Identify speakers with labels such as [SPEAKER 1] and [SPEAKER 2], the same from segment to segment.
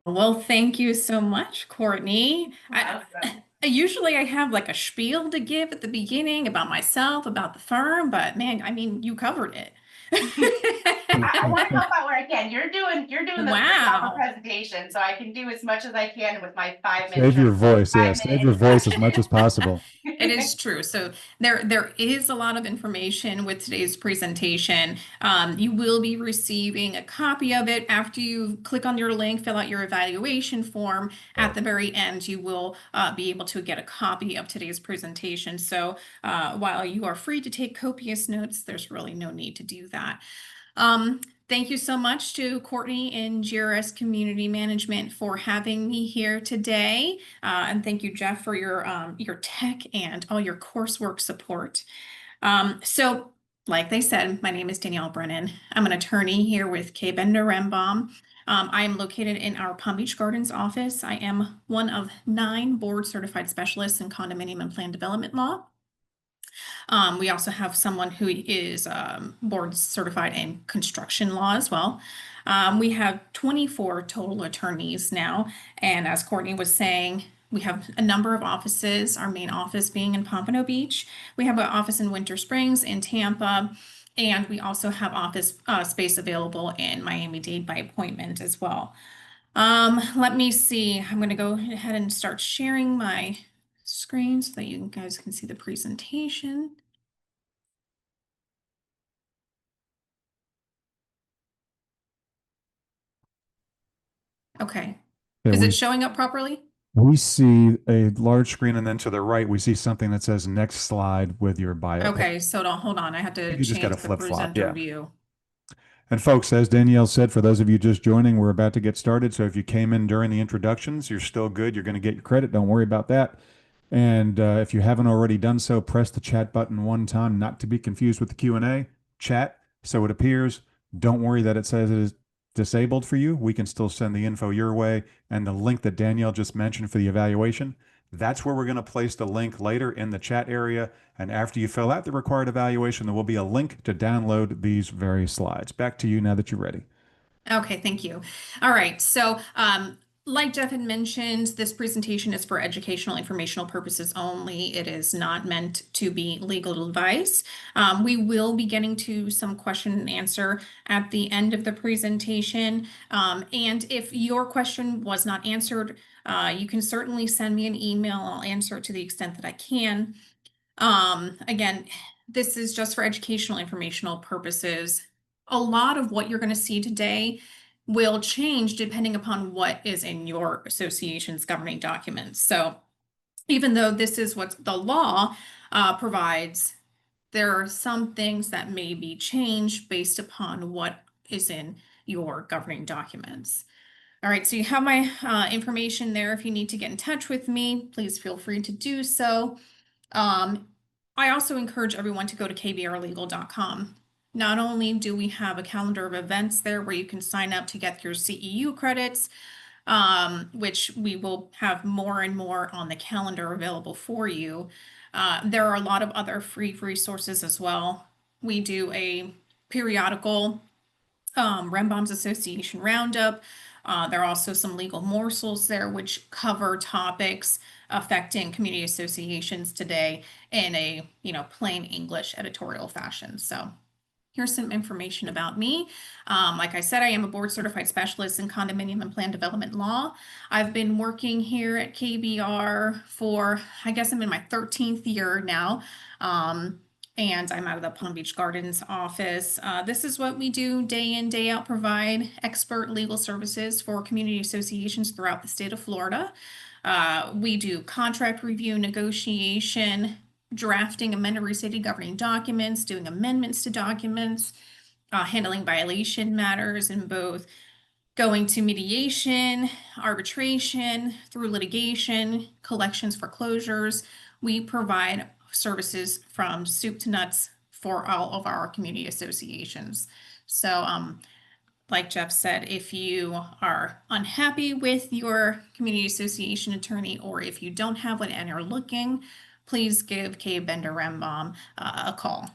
[SPEAKER 1] Well, thank you so much, Courtney.
[SPEAKER 2] Awesome.
[SPEAKER 1] Usually I have like a spiel to give at the beginning about myself, about the firm, but man, I mean, you covered it.
[SPEAKER 2] I want to help out where I can. You're doing the 3 hour
[SPEAKER 1] Wow.
[SPEAKER 2] presentation, so I can do as much as I can with my 5 minute
[SPEAKER 3] Save your voice. Yeah,
[SPEAKER 2] 5 minute
[SPEAKER 3] save your voice as much as possible.
[SPEAKER 1] It
[SPEAKER 2] introduction.
[SPEAKER 1] is true. So there is a lot of information with today's presentation. You will be receiving a copy of it after you click on your link, fill out your evaluation form. At the very end, you will be able to get a copy of today's presentation. So while you are free to take copious notes, there's really no need to do that. Thank you so much to Courtney and GRS Community Management for having me here today. And thank you, Jeff, for your tech and all your coursework support. So, like they said, my name is Danielle Brennan. I'm an attorney here with K. Bender Rembaum. I am located in our Palm Beach Gardens office. I am one of 9 board certified specialists in condominium and plan development law. We also have someone who is board certified in construction law as well. We have 24 total attorneys now. And as Courtney was saying, we have a number of offices, our main office being in Pompano Beach. We have an office in Winter Springs, in Tampa, and we also have office space available in Miami-Dade by appointment as well. Let me see. I'm going to go ahead and start sharing my screen so that you guys can see the presentation. Okay.
[SPEAKER 3] Yeah,
[SPEAKER 1] Is it showing up properly?
[SPEAKER 3] we see a large screen, and then to the right, we see something that says next slide with your bio page.
[SPEAKER 1] Okay, so don't hold on. I have to
[SPEAKER 3] You just got to
[SPEAKER 1] change the
[SPEAKER 3] flip flop.
[SPEAKER 1] presenter
[SPEAKER 3] Yeah.
[SPEAKER 1] view.
[SPEAKER 3] And folks, as Danielle said, for those of you just joining, we're about to get started. So if you came in during the introductions, you're still good. You're going to get your credit. Don't worry about that. And if you haven't already done so, press the chat button one time, not to be confused with the Q&A. Chat, so it appears. Don't worry that it says it is disabled for you. We can still send the info your way. And the link that Danielle just mentioned for the evaluation, that's where we're going to place the link later in the chat area. And after you fill out the required evaluation, there will be a link to download these various slides. Back to you now that you're ready.
[SPEAKER 1] Okay, thank you. All right, so like Jeff had mentioned, this presentation is for educational, informational purposes only. It is not meant to be legal advice. We will be getting to some question and answer at the end of the presentation. And if your question was not answered, you can certainly send me an email. I'll answer it to the extent that I can. Again, this is just for educational, informational purposes. A lot of what you're going to see today will change depending upon what is in your association's governing documents. So even though this is what the law provides, there are some things that may be changed based upon what is in your governing documents. All right, so you have my information there. If you need to get in touch with me, please feel free to do so. I also encourage everyone to go to kbrlegal.com. Not only do we have a calendar of events there where you can sign up to get your CEU credits, which we will have more and more on the calendar available for you. There are a lot of other free resources as well. We do a periodical Rembaum's Association Roundup. There are also some legal morsels there which cover topics affecting community associations today in a plain English editorial fashion. So here's some information about me. Like I said, I am a board certified specialist in condominium and plan development law. I've been working here at KBR for, I guess I'm in my 13th year now. And I'm out of the Palm Beach Gardens office. This is what we do day in, day out, provide expert legal services for community associations throughout the state of Florida. We do contract review, negotiation, drafting amended restated governing documents, doing amendments to documents, handling violation matters in both going to mediation, arbitration, through litigation, collections, foreclosures. We provide services from soup to nuts for all of our community associations. So, like Jeff said, if you are unhappy with your community association attorney, or if you don't have one and are looking, please give K. Bender Rembaum a call.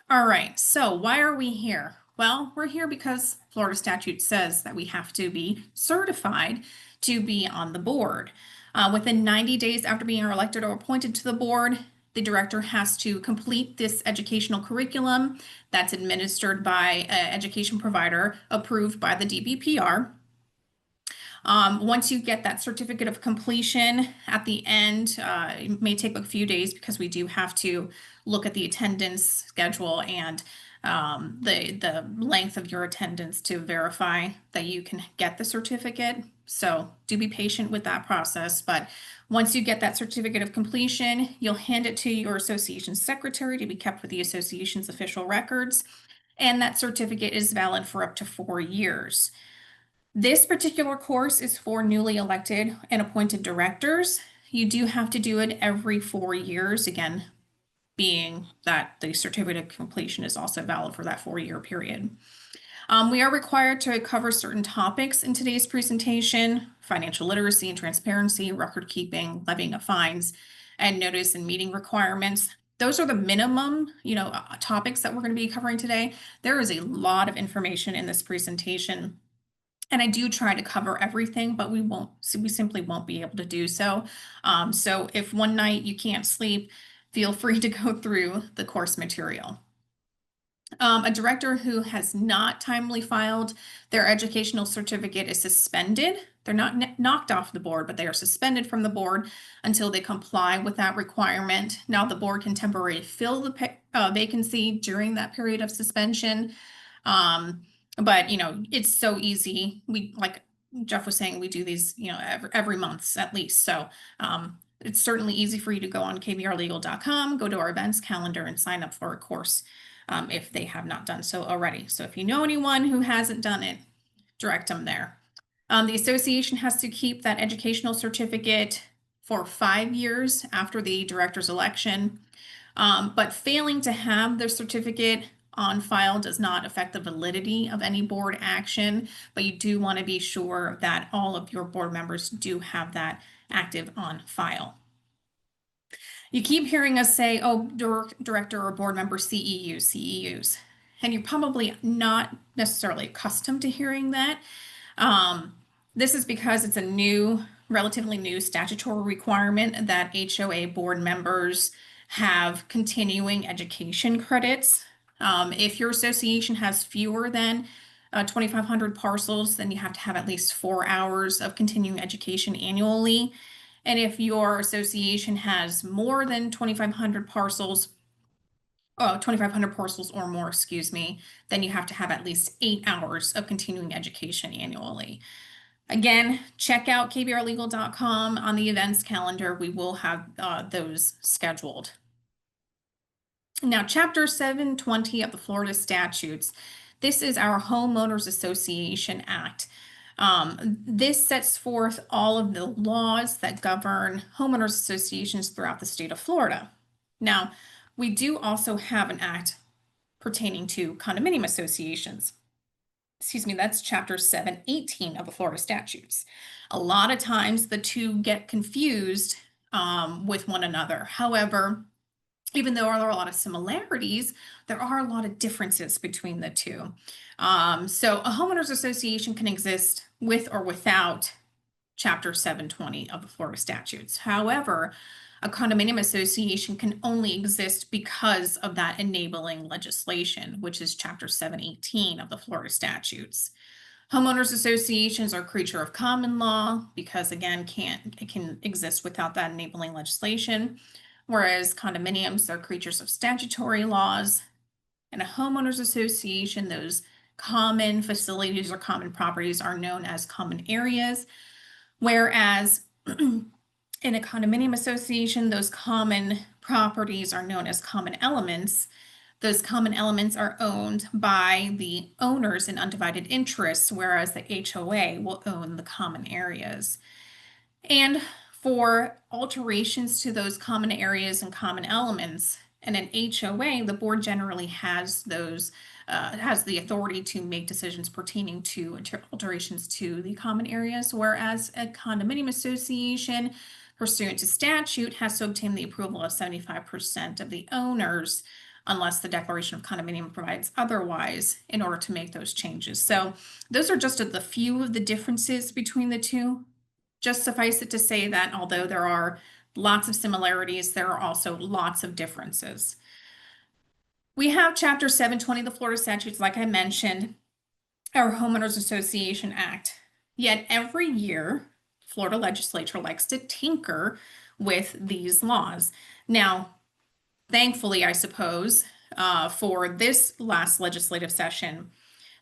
[SPEAKER 1] All right, so why are we here? Well, we're here because Florida statute says that we have to be certified to be on the board. Within 90 days after being elected or appointed to the board, the director has to complete this educational curriculum that's administered by an education provider approved by the DBPR. Once you get that certificate of completion at the end, it may take a few days because we do have to look at the attendance schedule and the length of your attendance to verify that you can get the certificate. So do be patient with that process. But once you get that certificate of completion, you'll hand it to your association secretary to be kept with the association's official records. And that certificate is valid for up to 4 years. This particular course is for newly elected and appointed directors. You do have to do it every 4 years, again, being that the certificate of completion is also valid for that 4-year period. We are required to cover certain topics in today's presentation: financial literacy and transparency, record keeping, levying of fines, and notice and meeting requirements. Those are the minimum, topics that we're going to be covering today. There is a lot of information in this presentation. And I do try to cover everything, but we simply won't be able to do so. So if one night you can't sleep, feel free to go through the course material. A director who has not timely filed their educational certificate is suspended. They're not knocked off the board, but they are suspended from the board until they comply with that requirement. Now, the board can temporarily fill the vacancy during that period of suspension. But it's so easy. Like Jeff was saying, we do these, every month at least. So it's certainly easy for you to go on kbrlegal.com, go to our events calendar, and sign up for a course if they have not done so already. So if you know anyone who hasn't done it, direct them there. The association has to keep that educational certificate for 5 years after the director's election. But failing to have their certificate on file does not affect the validity of any board action, but you do want to be sure that all of your board members do have that active on file. You keep hearing us say, oh, director or board member CEUs, and you're probably not necessarily accustomed to hearing that. This is because it's a relatively new statutory requirement that HOA board members have continuing education credits. If your association has fewer than 2,500 parcels, then you have to have at least 4 hours of continuing education annually. And if your association has more than 2,500 parcels, 2,500 parcels or more, then you have to have at least 8 hours of continuing education annually. Again, check out kbrlegal.com on the events calendar. We will have those scheduled. Now, Chapter 720 of the Florida statutes. This is our Homeowners Association Act. This sets forth all of the laws that govern homeowners associations throughout the state of Florida. Now, we do also have an act pertaining to condominium associations. That's Chapter 718 of the Florida statutes. A lot of times the two get confused with one another. However, even though there are a lot of similarities, there are a lot of differences between the two. So a homeowners association can exist with or without Chapter 720 of the Florida statutes. However, a condominium association can only exist because of that enabling legislation, which is Chapter 718 of the Florida statutes. Homeowners associations are a creature of common law because, again, it can exist without that enabling legislation, whereas condominiums are creatures of statutory laws. In a homeowners association, those common facilities or common properties are known as common areas, whereas in a condominium association, those common properties are known as common elements. Those common elements are owned by the owners in undivided interests, whereas the HOA will own the common areas. And for alterations to those common areas and common elements, in an HOA, the board generally has the authority to make decisions pertaining to alterations to the common areas, whereas a condominium association, pursuant to statute, has to obtain the approval of 75% of the owners unless the declaration of condominium provides otherwise in order to make those changes. So those are just the few of the differences between the two. Just suffice it to say that although there are lots of similarities, there are also lots of differences. We have Chapter 720 of the Florida statutes, like I mentioned, our Homeowners Association Act. Yet every year, Florida legislature likes to tinker with these laws. Now, thankfully, I suppose, for this last legislative session,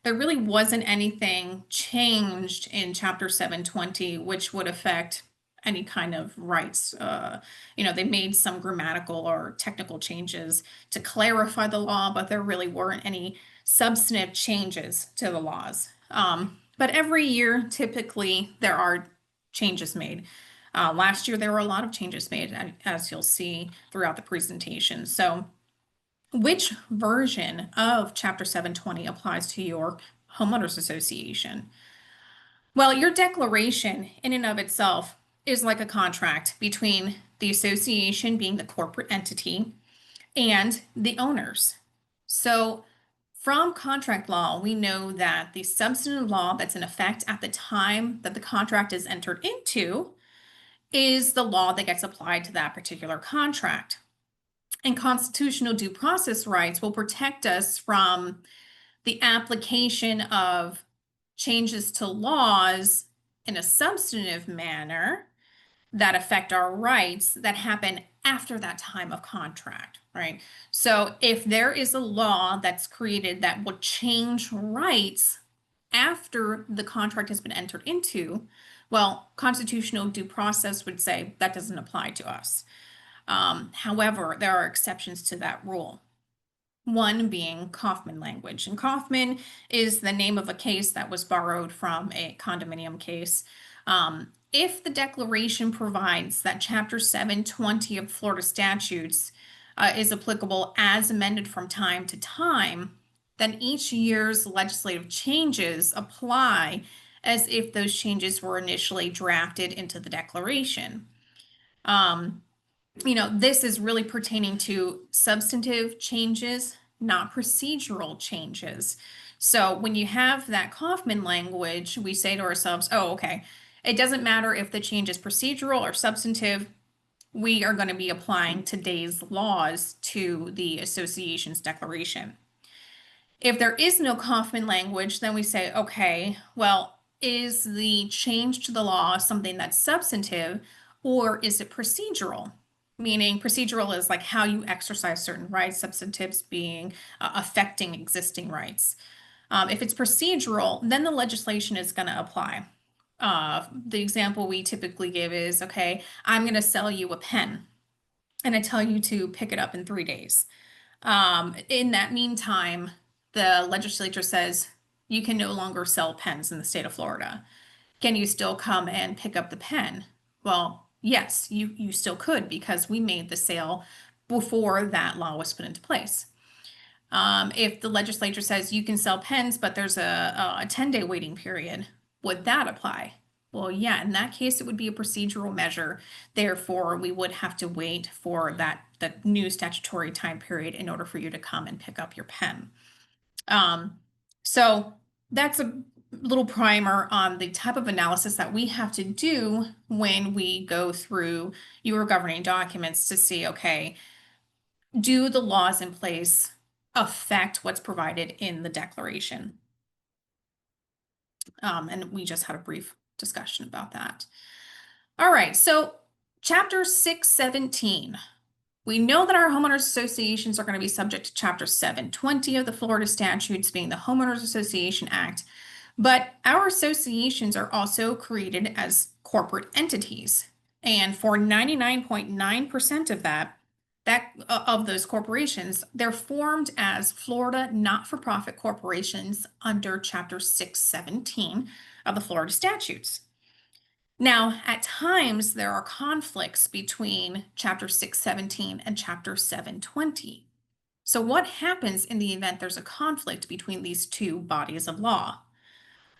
[SPEAKER 1] there really wasn't anything changed in Chapter 720 which would affect any kind of rights. They made some grammatical or technical changes to clarify the law, but there really weren't any substantive changes to the laws. But every year, typically, there are changes made. Last year, there were a lot of changes made, as you'll see throughout the presentation. So which version of Chapter 720 applies to your homeowners association? Well, your declaration in and of itself is like a contract between the association, being the corporate entity, and the owners. So from contract law, we know that the substantive law that's in effect at the time that the contract is entered into is the law that gets applied to that particular contract. And constitutional due process rights will protect us from the application of changes to laws in a substantive manner that affect our rights that happen after that time of contract, right? So if there is a law that's created that will change rights after the contract has been entered into, well, constitutional due process would say that doesn't apply to us. However, there are exceptions to that rule. One being Kaufman language. And Kaufman is the name of a case that was borrowed from a condominium case. If the declaration provides that Chapter 720 of Florida statutes is applicable as amended from time to time, then each year's legislative changes apply as if those changes were initially drafted into the declaration. This is really pertaining to substantive changes, not procedural changes. So when you have that Kaufman language, we say to ourselves, oh, okay, it doesn't matter if the change is procedural or substantive. We are going to be applying today's laws to the association's declaration. If there is no Kaufman language, then we say, okay, well, is the change to the law something that's substantive or is it procedural? Meaning procedural is like how you exercise certain rights, substantives being affecting existing rights. If it's procedural, then the legislation is going to apply. The example we typically give is, okay, I'm going to sell you a pen and I tell you to pick it up in 3 days. In that meantime, the legislature says you can no longer sell pens in the state of Florida. Can you still come and pick up the pen? Well, yes, you still could because we made the sale before that law was put into place. If the legislature says you can sell pens, but there's a 10-day waiting period, would that apply? Well, yeah, in that case, it would be a procedural measure. Therefore, we would have to wait for that new statutory time period in order for you to come and pick up your pen. So that's a little primer on the type of analysis that we have to do when we go through your governing documents to see, okay, do the laws in place affect what's provided in the declaration? And we just had a brief discussion about that. All right, so Chapter 617. We know that our homeowners associations are going to be subject to Chapter 720 of the Florida statutes, being the Homeowners Association Act, but our associations are also created as corporate entities. And for 99.9% of those corporations, they're formed as Florida not-for-profit corporations under Chapter 617 of the Florida statutes. Now, at times, there are conflicts between Chapter 617 and Chapter 720. So what happens in the event there's a conflict between these two bodies of law?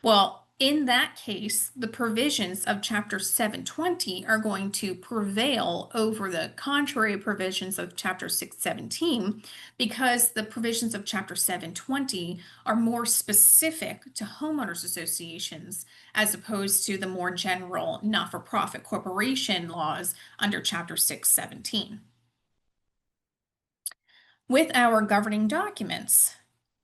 [SPEAKER 1] Well, in that case, the provisions of Chapter 720 are going to prevail over the contrary provisions of Chapter 617 because the provisions of Chapter 720 are more specific to homeowners associations as opposed to the more general not-for-profit corporation laws under Chapter 617. With our governing documents,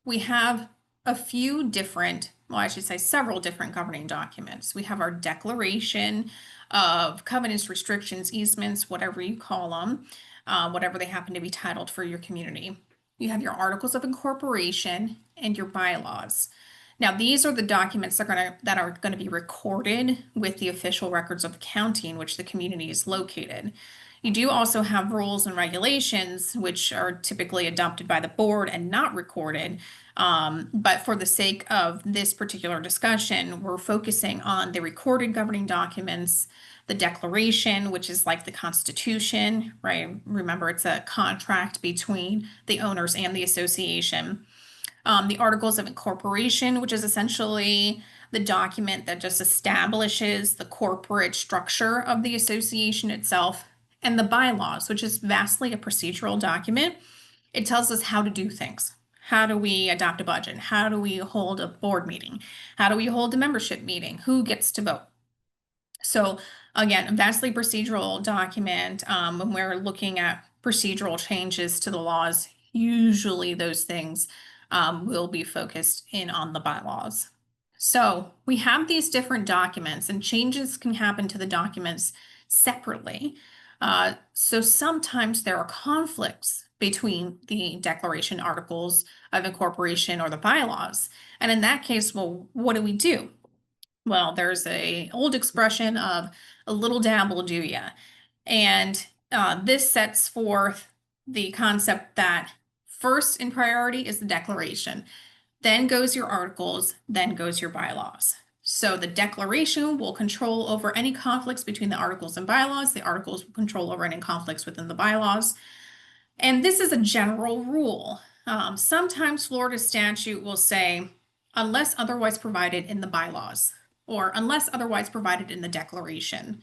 [SPEAKER 1] we have a few different, well, I should say several different governing documents. We have our declaration of covenants, restrictions, easements, whatever you call them, whatever they happen to be titled for your community. You have your articles of incorporation and your bylaws. Now, these are the documents that are going to be recorded with the official records of the county in which the community is located. You do also have rules and regulations, which are typically adopted by the board and not recorded. But for the sake of this particular discussion, we're focusing on the recorded governing documents, the declaration, which is like the Constitution, right? Remember, it's a contract between the owners and the association. The Articles of Incorporation, which is essentially the document that just establishes the corporate structure of the association itself, and the bylaws, which is vastly a procedural document. It tells us how to do things. How do we adopt a budget? How do we hold a board meeting? How do we hold a membership meeting? Who gets to vote? So again, a vastly procedural document. When we're looking at procedural changes to the laws, usually those things will be focused in on the bylaws. So we have these different documents, and changes can happen to the documents separately. So sometimes there are conflicts between the declaration, articles of incorporation, or the bylaws. And in that case, well, what do we do? Well, there's an old expression of a little dabble do ya. And this sets forth the concept that first in priority is the declaration, then goes your articles, then goes your bylaws. So the declaration will control over any conflicts between the articles and bylaws. The articles will control over any conflicts within the bylaws. And this is a general rule. Sometimes Florida statute will say, unless otherwise provided in the bylaws, or unless otherwise provided in the declaration.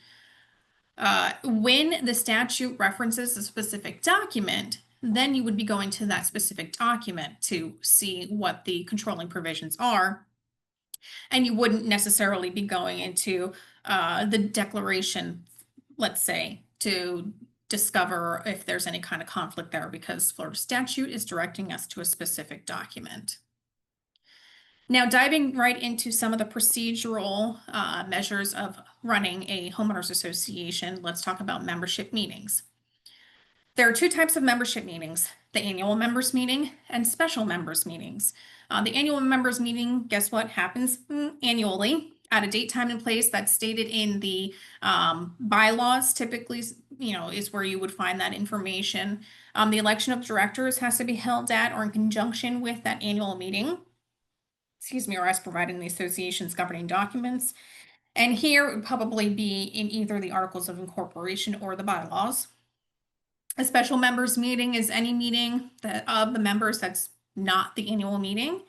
[SPEAKER 1] When the statute references a specific document, then you would be going to that specific document to see what the controlling provisions are. And you wouldn't necessarily be going into the declaration, let's say, to discover if there's any kind of conflict there, because Florida statute is directing us to a specific document. Now, diving right into some of the procedural measures of running a homeowners association, let's talk about membership meetings. There are two types of membership meetings: the annual members meeting and special members meetings. The annual members meeting, guess what, happens annually at a date, time, and place that's stated in the bylaws. Typically, is where you would find that information. The election of directors has to be held at or in conjunction with that annual meeting. Or as provided in the association's governing documents. And here it would probably be in either the Articles of Incorporation or the bylaws. A special members meeting is any meeting of the members that's not the annual meeting.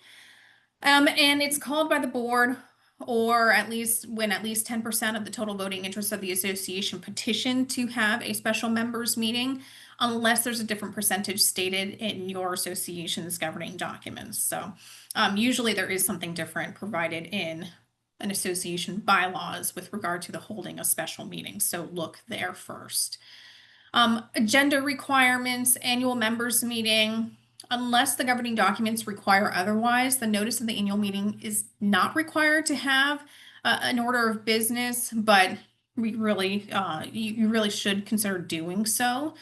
[SPEAKER 1] And it's called by the board, or at least when at least 10% of the total voting interest of the association petition to have a special members meeting, unless there's a different percentage stated in your association's governing documents. So usually there is something different provided in an association bylaws with regard to the holding of special meetings. So look there first. Agenda requirements, annual members meeting. Unless the governing documents require otherwise, the notice of the annual meeting is not required to have an order of business, but you really should consider doing so.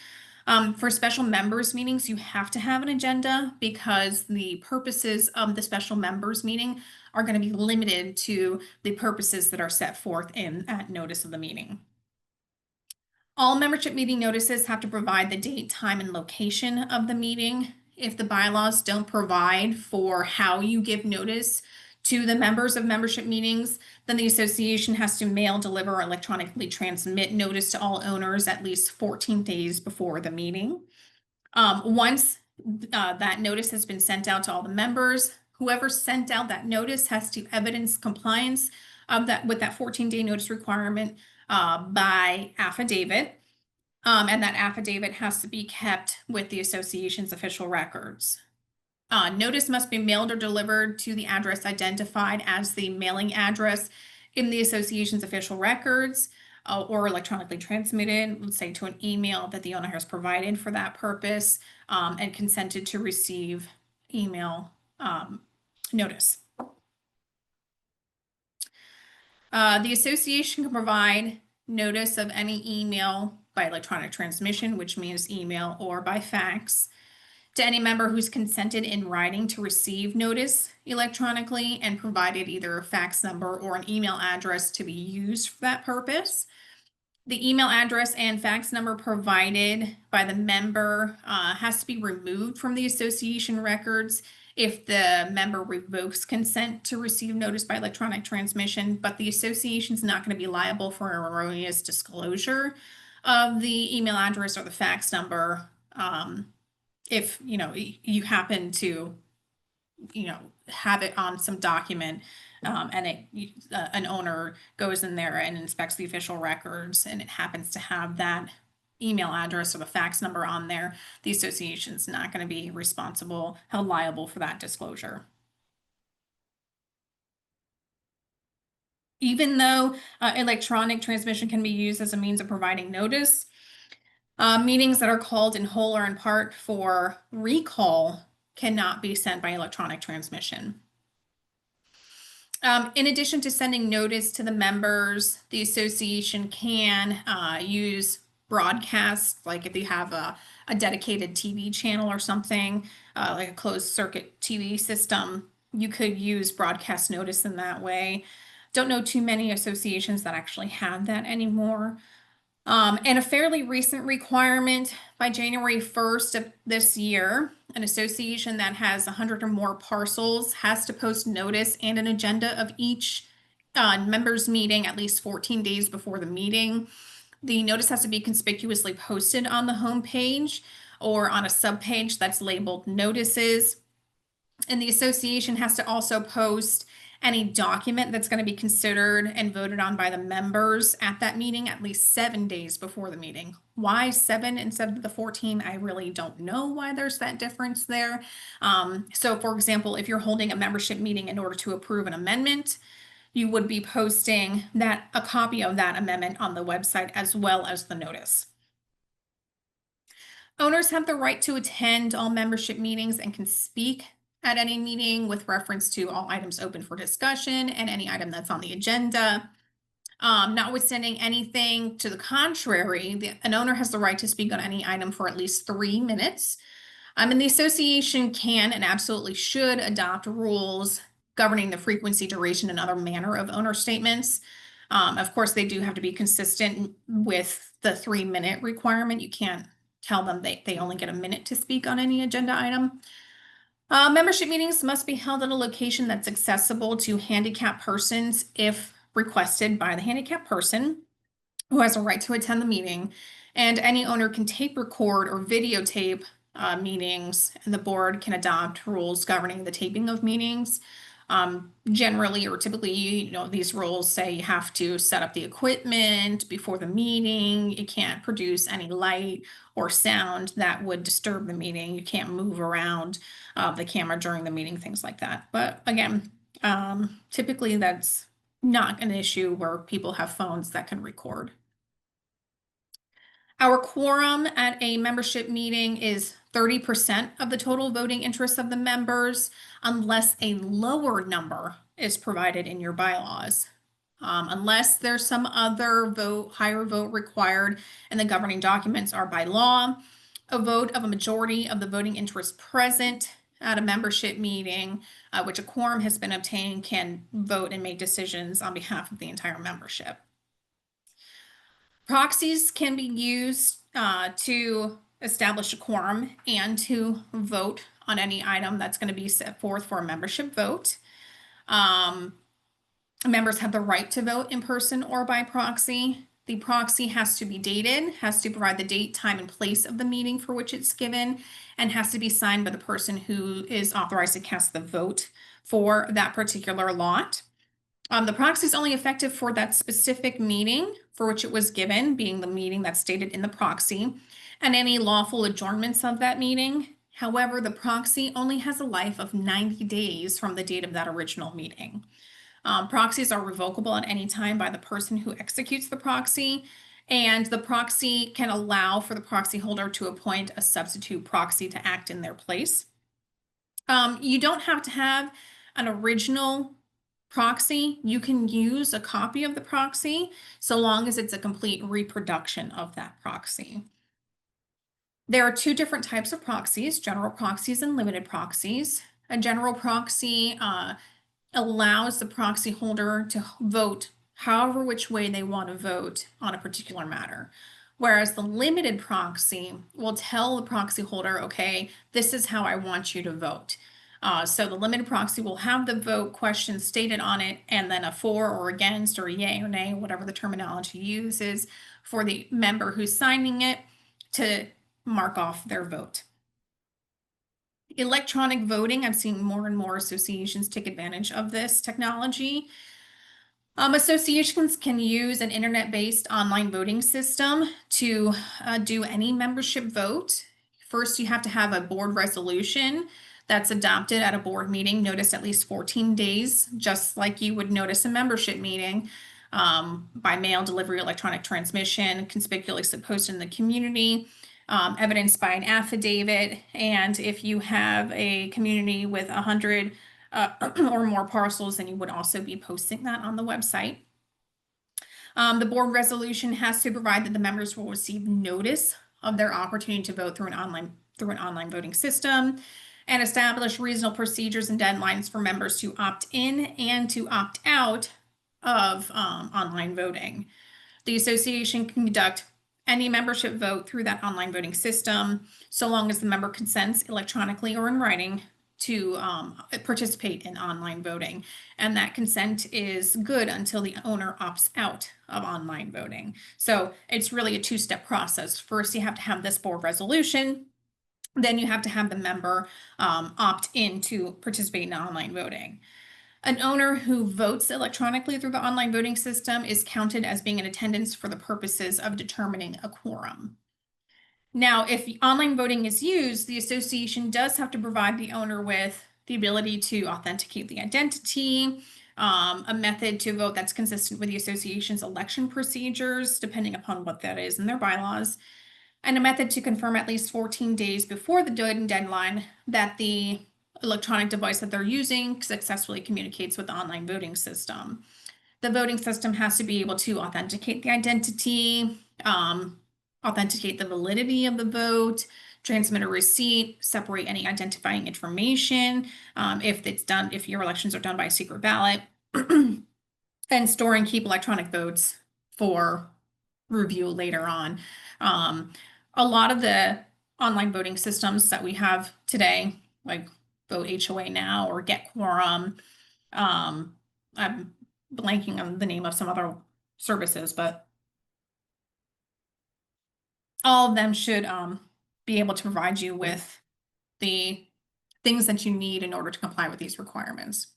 [SPEAKER 1] For special members meetings, you have to have an agenda because the purposes of the special members meeting are going to be limited to the purposes that are set forth in that notice of the meeting. All membership meeting notices have to provide the date, time, and location of the meeting. If the bylaws don't provide for how you give notice to the members of membership meetings, then the association has to mail, deliver, or electronically transmit notice to all owners at least 14 days before the meeting. Once that notice has been sent out to all the members, whoever sent out that notice has to evidence compliance of that with that 14-day notice requirement by affidavit. And that affidavit has to be kept with the association's official records. Notice must be mailed or delivered to the address identified as the mailing address in the association's official records, or electronically transmitted, let's say to an email that the owner has provided for that purpose, and consented to receive email notice. The association can provide notice of any email by electronic transmission, which means email or by fax, to any member who's consented in writing to receive notice electronically and provided either a fax number or an email address to be used for that purpose. The email address and fax number provided by the member has to be removed from the association records if the member revokes consent to receive notice by electronic transmission, but the association's not going to be liable for erroneous disclosure of the email address or the fax number. If you happen to have it on some document, and an owner goes in there and inspects the official records and it happens to have that email address or the fax number on there, the association's not going to be held liable for that disclosure. Even though electronic transmission can be used as a means of providing notice, meetings that are called in whole or in part for recall cannot be sent by electronic transmission. In addition to sending notice to the members, the association can use broadcasts, like if you have a dedicated TV channel or something, like a closed circuit TV system, you could use broadcast notice in that way. Don't know too many associations that actually have that anymore. And a fairly recent requirement by January 1st of this year, an association that has 100 or more parcels has to post notice and an agenda of each members meeting at least 14 days before the meeting. The notice has to be conspicuously posted on the homepage or on a subpage that's labeled notices. And the association has to also post any document that's going to be considered and voted on by the members at that meeting at least 7 days before the meeting. Why 7 instead of the 14? I really don't know why there's that difference there. So for example, if you're holding a membership meeting in order to approve an amendment, you would be posting a copy of that amendment on the website as well as the notice. Owners have the right to attend all membership meetings and can speak at any meeting with reference to all items open for discussion and any item that's on the agenda. Notwithstanding anything to the contrary, an owner has the right to speak on any item for at least 3 minutes. And the association can and absolutely should adopt rules governing the frequency, duration, and other manner of owner statements. Of course, they do have to be consistent with the 3-minute requirement. You can't tell them they only get a minute to speak on any agenda item. Membership meetings must be held at a location that's accessible to handicapped persons if requested by the handicapped person who has a right to attend the meeting. And any owner can tape record or videotape meetings, and the board can adopt rules governing the taping of meetings. Generally or typically, these rules say you have to set up the equipment before the meeting. You can't produce any light or sound that would disturb the meeting. You can't move around the camera during the meeting, things like that. But again, typically that's not an issue where people have phones that can record. Our quorum at a membership meeting is 30% of the total voting interest of the members, unless a lower number is provided in your bylaws. Unless there's some other higher vote required and the governing documents are by law, a vote of a majority of the voting interest present at a membership meeting, which a quorum has been obtained, can vote and make decisions on behalf of the entire membership. Proxies can be used to establish a quorum and to vote on any item that's going to be set forth for a membership vote. Members have the right to vote in person or by proxy. The proxy has to be dated, has to provide the date, time, and place of the meeting for which it's given, and has to be signed by the person who is authorized to cast the vote for that particular lot. The proxy is only effective for that specific meeting for which it was given, being the meeting that's stated in the proxy, and any lawful adjournments of that meeting. However, the proxy only has a life of 90 days from the date of that original meeting. Proxies are revocable at any time by the person who executes the proxy, and the proxy can allow for the proxy holder to appoint a substitute proxy to act in their place. You don't have to have an original proxy. You can use a copy of the proxy so long as it's a complete reproduction of that proxy. There are two different types of proxies, general proxies and limited proxies. A general proxy allows the proxy holder to vote however which way they want to vote on a particular matter. Whereas the limited proxy will tell the proxy holder, okay, this is how I want you to vote. So the limited proxy will have the vote question stated on it, and then a for or against or yay or nay, whatever the terminology uses, for the member who's signing it to mark off their vote. Electronic voting, I've seen more and more associations take advantage of this technology. Associations can use an internet-based online voting system to do any membership vote. First, you have to have a board resolution that's adopted at a board meeting, noticed at least 14 days, just like you would notice a membership meeting, by mail, delivery, electronic transmission, conspicuously posted in the community, evidenced by an affidavit. And if you have a community with 100 or more parcels, then you would also be posting that on the website. The board resolution has to provide that the members will receive notice of their opportunity to vote through an online voting system, and establish reasonable procedures and deadlines for members to opt in and to opt out of online voting. The association can conduct any membership vote through that online voting system, so long as the member consents electronically or in writing to participate in online voting. And that consent is good until the owner opts out of online voting. So it's really a two-step process. First, you have to have this board resolution. Then you have to have the member opt in to participate in online voting. An owner who votes electronically through the online voting system is counted as being in attendance for the purposes of determining a quorum. Now, if online voting is used, the association does have to provide the owner with the ability to authenticate the identity, a method to vote that's consistent with the association's election procedures, depending upon what that is in their bylaws, and a method to confirm at least 14 days before the voting deadline that the electronic device that they're using successfully communicates with the online voting system. The voting system has to be able to authenticate the identity, authenticate the validity of the vote, transmit a receipt, separate any identifying information, if your elections are done by secret ballot, and store and keep electronic votes for review later on. A lot of the online voting systems that we have today, like Vote HOA Now or Get Quorum, I'm blanking on the name of some other services, but all of them should be able to provide you with the things that you need in order to comply with these requirements.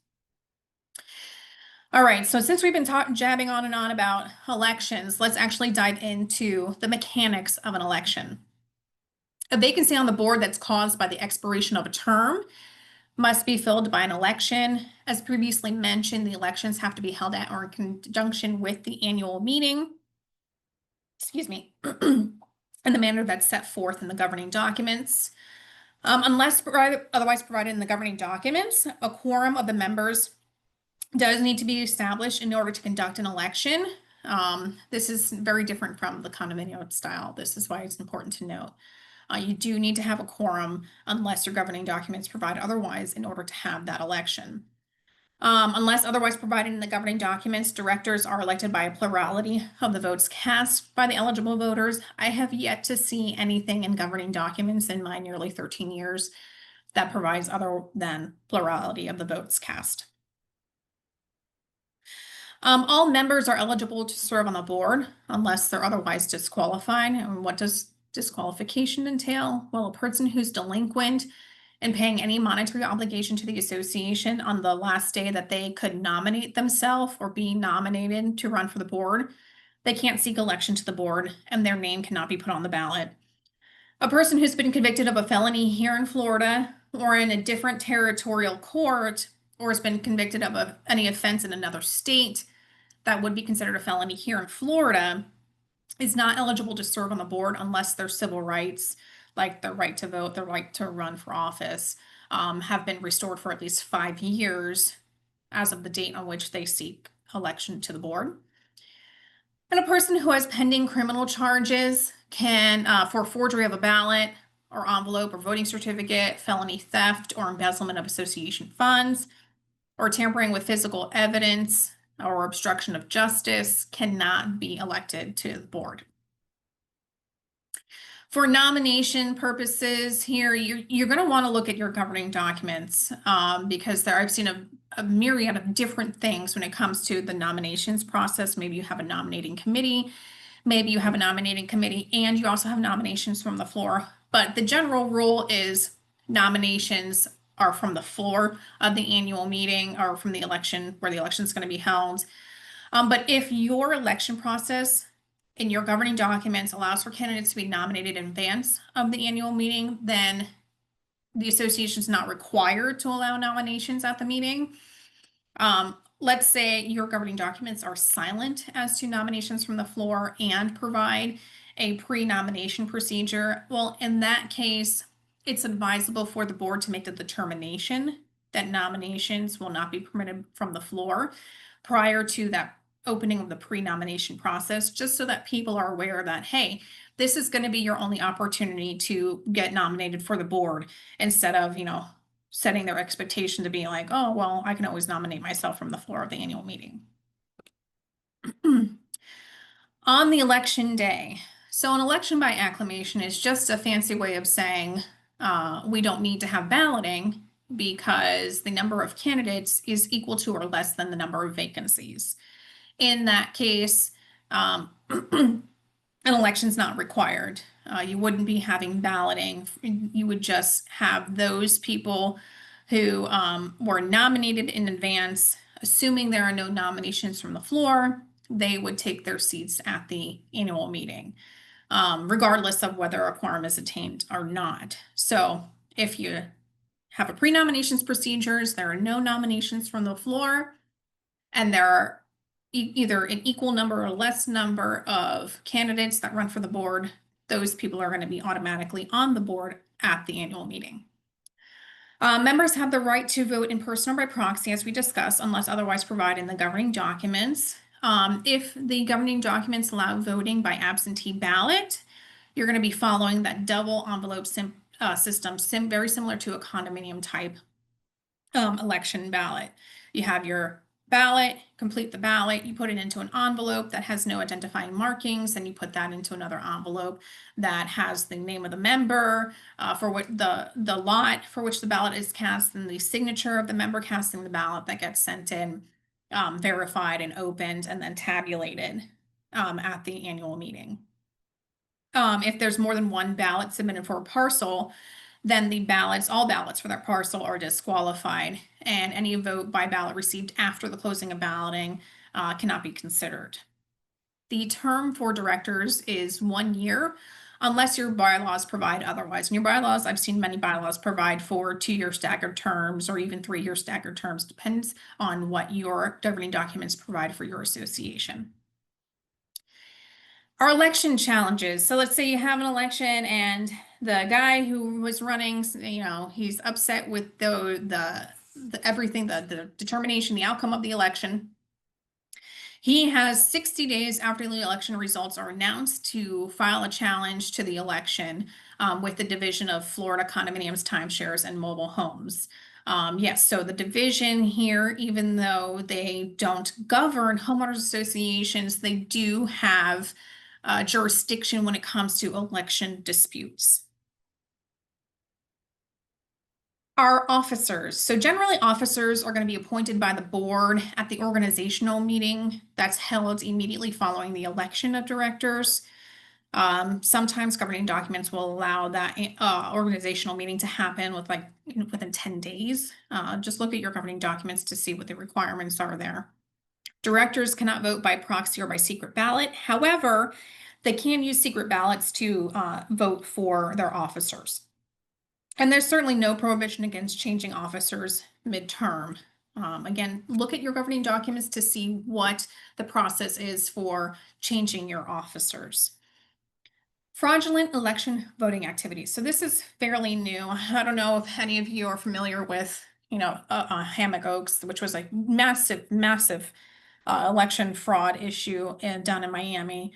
[SPEAKER 1] All right, so since we've been jabbing on and on about elections, let's actually dive into the mechanics of an election. A vacancy on the board that's caused by the expiration of a term must be filled by an election. As previously mentioned, the elections have to be held at or in conjunction with the annual meeting, in the manner that's set forth in the governing documents. Unless otherwise provided in the governing documents, a quorum of the members does need to be established in order to conduct an election. This is very different from the condominium style. This is why it's important to note. You do need to have a quorum unless your governing documents provide otherwise in order to have that election. Unless otherwise provided in the governing documents, directors are elected by a plurality of the votes cast by the eligible voters. I have yet to see anything in governing documents in my nearly 13 years that provides other than plurality of the votes cast. All members are eligible to serve on the board unless they're otherwise disqualified. And what does disqualification entail? Well, a person who's delinquent and paying any monetary obligation to the association on the last day that they could nominate themselves or be nominated to run for the board, they can't seek election to the board and their name cannot be put on the ballot. A person who's been convicted of a felony here in Florida or in a different territorial court, or has been convicted of any offense in another state that would be considered a felony here in Florida, is not eligible to serve on the board unless their civil rights, like their right to vote, their right to run for office, have been restored for at least 5 years as of the date on which they seek election to the board. And a person who has pending criminal charges can, for forgery of a ballot or envelope or voting certificate, felony theft or embezzlement of association funds, or tampering with physical evidence or obstruction of justice, cannot be elected to the board. For nomination purposes here, you're going to want to look at your governing documents because I've seen a myriad of different things when it comes to the nominations process. Maybe you have a nominating committee, maybe you have a nominating committee, and you also have nominations from the floor. But the general rule is nominations are from the floor of the annual meeting or from the election where the election is going to be held. But if your election process in your governing documents allows for candidates to be nominated in advance of the annual meeting, then the association is not required to allow nominations at the meeting. Let's say your governing documents are silent as to nominations from the floor and provide a pre-nomination procedure. Well, in that case, it's advisable for the board to make the determination that nominations will not be permitted from the floor prior to that opening of the pre-nomination process, just so that people are aware that, hey, this is going to be your only opportunity to get nominated for the board, instead of, setting their expectation to be like, oh, well, I can always nominate myself from the floor of the annual meeting. On the election day. So an election by acclamation is just a fancy way of saying we don't need to have balloting because the number of candidates is equal to or less than the number of vacancies. In that case, an election's not required. You wouldn't be having balloting. You would just have those people who were nominated in advance, assuming there are no nominations from the floor, they would take their seats at the annual meeting, regardless of whether a quorum is attained or not. So if you have a pre-nominations procedures, there are no nominations from the floor, and there are either an equal number or less number of candidates that run for the board, those people are going to be automatically on the board at the annual meeting. Members have the right to vote in person or by proxy, as we discussed, unless otherwise provided in the governing documents. If the governing documents allow voting by absentee ballot, you're going to be following that double envelope system, very similar to a condominium type election ballot. You have your ballot, complete the ballot, you put it into an envelope that has no identifying markings, and you put that into another envelope that has the name of the member, for what the lot for which the ballot is cast, and the signature of the member casting the ballot that gets sent in, verified and opened, and then tabulated at the annual meeting. If there's more than one ballot submitted for a parcel, then all ballots for that parcel are disqualified, and any vote by ballot received after the closing of balloting cannot be considered. The term for directors is 1 year, unless your bylaws provide otherwise. In your bylaws, I've seen many bylaws provide for 2-year staggered terms or even 3-year staggered terms, depends on what your governing documents provide for your association. Our election challenges. So let's say you have an election and the guy who was running, he's upset with the everything, the determination, the outcome of the election. He has 60 days after the election results are announced to file a challenge to the election with the Division of Florida Condominiums, Timeshares, and Mobile Homes. Yes, so the division here, even though they don't govern homeowners associations, they do have jurisdiction when it comes to election disputes. Our officers. So generally officers are going to be appointed by the board at the organizational meeting that's held immediately following the election of directors. Sometimes governing documents will allow that organizational meeting to happen with within 10 days. Just look at your governing documents to see what the requirements are there. Directors cannot vote by proxy or by secret ballot. However, they can use secret ballots to vote for their officers. And there's certainly no prohibition against changing officers midterm. Again, look at your governing documents to see what the process is for changing your officers. Fraudulent election voting activities. So this is fairly new. I don't know if any of you are familiar with, Hammock Oaks, which was a massive, massive election fraud issue down in Miami.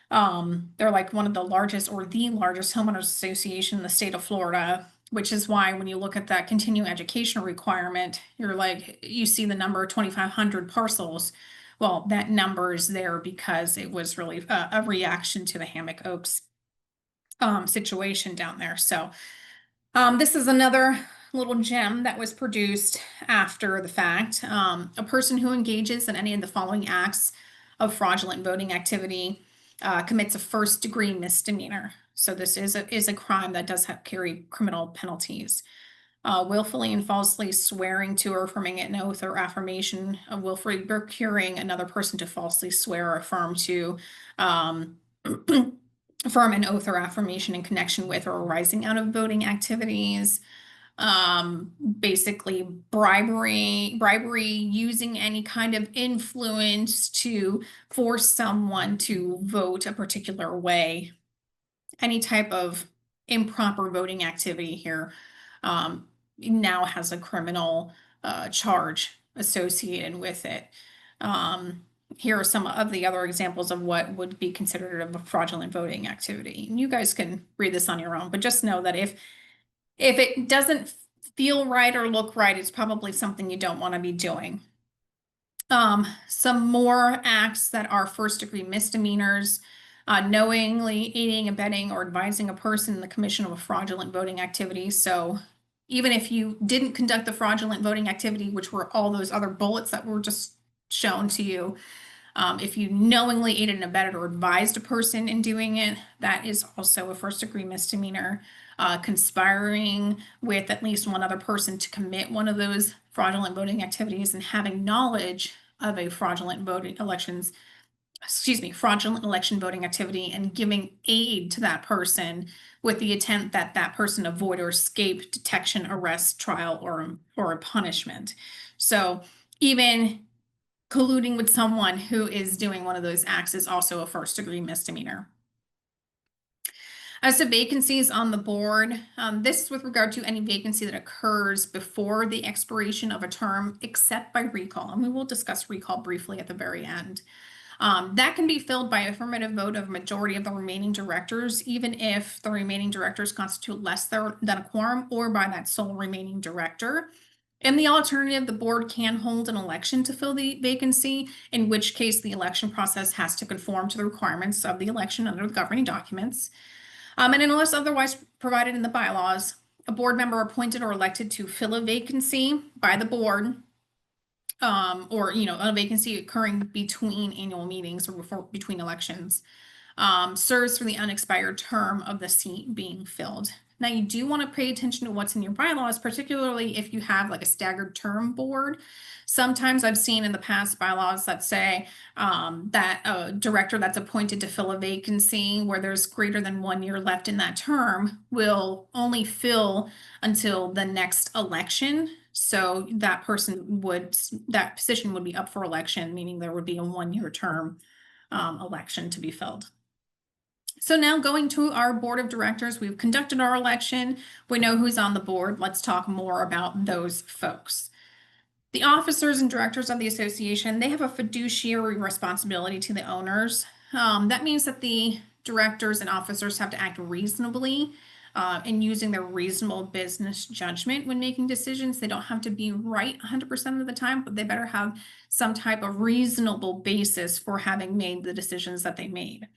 [SPEAKER 1] They're like one of the largest or the largest homeowners association in the state of Florida, which is why when you look at that continuing education requirement, you see the number 2,500 parcels. Well, that number is there because it was really a reaction to the Hammock Oaks situation down there. So this is another little gem that was produced after the fact. A person who engages in any of the following acts of fraudulent voting activity commits a first-degree misdemeanor. So this is a crime that does carry criminal penalties. Willfully and falsely swearing to or affirming an oath or affirmation, willfully procuring another person to falsely swear or affirm to affirm an oath or affirmation in connection with or arising out of voting activities. Basically bribery, using any kind of influence to force someone to vote a particular way. Any type of improper voting activity here now has a criminal charge associated with it. Here are some of the other examples of what would be considered a fraudulent voting activity. And you guys can read this on your own, but just know that if it doesn't feel right or look right, it's probably something you don't want to be doing. Some more acts that are first-degree misdemeanors: knowingly aiding, abetting, or advising a person in the commission of a fraudulent voting activity. So even if you didn't conduct the fraudulent voting activity, which were all those other bullets that were just shown to you, if you knowingly aided and abetted or advised a person in doing it, that is also a first-degree misdemeanor. Conspiring with at least one other person to commit one of those fraudulent voting activities and having knowledge of a fraudulent election voting activity and giving aid to that person with the intent that that person avoid or escape detection, arrest, trial, or a punishment. So even colluding with someone who is doing one of those acts is also a first-degree misdemeanor. As to vacancies on the board, this is with regard to any vacancy that occurs before the expiration of a term, except by recall. And we will discuss recall briefly at the very end. That can be filled by affirmative vote of a majority of the remaining directors, even if the remaining directors constitute less than a quorum, or by that sole remaining director. In the alternative, the board can hold an election to fill the vacancy, in which case the election process has to conform to the requirements of the election under the governing documents. And unless otherwise provided in the bylaws, a board member appointed or elected to fill a vacancy by the board, or a vacancy occurring between annual meetings or between elections, serves for the unexpired term of the seat being filled. Now, you do want to pay attention to what's in your bylaws, particularly if you have like a staggered term board. Sometimes I've seen in the past bylaws that say that a director that's appointed to fill a vacancy where there's greater than 1 year left in that term will only fill until the next election. So that position would be up for election, meaning there would be a 1 year term election to be filled. So now going to our board of directors, we've conducted our election. We know who's on the board. Let's talk more about those folks. The officers and directors of the association, they have a fiduciary responsibility to the owners. That means that the directors and officers have to act reasonably in using their reasonable business judgment when making decisions. They don't have to be right 100% of the time, but they better have some type of reasonable basis for having made the decisions that they made.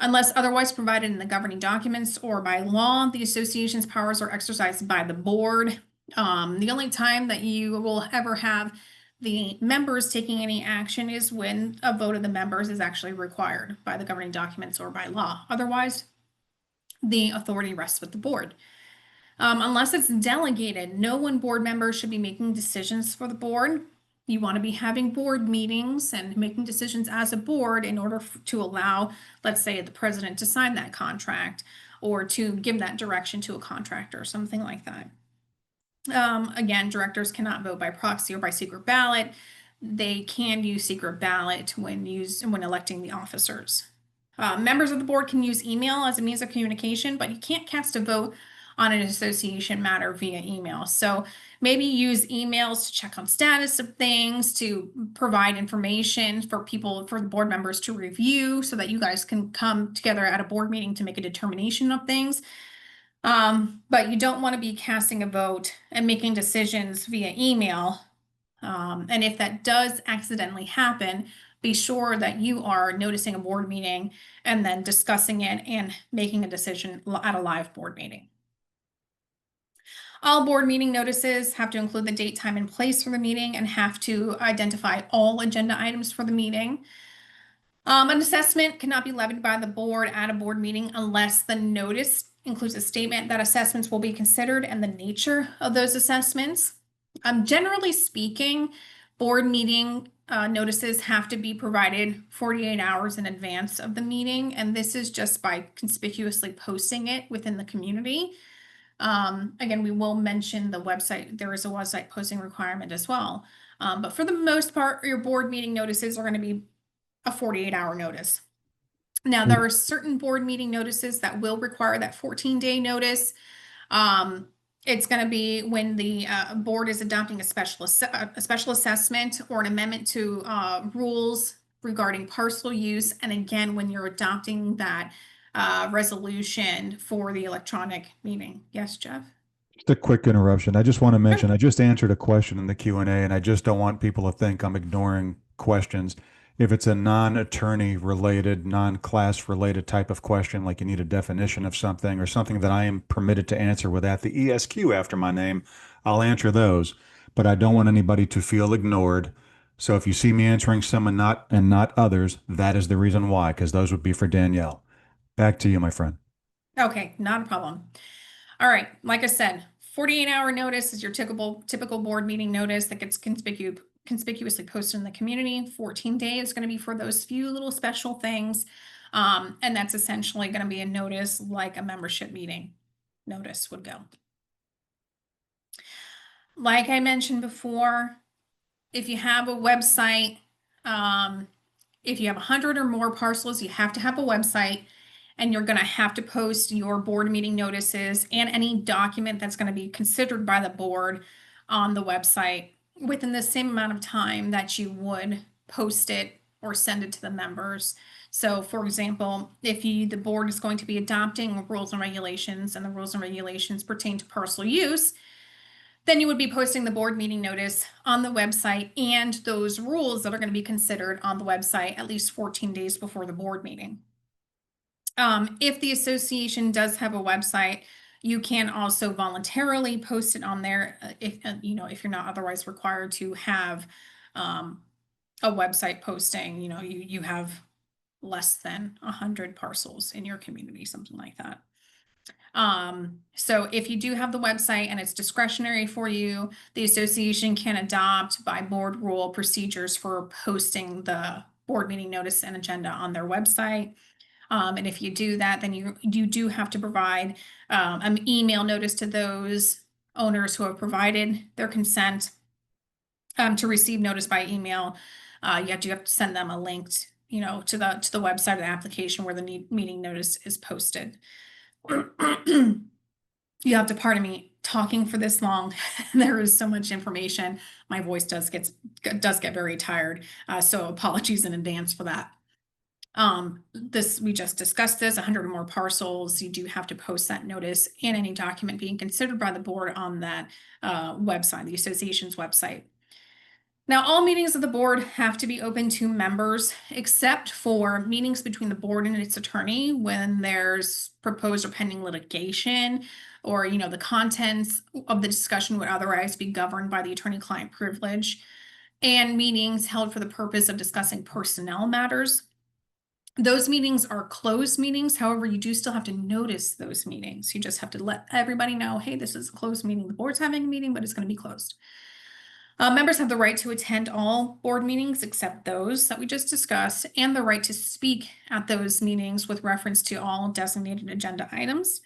[SPEAKER 1] Unless otherwise provided in the governing documents or by law, the association's powers are exercised by the board. The only time that you will ever have the members taking any action is when a vote of the members is actually required by the governing documents or by law. Otherwise, the authority rests with the board. Unless it's delegated, no one board member should be making decisions for the board. You want to be having board meetings and making decisions as a board in order to allow, let's say, the president to sign that contract or to give that direction to a contractor or something like that. Again, directors cannot vote by proxy or by secret ballot. They can use secret ballot when electing the officers. Members of the board can use email as a means of communication, but you can't cast a vote on an association matter via email. So maybe use emails to check on status of things, to provide information for the board members to review so that you guys can come together at a board meeting to make a determination of things. But you don't want to be casting a vote and making decisions via email. And if that does accidentally happen, be sure that you are noticing a board meeting and then discussing it and making a decision at a live board meeting. All board meeting notices have to include the date, time, and place for the meeting and have to identify all agenda items for the meeting. An assessment cannot be levied by the board at a board meeting unless the notice includes a statement that assessments will be considered and the nature of those assessments. Generally speaking, board meeting notices have to be provided 48 hours in advance of the meeting, and this is just by conspicuously posting it within the community. Again, we will mention the website. There is a website posting requirement as well. But for the most part, your board meeting notices are going to be a 48-hour notice. Now, there are certain board meeting notices that will require that 14-day notice. It's going to be when the board is adopting a special assessment or an amendment to rules regarding parcel use. And again, when you're adopting that resolution for the electronic meeting. Yes, Jeff?
[SPEAKER 3] Just a quick interruption. I just want to mention, I just answered a question in the Q&A, and I just don't want people to think I'm ignoring questions. If it's a non-attorney related, non-class related type of question, like you need a definition of something or something that I am permitted to answer without the ESQ after my name, I'll answer those. But I don't want anybody to feel ignored. So if you see me answering some and not others, that is the reason why, because those would be for Danielle. Back to you, my friend.
[SPEAKER 1] Okay, not a problem. All right, like I said, 48-hour notice is your typical board meeting notice that gets conspicuously posted in the community. 14 days is going to be for those few little special things. And that's essentially going to be a notice like a membership meeting notice would go. Like I mentioned before, if you have a website, if you have 100 or more parcels, you have to have a website. And you're going to have to post your board meeting notices and any document that's going to be considered by the board on the website within the same amount of time that you would post it or send it to the members. So for example, if the board is going to be adopting rules and regulations and the rules and regulations pertain to parcel use, then you would be posting the board meeting notice on the website and those rules that are going to be considered on the website at least 14 days before the board meeting. If the association does have a website, you can also voluntarily post it on there if you're not otherwise required to have a website posting. You have less than 100 parcels in your community, something like that. So if you do have the website and it's discretionary for you, the association can adopt by board rule procedures for posting the board meeting notice and agenda on their website. And if you do that, then you do have to provide an email notice to those owners who have provided their consent to receive notice by email. You have to send them a link, to the website of the application where the meeting notice is posted. You have to pardon me talking for this long. There is so much information. My voice does get very tired. So apologies in advance for that. We just discussed this, 100 or more parcels, you do have to post that notice and any document being considered by the board on that website, the association's website. Now, all meetings of the board have to be open to members, except for meetings between the board and its attorney when there's proposed or pending litigation, or the contents of the discussion would otherwise be governed by the attorney-client privilege. and meetings held for the purpose of discussing personnel matters. Those meetings are closed meetings. However, you do still have to notice those meetings. You just have to let everybody know, hey, this is a closed meeting. The board's having a meeting, but it's going to be closed. Members have the right to attend all board meetings except those that we just discussed, and the right to speak at those meetings with reference to all designated agenda items.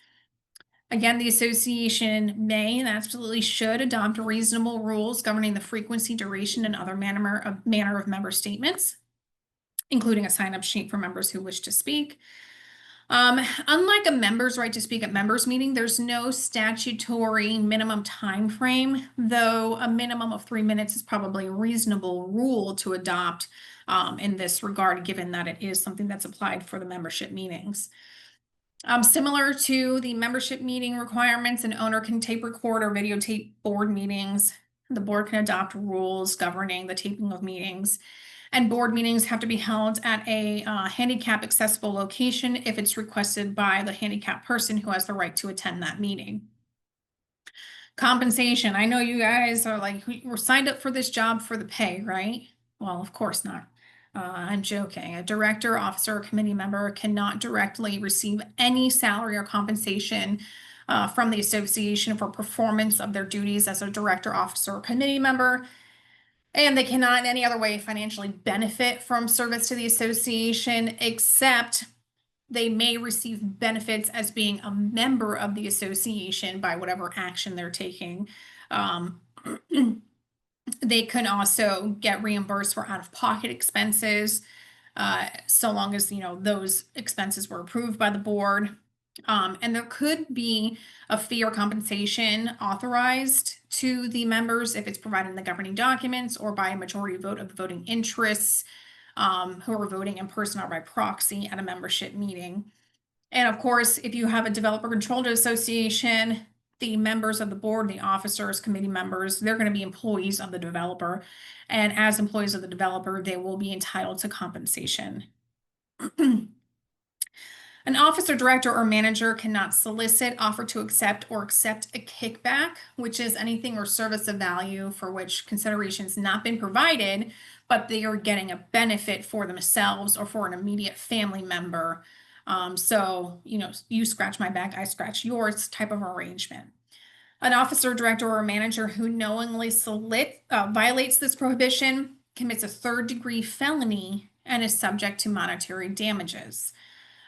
[SPEAKER 1] Again, the association may and absolutely should adopt reasonable rules governing the frequency, duration, and other manner of member statements, including a sign-up sheet for members who wish to speak. Unlike a member's right to speak at members meeting, there's no statutory minimum time frame, though a minimum of 3 minutes is probably a reasonable rule to adopt in this regard, given that it is something that's applied for the membership meetings. Similar to the membership meeting requirements, an owner can tape record or videotape board meetings. The board can adopt rules governing the taping of meetings. And board meetings have to be held at a handicap accessible location if it's requested by the handicapped person who has the right to attend that meeting. Compensation. I know you guys are like, we're signed up for this job for the pay, right? Well, of course not. I'm joking. A director, officer, or committee member cannot directly receive any salary or compensation from the association for performance of their duties as a director, officer, or committee member. And they cannot in any other way financially benefit from service to the association, except they may receive benefits as being a member of the association by whatever action they're taking. They can also get reimbursed for out-of-pocket expenses, so long as, those expenses were approved by the board. And there could be a fee or compensation authorized to the members if it's provided in the governing documents or by a majority vote of the voting interests who are voting in person or by proxy at a membership meeting. And of course, if you have a developer-controlled association, the members of the board, the officers, committee members, they're going to be employees of the developer. And as employees of the developer, they will be entitled to compensation. An officer, director, or manager cannot solicit, offer to accept, or accept a kickback, which is anything or service of value for which consideration has not been provided, but they are getting a benefit for themselves or for an immediate family member. So, you scratch my back, I scratch yours type of arrangement. An officer, director, or manager who knowingly violates this prohibition commits a third-degree felony and is subject to monetary damages.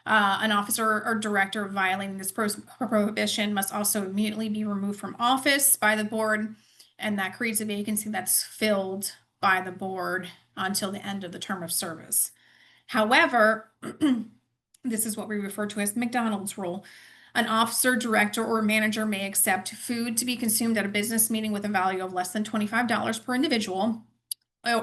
[SPEAKER 1] An officer or director violating this prohibition must also immediately be removed from office by the board, and that creates a vacancy that's filled by the board until the end of the term of service. However, this is what we refer to as McDonald's rule. An officer, director, or manager may accept food to be consumed at a business meeting with a value of less than $25 per individual,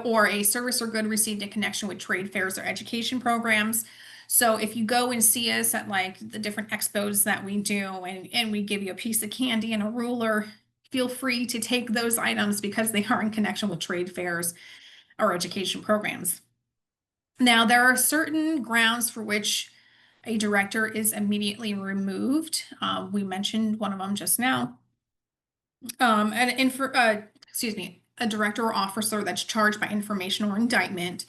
[SPEAKER 1] or a service or good received in connection with trade fairs or education programs. So if you go and see us at like the different expos that we do and we give you a piece of candy and a ruler, feel free to take those items because they are in connection with trade fairs or education programs. Now, there are certain grounds for which a director is immediately removed. We mentioned one of them just now. A director or officer that's charged by information or indictment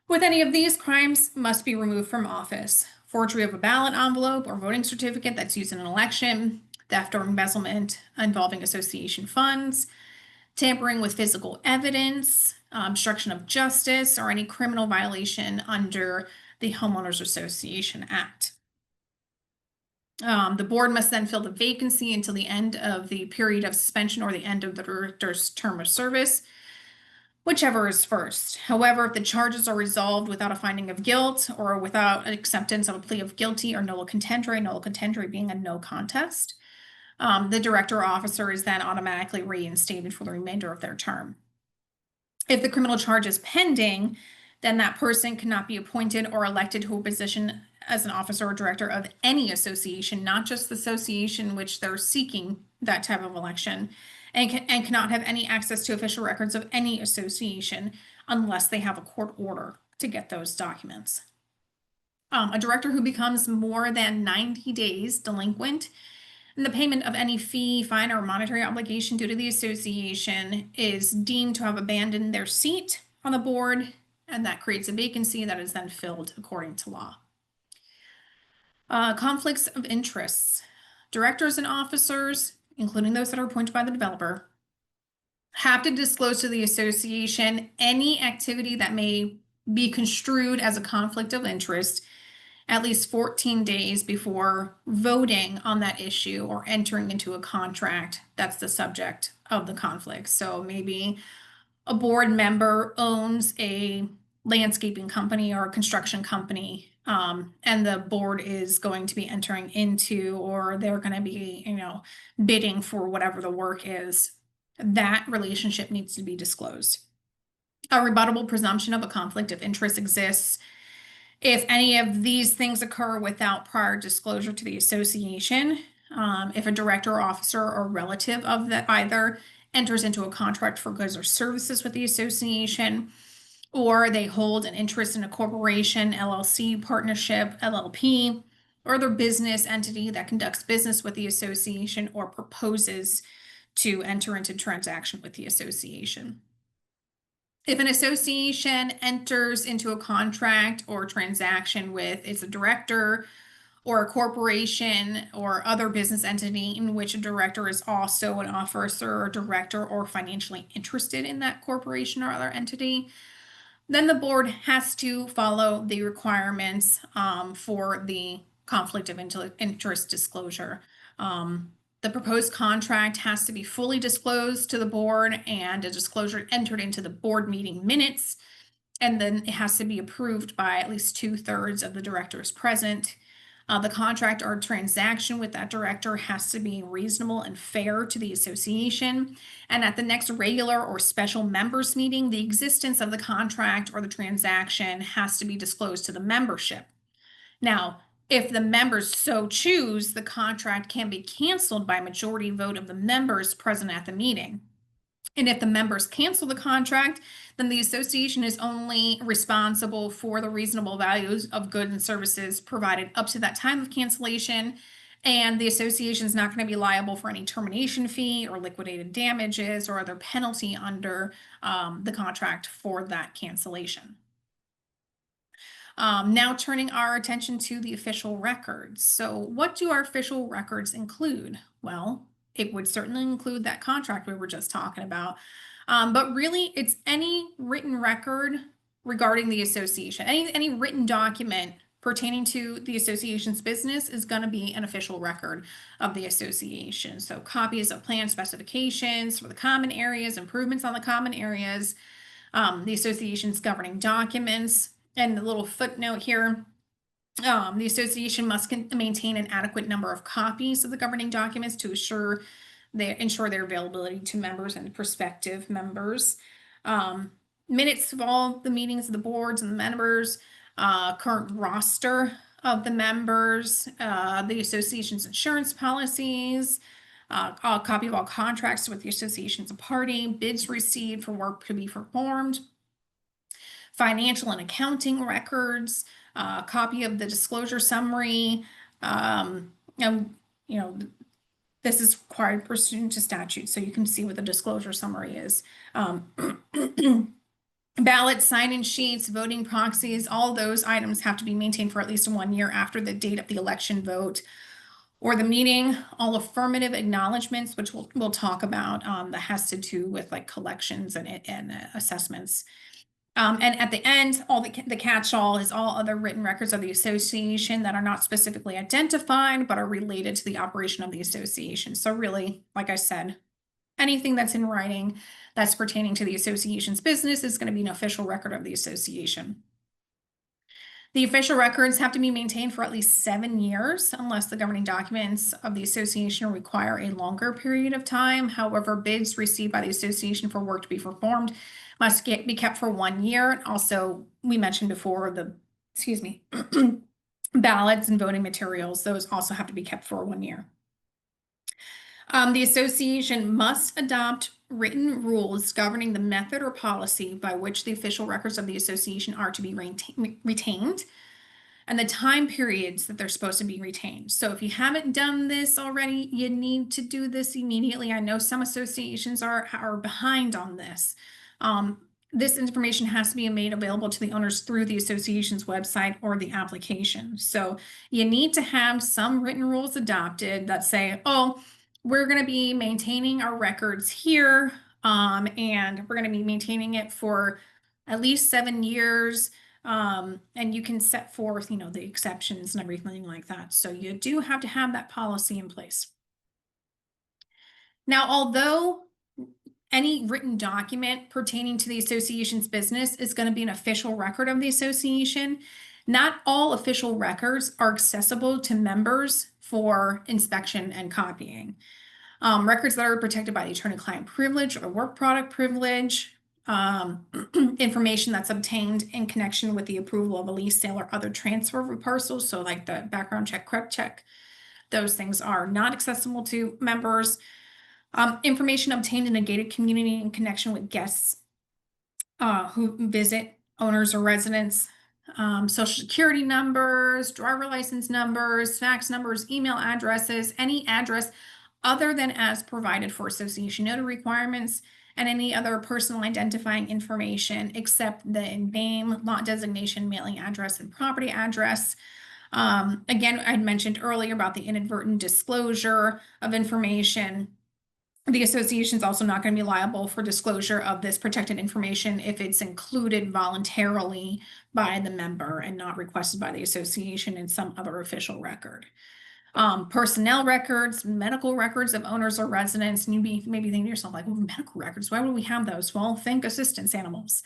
[SPEAKER 1] with any of these crimes must be removed from office. Forgery of a ballot envelope or voting certificate that's used in an election, theft or embezzlement involving association funds, tampering with physical evidence, obstruction of justice, or any criminal violation under the Homeowners Association Act. The board must then fill the vacancy until the end of the period of suspension or the end of the director's term of service, whichever is first. However, if the charges are resolved without a finding of guilt or without acceptance of a plea of guilty or nolo contendere being a no contest, the director or officer is then automatically reinstated for the remainder of their term. If the criminal charge is pending, then that person cannot be appointed or elected to a position as an officer or director of any association, not just the association which they're seeking that type of election, and cannot have any access to official records of any association unless they have a court order to get those documents. A director who becomes more than 90 days delinquent And the payment of any fee, fine, or monetary obligation due to the association is deemed to have abandoned their seat on the board, and that creates a vacancy that is then filled according to law. Conflicts of interests. Directors and officers, including those that are appointed by the developer, have to disclose to the association any activity that may be construed as a conflict of interest at least 14 days before voting on that issue or entering into a contract that's the subject of the conflict. So maybe a board member owns a landscaping company or a construction company, and the board is going to be entering into, or they're going to be, bidding for whatever the work is. That relationship needs to be disclosed. A rebuttable presumption of a conflict of interest exists if any of these things occur without prior disclosure to the association. If a director or officer or relative of that either enters into a contract for goods or services with the association, or they hold an interest in a corporation, LLC, partnership, LLP, or other business entity that conducts business with the association or proposes to enter into transaction with the association. If an association enters into a contract or transaction with its director or a corporation or other business entity in which a director is also an officer or director or financially interested in that corporation or other entity, then the board has to follow the requirements for the conflict of interest disclosure. The proposed contract has to be fully disclosed to the board and a disclosure entered into the board meeting minutes. And then it has to be approved by at least 2/3 of the directors present. The contract or transaction with that director has to be reasonable and fair to the association. And at the next regular or special members meeting, the existence of the contract or the transaction has to be disclosed to the membership. Now, if the members so choose, the contract can be canceled by majority vote of the members present at the meeting. And if the members cancel the contract, then the association is only responsible for the reasonable values of goods and services provided up to that time of cancellation. And the association is not going to be liable for any termination fee or liquidated damages or other penalty under the contract for that cancellation. Now turning our attention to the official records. So what do our official records include? Well, it would certainly include that contract we were just talking about. But really, it's any written record regarding the association. Any written document pertaining to the association's business is going to be an official record of the association. So copies of plan specifications for the common areas, improvements on the common areas, the association's governing documents, and the little footnote here. The association must maintain an adequate number of copies of the governing documents to ensure their availability to members and prospective members. Minutes of all the meetings of the boards and the members, current roster of the members, the association's insurance policies, a copy of all contracts with the association's a party, bids received for work to be performed, financial and accounting records, a copy of the disclosure summary, and this is required pursuant to statute, so you can see what the disclosure summary is. Ballots, sign-in sheets, voting proxies, all those items have to be maintained for at least 1 year after the date of the election vote or the meeting. All affirmative acknowledgments, which we'll talk about, that has to do with like collections and assessments. And at the end, all the catch-all is all other written records of the association that are not specifically identified, but are related to the operation of the association. So really, like I said, anything that's in writing that's pertaining to the association's business is going to be an official record of the association. The official records have to be maintained for at least 7 years unless the governing documents of the association require a longer period of time. However, bids received by the association for work to be performed must be kept for 1 year. Also, we mentioned before ballots and voting materials, those also have to be kept for 1 year. The association must adopt written rules governing the method or policy by which the official records of the association are to be retained. and the time periods that they're supposed to be retained. So if you haven't done this already, you need to do this immediately. I know some associations are behind on this. This information has to be made available to the owners through the association's website or the application. So you need to have some written rules adopted that say, oh, we're going to be maintaining our records here, and we're going to be maintaining it for at least 7 years. And you can set forth, the exceptions and everything like that. So you do have to have that policy in place. Now, although any written document pertaining to the association's business is going to be an official record of the association, not all official records are accessible to members for inspection and copying. Records that are protected by the attorney-client privilege or work product privilege, information that's obtained in connection with the approval of a lease, sale, or other transfer of parcels, so like the background check, credit check, those things are not accessible to members. Information obtained in a gated community in connection with guests who visit owners or residents, social security numbers, driver license numbers, fax numbers, email addresses, any address other than as provided for association notary requirements, and any other personal identifying information except the name, lot designation, mailing address, and property address. Again, I'd mentioned earlier about the inadvertent disclosure of information. The association is also not going to be liable for disclosure of this protected information if it's included voluntarily by the member and not requested by the association in some other official record. Personnel records, medical records of owners or residents, and you'd be maybe thinking to yourself, like, well, medical records, why would we have those? Well, think assistance animals.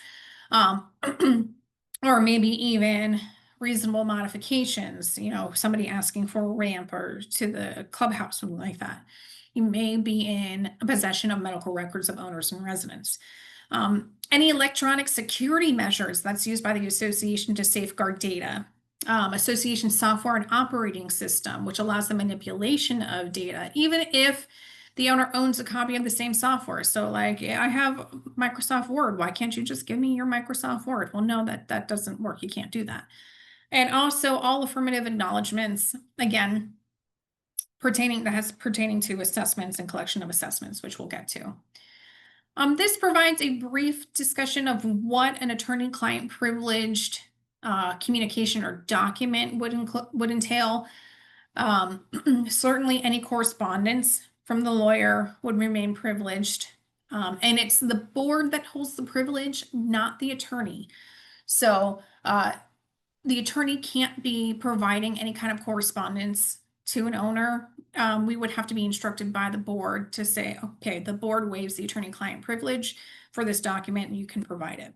[SPEAKER 1] Or maybe even reasonable modifications, somebody asking for a ramp or to the clubhouse, something like that. You may be in possession of medical records of owners and residents. Any electronic security measures that's used by the association to safeguard data. Association software and operating system, which allows the manipulation of data, even if the owner owns a copy of the same software. So like, I have Microsoft Word. Why can't you just give me your Microsoft Word? Well, no, that doesn't work. You can't do that. And also all affirmative acknowledgments, again, pertaining to assessments and collection of assessments, which we'll get to. This provides a brief discussion of what an attorney-client privileged communication or document would entail. Certainly any correspondence from the lawyer would remain privileged. And it's the board that holds the privilege, not the attorney. So the attorney can't be providing any kind of correspondence to an owner. We would have to be instructed by the board to say, okay, the board waives the attorney-client privilege for this document and you can provide it.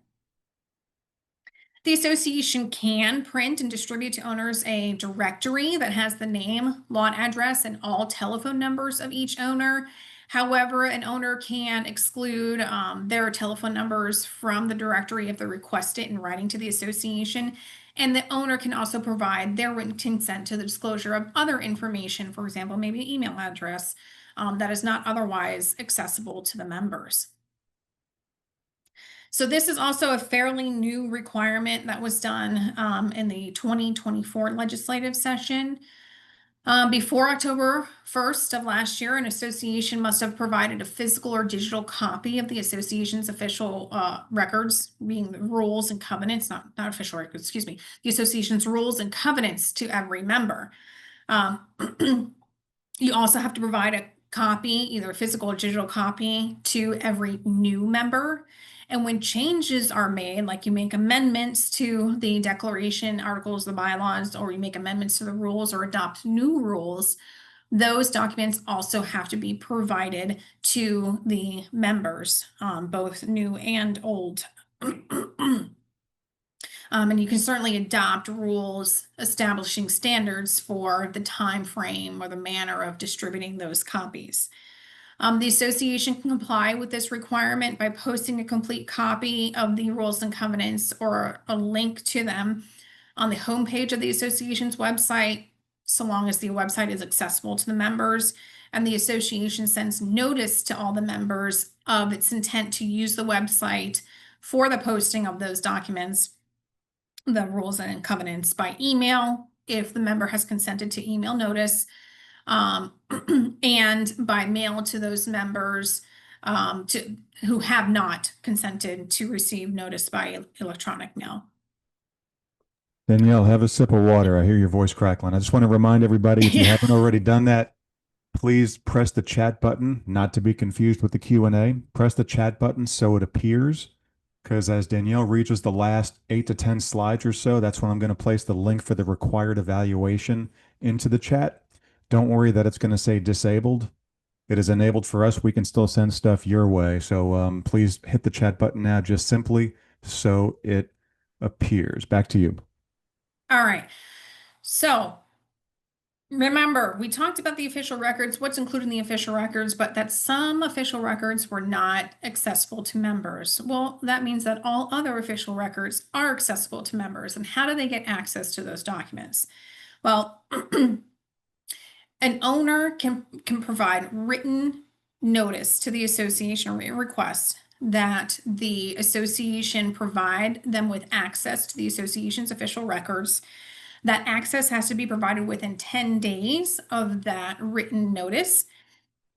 [SPEAKER 1] The association can print and distribute to owners a directory that has the name, lot address, and all telephone numbers of each owner. However, an owner can exclude their telephone numbers from the directory if they request it in writing to the association. And the owner can also provide their written consent to the disclosure of other information, for example, maybe an email address that is not otherwise accessible to the members. So this is also a fairly new requirement that was done in the 2024 legislative session. Before October 1st of last year, an association must have provided a physical or digital copy of the association's official records, being the rules and covenants, not official records, excuse me, the association's rules and covenants to every member. You also have to provide a copy, either a physical or digital copy, to every new member. And when changes are made, like you make amendments to the declaration, articles, the bylaws, or you make amendments to the rules or adopt new rules, those documents also have to be provided to the members, both new and old. And you can certainly adopt rules establishing standards for the time frame or the manner of distributing those copies. The association can comply with this requirement by posting a complete copy of the rules and covenants or a link to them on the homepage of the association's website, so long as the website is accessible to the members. And the association sends notice to all the members of its intent to use the website for the posting of those documents. the rules and covenants by email if the member has consented to email notice, and by mail to those members who have not consented to receive notice by electronic mail.
[SPEAKER 3] Danielle, have a sip of water. I hear your voice crackling. I just want to remind everybody, if you haven't already done that, please press the chat button, not to be confused with the Q&A. Press the chat button so it appears, because as Danielle reaches the last 8 to 10 slides or so, that's when I'm going to place the link for the required evaluation into the chat. Don't worry that it's going to say disabled. It is enabled for us. We can still send stuff your way. So please hit the chat button now, just simply so it appears. Back to you.
[SPEAKER 1] All right. So remember, we talked about the official records, what's included in the official records, but that some official records were not accessible to members. Well, that means that all other official records are accessible to members. And how do they get access to those documents? Well, an owner can provide written notice to the association, or written request that the association provide them with access to the association's official records. That access has to be provided within 10 days of that written notice.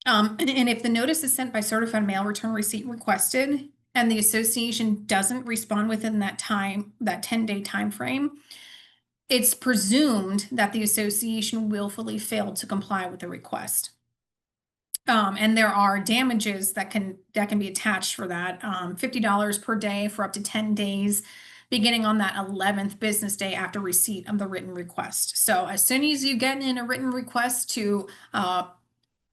[SPEAKER 1] And if the notice is sent by certified mail, return receipt requested, and the association doesn't respond within that time, that 10-day time frame, it's presumed that the association willfully failed to comply with the request. And there are damages that can be attached for that. $50 per day for up to 10 days, beginning on that 11th business day after receipt of the written request. So as soon as you get in a written request to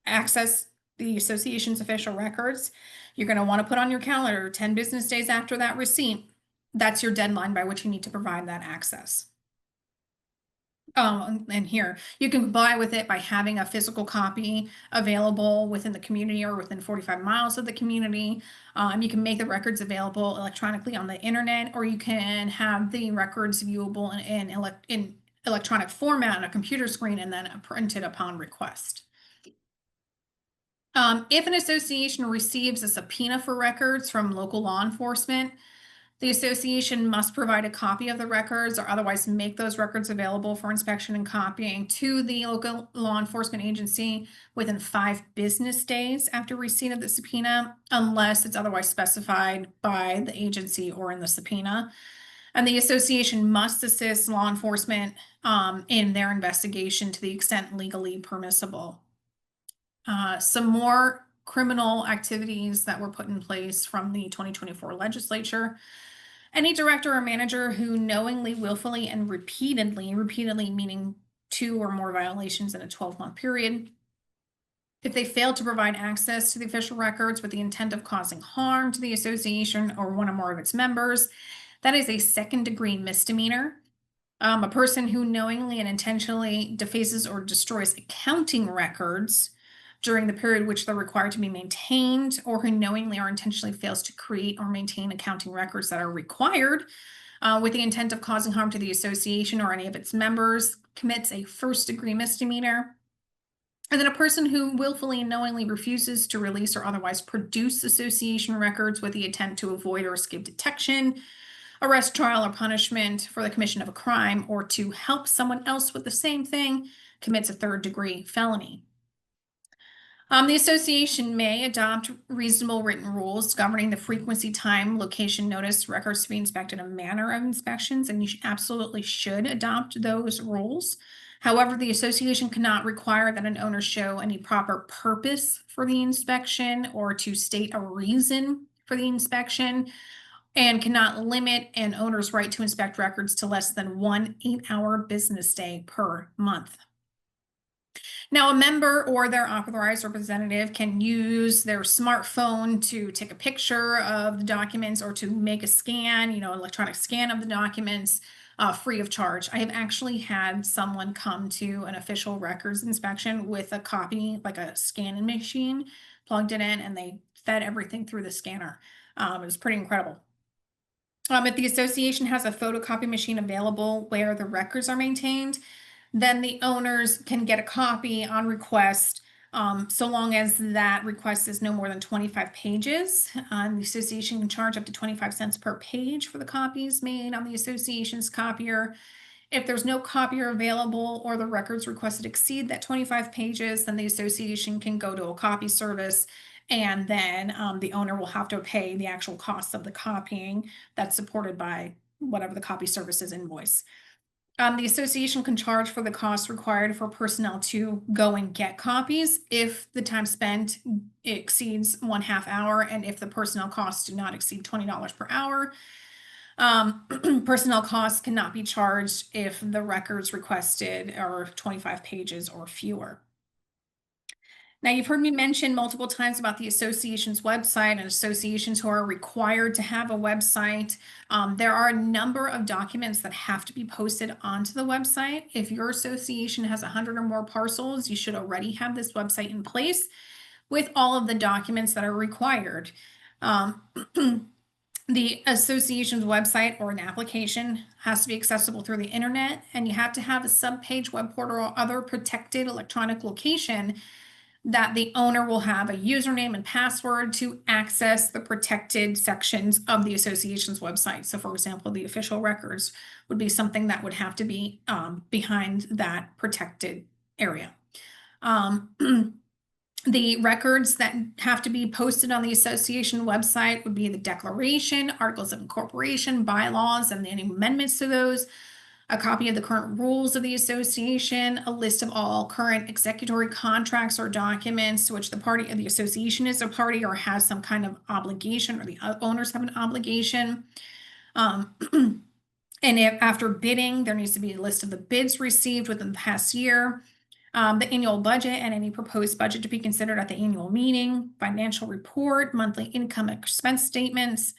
[SPEAKER 1] access the association's official records, you're going to want to put on your calendar 10 business days after that receipt. That's your deadline by which you need to provide that access. And here, you can comply with it by having a physical copy available within the community or within 45 miles of the community. You can make the records available electronically on the internet, or you can have the records viewable in electronic format on a computer screen and then printed upon request. If an association receives a subpoena for records from local law enforcement, the association must provide a copy of the records or otherwise make those records available for inspection and copying to the local law enforcement agency within 5 business days after receipt of the subpoena, unless it's otherwise specified by the agency or in the subpoena. And the association must assist law enforcement in their investigation to the extent legally permissible. Some more criminal activities that were put in place from the 2024 legislature. Any director or manager who knowingly, willfully, and repeatedly meaning 2 or more violations in a 12-month period, if they fail to provide access to the official records with the intent of causing harm to the association or one or more of its members, that is a second-degree misdemeanor. A person who knowingly and intentionally defaces or destroys accounting records during the period which they're required to be maintained, or who knowingly or intentionally fails to create or maintain accounting records that are required with the intent of causing harm to the association or any of its members, commits a first-degree misdemeanor. And then a person who willfully and knowingly refuses to release or otherwise produce association records with the intent to avoid or escape detection, arrest, trial, or punishment for the commission of a crime, or to help someone else with the same thing, commits a third-degree felony. The association may adopt reasonable written rules governing the frequency, time, location, notice, records to be inspected, and manner of inspections, and you absolutely should adopt those rules. However, the association cannot require that an owner show any proper purpose for the inspection or to state a reason for the inspection, and cannot limit an owner's right to inspect records to less than 1 8-hour business day per month. Now, a member or their authorized representative can use their smartphone to take a picture of the documents or to make a scan, electronic scan of the documents free of charge. I have actually had someone come to an official records inspection with a copy, like a scanning machine, plugged it in, and they fed everything through the scanner. It was pretty incredible. If the association has a photocopy machine available where the records are maintained, then the owners can get a copy on request So long as that request is no more than 25 pages. The association can charge up to 25 cents per page for the copies made on the association's copier. If there's no copier available or the records requested exceed that 25 pages, then the association can go to a copy service, and then the owner will have to pay the actual cost of the copying that's supported by whatever the copy services invoice. The association can charge for the cost required for personnel to go and get copies if the time spent exceeds 1/2 hour, and if the personnel costs do not exceed $20 per hour. Personnel costs cannot be charged if the records requested are 25 pages or fewer. Now, you've heard me mention multiple times about the association's website and associations who are required to have a website. There are a number of documents that have to be posted onto the website. If your association has 100 or more parcels, you should already have this website in place with all of the documents that are required. The association's website or an application has to be accessible through the internet, and you have to have a subpage, web portal, or other protected electronic location that the owner will have a username and password to access the protected sections of the association's website. So for example, the official records would be something that would have to be behind that protected area. The records that have to be posted on the association website would be the declaration, articles of incorporation, bylaws, and any amendments to those, a copy of the current rules of the association, a list of all current executory contracts or documents to which the party of the association is a party or has some kind of obligation, or the owners have an obligation. And if after bidding, there needs to be a list of the bids received within the past year. The annual budget and any proposed budget to be considered at the annual meeting, financial report, monthly income expense statements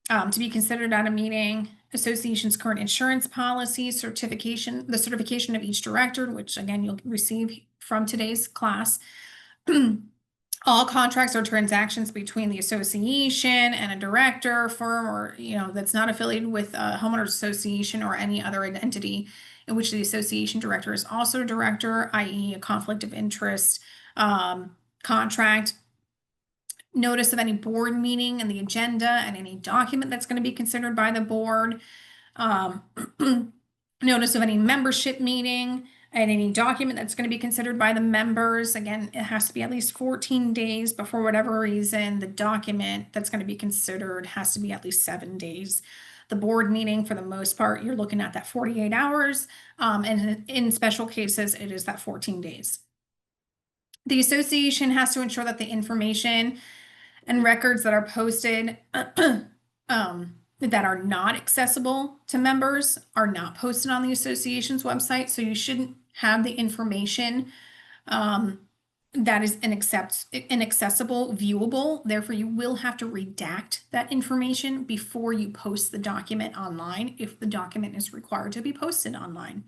[SPEAKER 1] to be considered at a meeting, association's current insurance policy, certification, the certification of each director, which again, you'll receive from today's class. All contracts or transactions between the association and a director, firm, or that's not affiliated with a homeowners association or any other entity in which the association director is also a director, i.e. a conflict of interest, contract, notice of any board meeting and the agenda and any document that's going to be considered by the board, notice of any membership meeting and any document that's going to be considered by the members. Again, it has to be at least 14 days, but for whatever reason, the document that's going to be considered has to be at least 7 days. The board meeting, for the most part, you're looking at that 48 hours. And in special cases, it is that 14 days. The association has to ensure that the information and records that are posted that are not accessible to members are not posted on the association's website. So you shouldn't have the information that is inaccessible, viewable. Therefore, you will have to redact that information before you post the document online if the document is required to be posted online.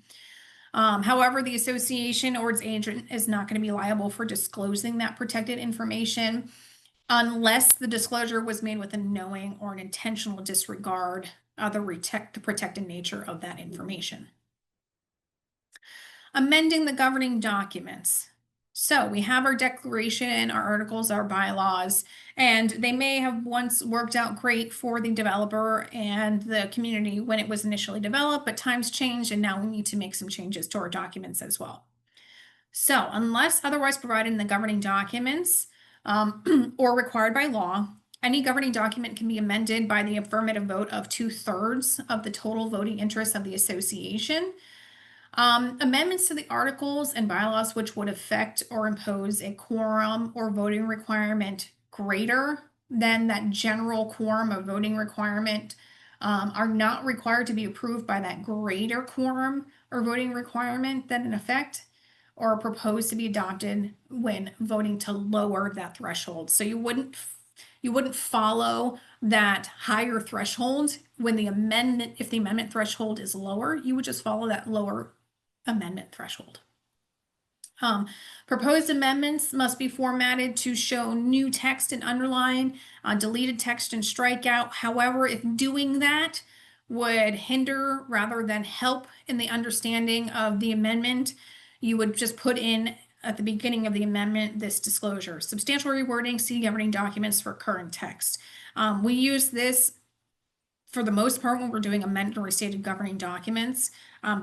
[SPEAKER 1] However, the association or its agent is not going to be liable for disclosing that protected information unless the disclosure was made with a knowing or an intentional disregard of the protected nature of that information. Amending the governing documents. So we have our declaration, our articles, our bylaws, and they may have once worked out great for the developer and the community when it was initially developed, but times change and now we need to make some changes to our documents as well. So unless otherwise provided in the governing documents or required by law, any governing document can be amended by the affirmative vote of 2/3 of the total voting interest of the association. Amendments to the articles and bylaws which would affect or impose a quorum or voting requirement greater than that general quorum or voting requirement are not required to be approved by that greater quorum or voting requirement than in effect, or proposed to be adopted when voting to lower that threshold. So you wouldn't follow that higher threshold when the amendment, if the amendment threshold is lower, you would just follow that lower amendment threshold. Proposed amendments must be formatted to show new text and underline, deleted text and strikeout. However, if doing that would hinder rather than help in the understanding of the amendment, you would just put in at the beginning of the amendment, this disclosure, substantial rewording, see governing documents for current text. We use this for the most part when we're doing amended or restated governing documents,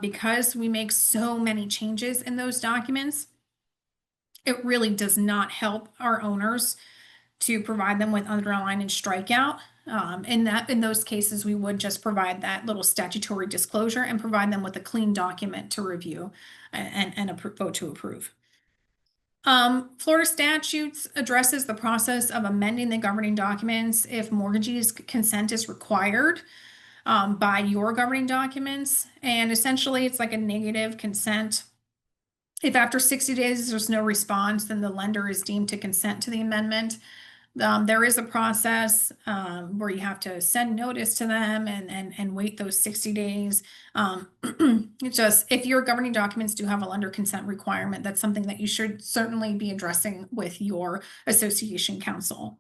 [SPEAKER 1] because we make so many changes in those documents. It really does not help our owners to provide them with underline and strikeout. In those cases, we would just provide that little statutory disclosure and provide them with a clean document to review and vote to approve. Florida statutes addresses the process of amending the governing documents if mortgagee's consent is required by your governing documents. And essentially, it's like a negative consent. If after 60 days there's no response, then the lender is deemed to consent to the amendment. There is a process where you have to send notice to them and wait those 60 days. It's just, if your governing documents do have a lender consent requirement, that's something that you should certainly be addressing with your association counsel.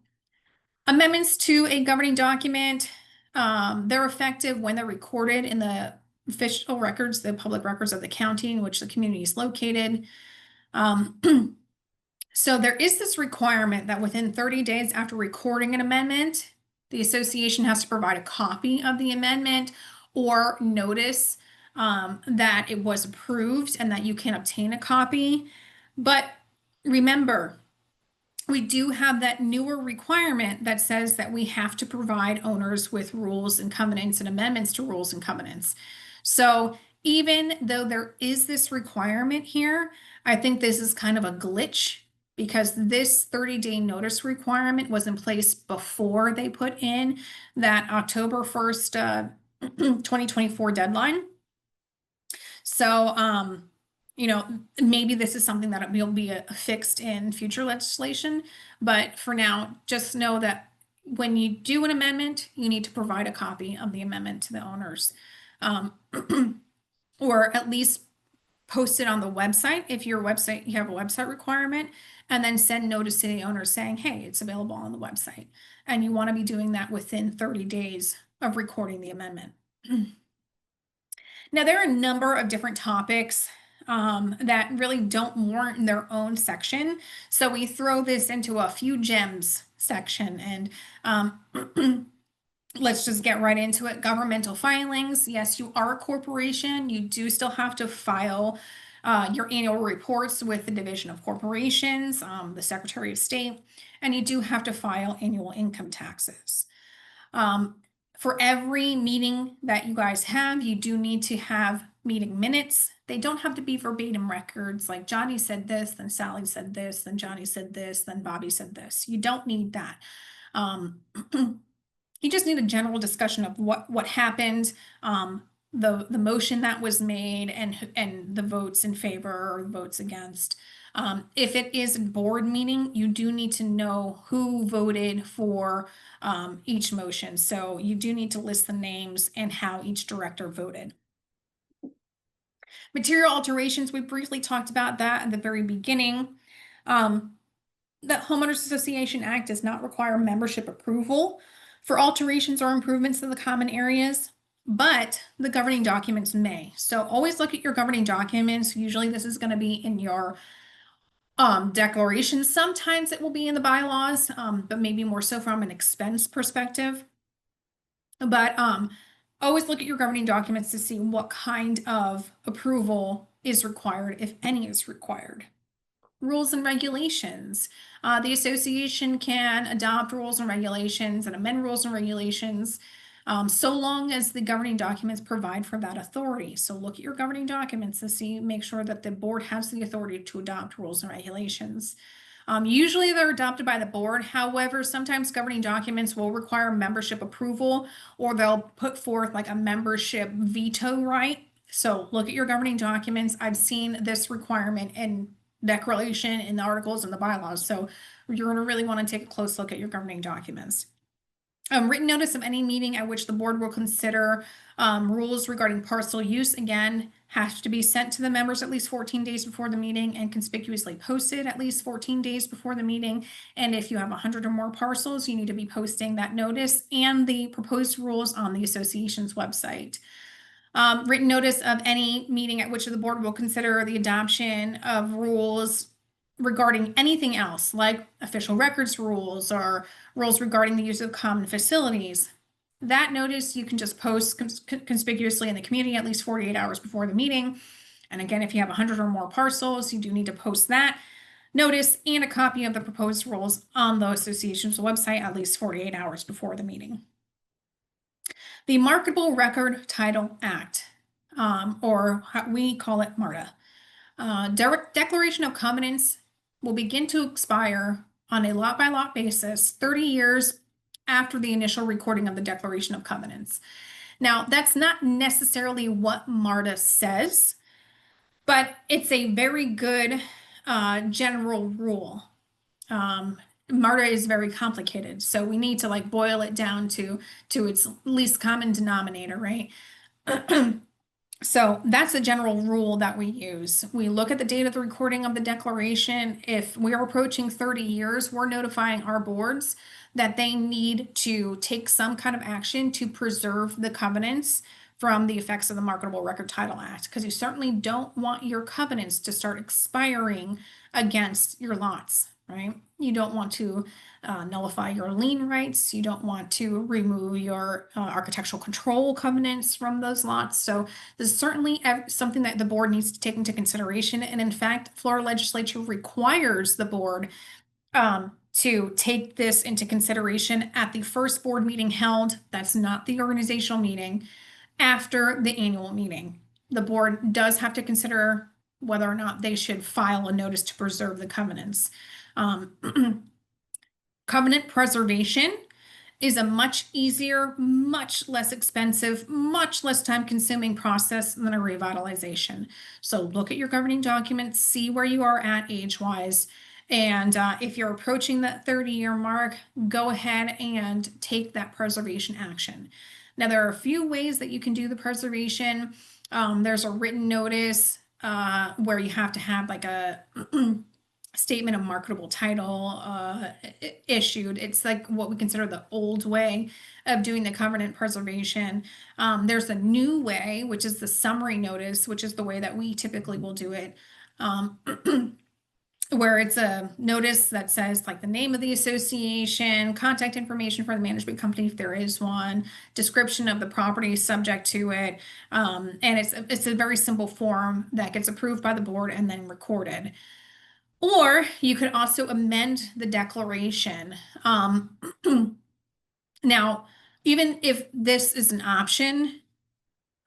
[SPEAKER 1] Amendments to a governing document, they're effective when they're recorded in the official records, the public records of the county in which the community is located. So there is this requirement that within 30 days after recording an amendment, the association has to provide a copy of the amendment or notice that it was approved and that you can obtain a copy. But remember, we do have that newer requirement that says that we have to provide owners with rules and covenants and amendments to rules and covenants. So even though there is this requirement here, I think this is kind of a glitch, because this 30-day notice requirement was in place before they put in that October 1st, 2024 deadline. So, maybe this is something that will be fixed in future legislation. But for now, just know that when you do an amendment, you need to provide a copy of the amendment to the owners, or at least post it on the website if you have a website requirement, and then send notice to the owner saying, hey, it's available on the website. And you want to be doing that within 30 days of recording the amendment. Now, there are a number of different topics that really don't warrant their own section. So we throw this into a few gems section, and let's just get right into it. Governmental filings. Yes, you are a corporation. You do still have to file your annual reports with the Division of Corporations, the Secretary of State, and you do have to file annual income taxes. For every meeting that you guys have, you do need to have meeting minutes. They don't have to be verbatim records like Johnny said this, then Sally said this, then Johnny said this, then Bobby said this. You don't need that. You just need a general discussion of what happened, the motion that was made, and the votes in favor or votes against. If it is a board meeting, you do need to know who voted for each motion. So you do need to list the names and how each director voted. Material alterations, we briefly talked about that at the very beginning. The Homeowners Association Act does not require membership approval for alterations or improvements to the common areas, but the governing documents may. So always look at your governing documents. Usually this is going to be in your declaration. Sometimes it will be in the bylaws, but maybe more so from an expense perspective. But always look at your governing documents to see what kind of approval is required, if any is required. Rules and regulations. The association can adopt rules and regulations and amend rules and regulations so long as the governing documents provide for that authority. So look at your governing documents to make sure that the board has the authority to adopt rules and regulations. Usually they're adopted by the board. However, sometimes governing documents will require membership approval, or they'll put forth like a membership veto right. So look at your governing documents. I've seen this requirement in declaration, in the articles, and the bylaws. So you're going to really want to take a close look at your governing documents. Written notice of any meeting at which the board will consider rules regarding parcel use, again, has to be sent to the members at least 14 days before the meeting and conspicuously posted at least 14 days before the meeting. And if you have 100 or more parcels, you need to be posting that notice and the proposed rules on the association's website. Written notice of any meeting at which the board will consider the adoption of rules regarding anything else, like official records rules or rules regarding the use of common facilities, that notice you can just post conspicuously in the community at least 48 hours before the meeting. And again, if you have 100 or more parcels, you do need to post that notice and a copy of the proposed rules on the association's website at least 48 hours before the meeting. The Marketable Record Title Act, or we call it MARTA. Declaration of covenants will begin to expire on a lot-by-lot basis 30 years after the initial recording of the Declaration of Covenants. Now, that's not necessarily what MARTA says, but it's a very good general rule. MARTA is very complicated, so we need to like boil it down to its least common denominator, right? So that's a general rule that we use. We look at the date of the recording of the declaration. If we are approaching 30 years, we're notifying our boards that they need to take some kind of action to preserve the covenants from the effects of the Marketable Record Title Act, because you certainly don't want your covenants to start expiring against your lots, right? You don't want to nullify your lien rights. You don't want to remove your architectural control covenants from those lots. So this is certainly something that the board needs to take into consideration. And in fact, Florida legislature requires the board to take this into consideration at the first board meeting held. That's not the organizational meeting. After the annual meeting, the board does have to consider whether or not they should file a notice to preserve the covenants. Covenant preservation is a much easier, much less expensive, much less time-consuming process than a revitalization. So look at your governing documents, see where you are at age-wise, and if you're approaching that 30-year mark, go ahead and take that preservation action. Now, there are a few ways that you can do the preservation. There's a written notice where you have to have like a statement of marketable title issued. It's like what we consider the old way of doing the covenant preservation. There's a new way, which is the summary notice, which is the way that we typically will do it. Where it's a notice that says like the name of the association, contact information for the management company if there is one, description of the property subject to it, and it's a very simple form that gets approved by the board and then recorded. Or you could also amend the declaration. Now, even if this is an option,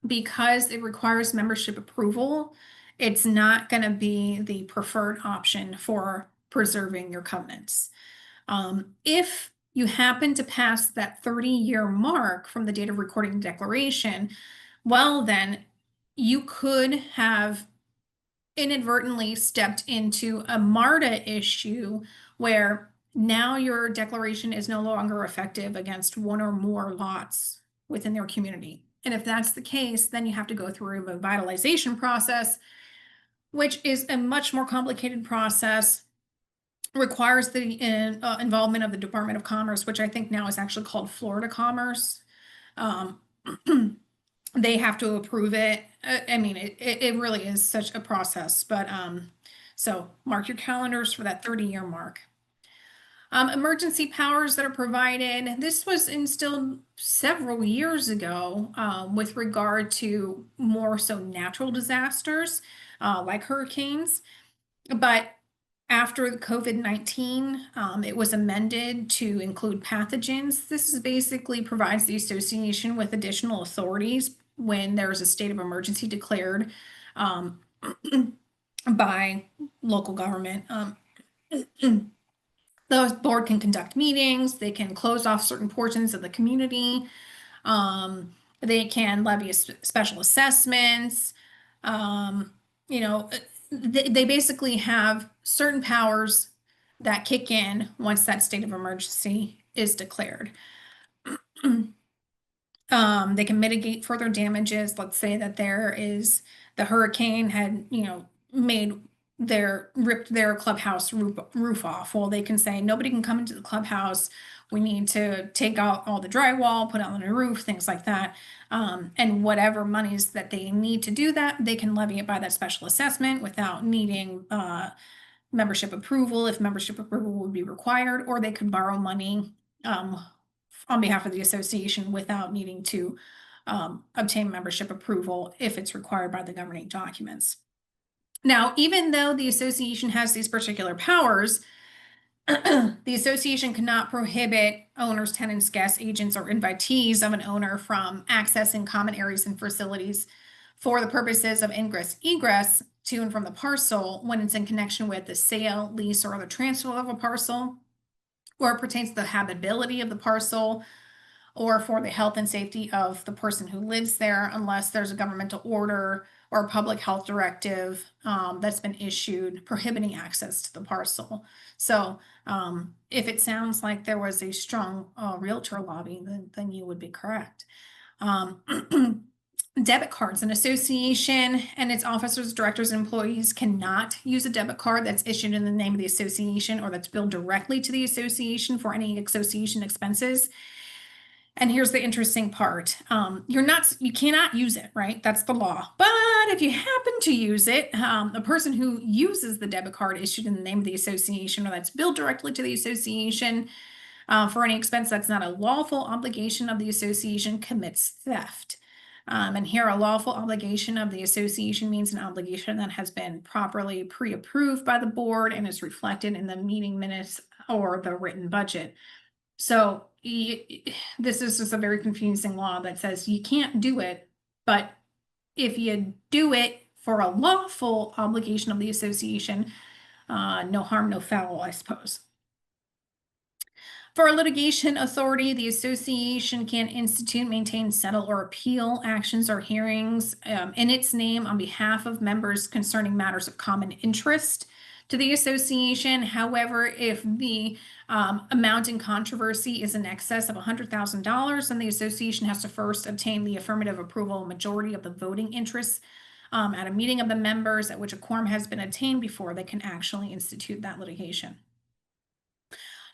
[SPEAKER 1] because it requires membership approval, it's not going to be the preferred option for preserving your covenants. If you happen to pass that 30-year mark from the date of recording the declaration, well, then you could have inadvertently stepped into a MARTA issue where now your declaration is no longer effective against one or more lots within their community. And if that's the case, then you have to go through a revitalization process, which is a much more complicated process, requires the involvement of the Department of Commerce, which I think now is actually called Florida Commerce. They have to approve it. I mean, it really is such a process, but so mark your calendars for that 30-year mark. Emergency powers that are provided. This was instilled several years ago with regard to more so natural disasters like hurricanes. But after the COVID-19, it was amended to include pathogens. This is basically provides the association with additional authorities when there's a state of emergency declared by local government. The board can conduct meetings, they can close off certain portions of the community, they can levy special assessments, you know, they basically have certain powers that kick in once that state of emergency is declared. They can mitigate further damages. Let's say that the hurricane had, you know, ripped their clubhouse roof off. Well, they can say nobody can come into the clubhouse. We need to take out all the drywall, put on the roof, things like that. And whatever monies that they need to do that, they can levy it by that special assessment without needing membership approval if membership approval would be required, or they could borrow money on behalf of the association without needing to obtain membership approval if it's required by the governing documents. Now, even though the association has these particular powers, the association cannot prohibit owners, tenants, guests, agents, or invitees of an owner from accessing common areas and facilities for the purposes of ingress, egress to and from the parcel when it's in connection with the sale, lease, or other transfer of a parcel, or it pertains to the habitability of the parcel, or for the health and safety of the person who lives there, unless there's a governmental order or a public health directive that's been issued prohibiting access to the parcel. So if it sounds like there was a strong realtor lobby, then you would be correct. Debit cards. An association and its officers, directors, and employees cannot use a debit card that's issued in the name of the association or that's billed directly to the association for any association expenses. And here's the interesting part. You cannot use it, right? That's the law. But if you happen to use it, a person who uses the debit card issued in the name of the association or that's billed directly to the association for any expense that's not a lawful obligation of the association commits theft. And here, a lawful obligation of the association means an obligation that has been properly pre-approved by the board and is reflected in the meeting minutes or the written budget. So this is just a very confusing law that says you can't do it, but if you do it for a lawful obligation of the association, no harm, no foul, I suppose. For a litigation authority, the association can institute, maintain, settle, or appeal actions or hearings in its name on behalf of members concerning matters of common interest to the association. However, if the amount in controversy is in excess of $100,000, then the association has to first obtain the affirmative approval majority of the voting interests at a meeting of the members at which a quorum has been attained before they can actually institute that litigation.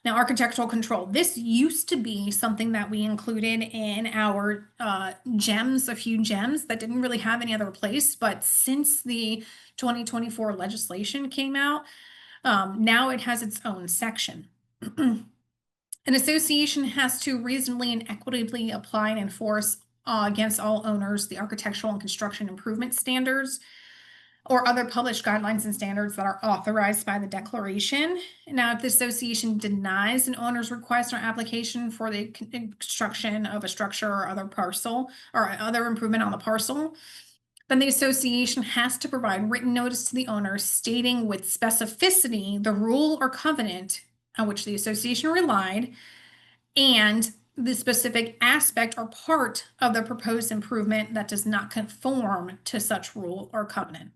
[SPEAKER 1] Now, architectural control. This used to be something that we included in our gems, a few gems that didn't really have any other place. But since the 2024 legislation came out, now it has its own section. An association has to reasonably and equitably apply and enforce against all owners the architectural and construction improvement standards or other published guidelines and standards that are authorized by the declaration. Now, if the association denies an owner's request or application for the construction of a structure or other parcel or other improvement on the parcel, then the association has to provide written notice to the owner stating with specificity the rule or covenant on which the association relied and the specific aspect or part of the proposed improvement that does not conform to such rule or covenant.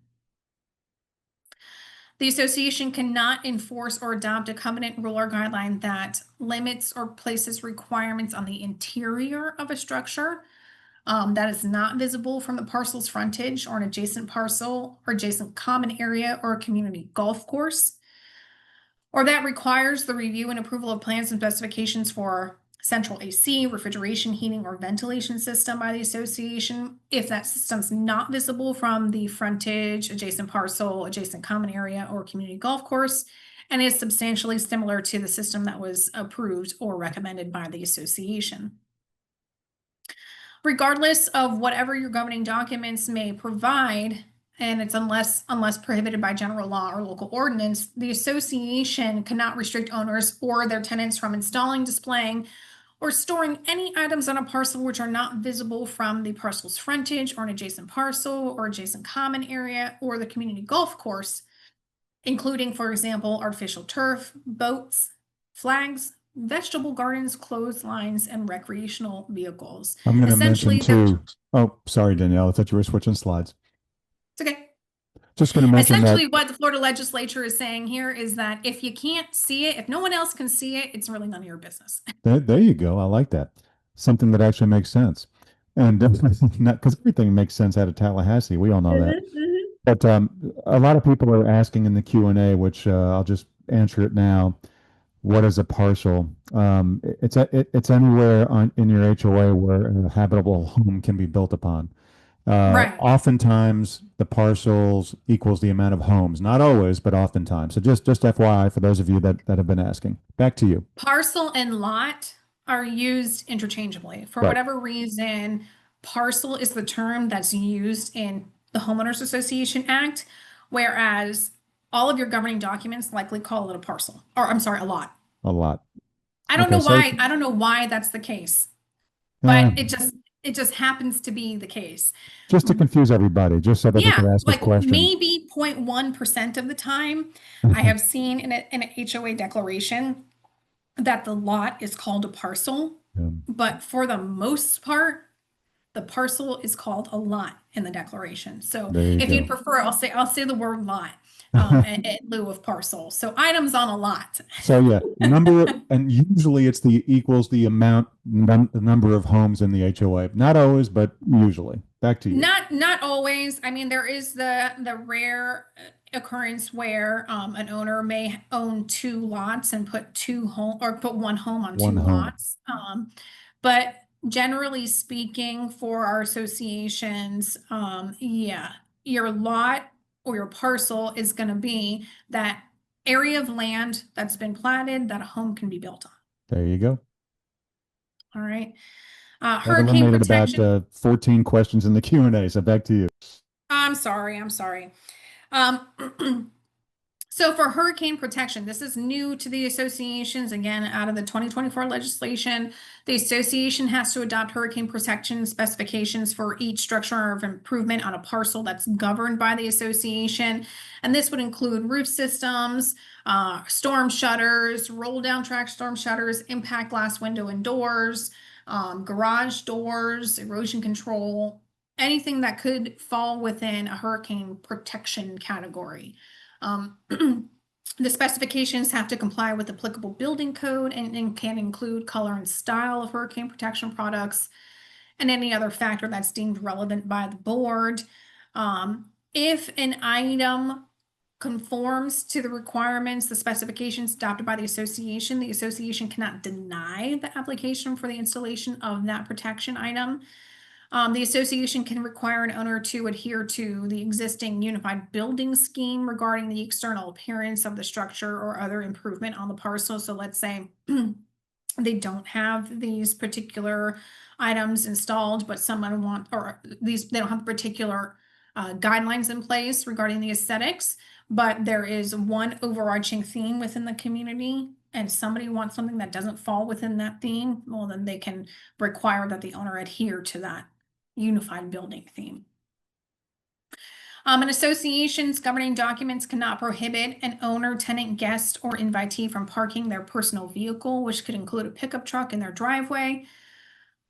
[SPEAKER 1] The association cannot enforce or adopt a covenant, rule, or guideline that limits or places requirements on the interior of a structure that is not visible from the parcel's frontage or an adjacent parcel or adjacent common area or a community golf course, or that requires the review and approval of plans and specifications for central AC, refrigeration, heating, or ventilation system by the association if that system's not visible from the frontage, adjacent parcel, adjacent common area, or community golf course, and is substantially similar to the system that was approved or recommended by the association. Regardless of whatever your governing documents may provide, and it's unless prohibited by general law or local ordinance, the association cannot restrict owners or their tenants from installing, displaying, or storing any items on a parcel which are not visible from the parcel's frontage or an adjacent parcel or adjacent common area or the community golf course, including, for example, artificial turf, boats, flags, vegetable gardens, clotheslines, and recreational vehicles.
[SPEAKER 3] I'm going to mention too. Oh, sorry, Danielle. I thought you were switching slides.
[SPEAKER 1] It's okay.
[SPEAKER 3] Just going to mention
[SPEAKER 1] essentially what the Florida legislature is saying here is that if you can't see it, if no one else can see it, it's really none of your business.
[SPEAKER 3] There you go. I like that. Something that actually makes sense. And not because everything makes sense out of Tallahassee. We all know that. But a lot of people are asking in the Q&A, which I'll just answer it now. What is a parcel? It's anywhere in your HOA where a habitable home can be built upon.
[SPEAKER 1] Right.
[SPEAKER 3] Oftentimes the parcels equals the amount of homes. Not always, but oftentimes. So just FYI for those of you that have been asking. Back to you.
[SPEAKER 1] Parcel and lot are used interchangeably. For
[SPEAKER 3] Right.
[SPEAKER 1] whatever reason, parcel is the term that's used in the Homeowners Association Act, whereas all of your governing documents likely call it a parcel, or I'm sorry, a lot.
[SPEAKER 3] A lot.
[SPEAKER 1] I don't
[SPEAKER 3] Okay,
[SPEAKER 1] know
[SPEAKER 3] so
[SPEAKER 1] why, I don't know why that's the case, but
[SPEAKER 3] uh,
[SPEAKER 1] it just happens to be the case.
[SPEAKER 3] just to confuse everybody, just so that they
[SPEAKER 1] Yeah,
[SPEAKER 3] can ask us
[SPEAKER 1] like
[SPEAKER 3] questions.
[SPEAKER 1] maybe 0.1% of the time, I have seen in an HOA declaration that the lot is called a parcel, but for the most part, the parcel is called a lot in the declaration. So
[SPEAKER 3] There you
[SPEAKER 1] if you'd
[SPEAKER 3] go.
[SPEAKER 1] prefer, I'll say the word lot in lieu of parcel. So items on a lot.
[SPEAKER 3] So yeah, and usually it's the equals the the number of homes in the HOA. Not always, but usually. Back to you.
[SPEAKER 1] Not always. I mean, there is the rare occurrence where an owner may own two lots and put one home on
[SPEAKER 3] One
[SPEAKER 1] two
[SPEAKER 3] home.
[SPEAKER 1] lots. But generally speaking, for our associations, yeah, your lot or your parcel is going to be that area of land that's been platted that a home can be built on.
[SPEAKER 3] There you go.
[SPEAKER 1] All right.
[SPEAKER 3] That
[SPEAKER 1] Hurricane
[SPEAKER 3] eliminated about
[SPEAKER 1] protection.
[SPEAKER 3] 14 questions in the Q&A. So back to you.
[SPEAKER 1] I'm sorry. I'm sorry. So for hurricane protection, this is new to the associations, again, out of the 2024 legislation. The association has to adopt hurricane protection specifications for each structure of improvement on a parcel that's governed by the association. And this would include roof systems, storm shutters, roll down track storm shutters, impact glass window and doors, garage doors, erosion control, anything that could fall within a hurricane protection category. The specifications have to comply with applicable building code and can include color and style of hurricane protection products and any other factor that's deemed relevant by the board. If an item conforms to the requirements, the specifications adopted by the association cannot deny the application for the installation of that protection item. The association can require an owner to adhere to the existing unified building scheme regarding the external appearance of the structure or other improvement on the parcel. So let's say they don't have these particular items installed, but they don't have the particular guidelines in place regarding the aesthetics, but there is one overarching theme within the community and somebody wants something that doesn't fall within that theme, well, then they can require that the owner adhere to that unified building theme. An association's governing documents cannot prohibit an owner, tenant, guest, or invitee from parking their personal vehicle, which could include a pickup truck in their driveway,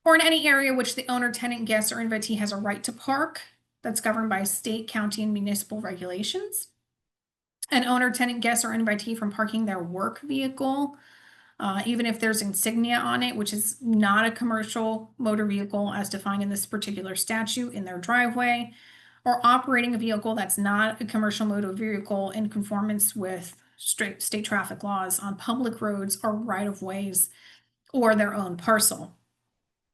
[SPEAKER 1] or in any area which the owner, tenant, guest, or invitee has a right to park that's governed by state, county, and municipal regulations. An owner, tenant, guest, or invitee from parking their work vehicle, even if there's insignia on it, which is not a commercial motor vehicle as defined in this particular statute, in their driveway, or operating a vehicle that's not a commercial motor vehicle in conformance with state traffic laws on public roads or right-of-ways or their own parcel.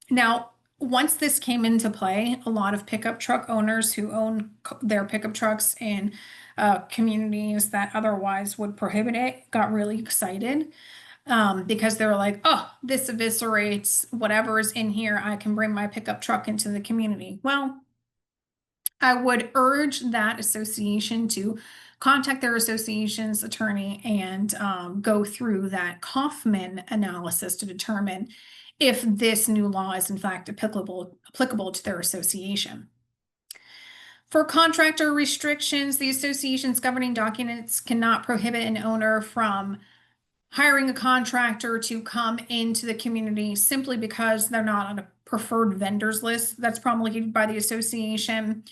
[SPEAKER 1] Now, once this came into play, a lot of pickup truck owners who own their pickup trucks in communities that otherwise would prohibit it got really excited. Because they were like, oh, this eviscerates whatever is in here. I can bring my pickup truck into the community. Well, I would urge that association to contact their association's attorney and go through that Kaufman analysis to determine if this new law is in fact applicable to their association. For contractor restrictions, the association's governing documents cannot prohibit an owner from hiring a contractor to come into the community simply because they're not on a preferred vendors list that's promulgated by the association.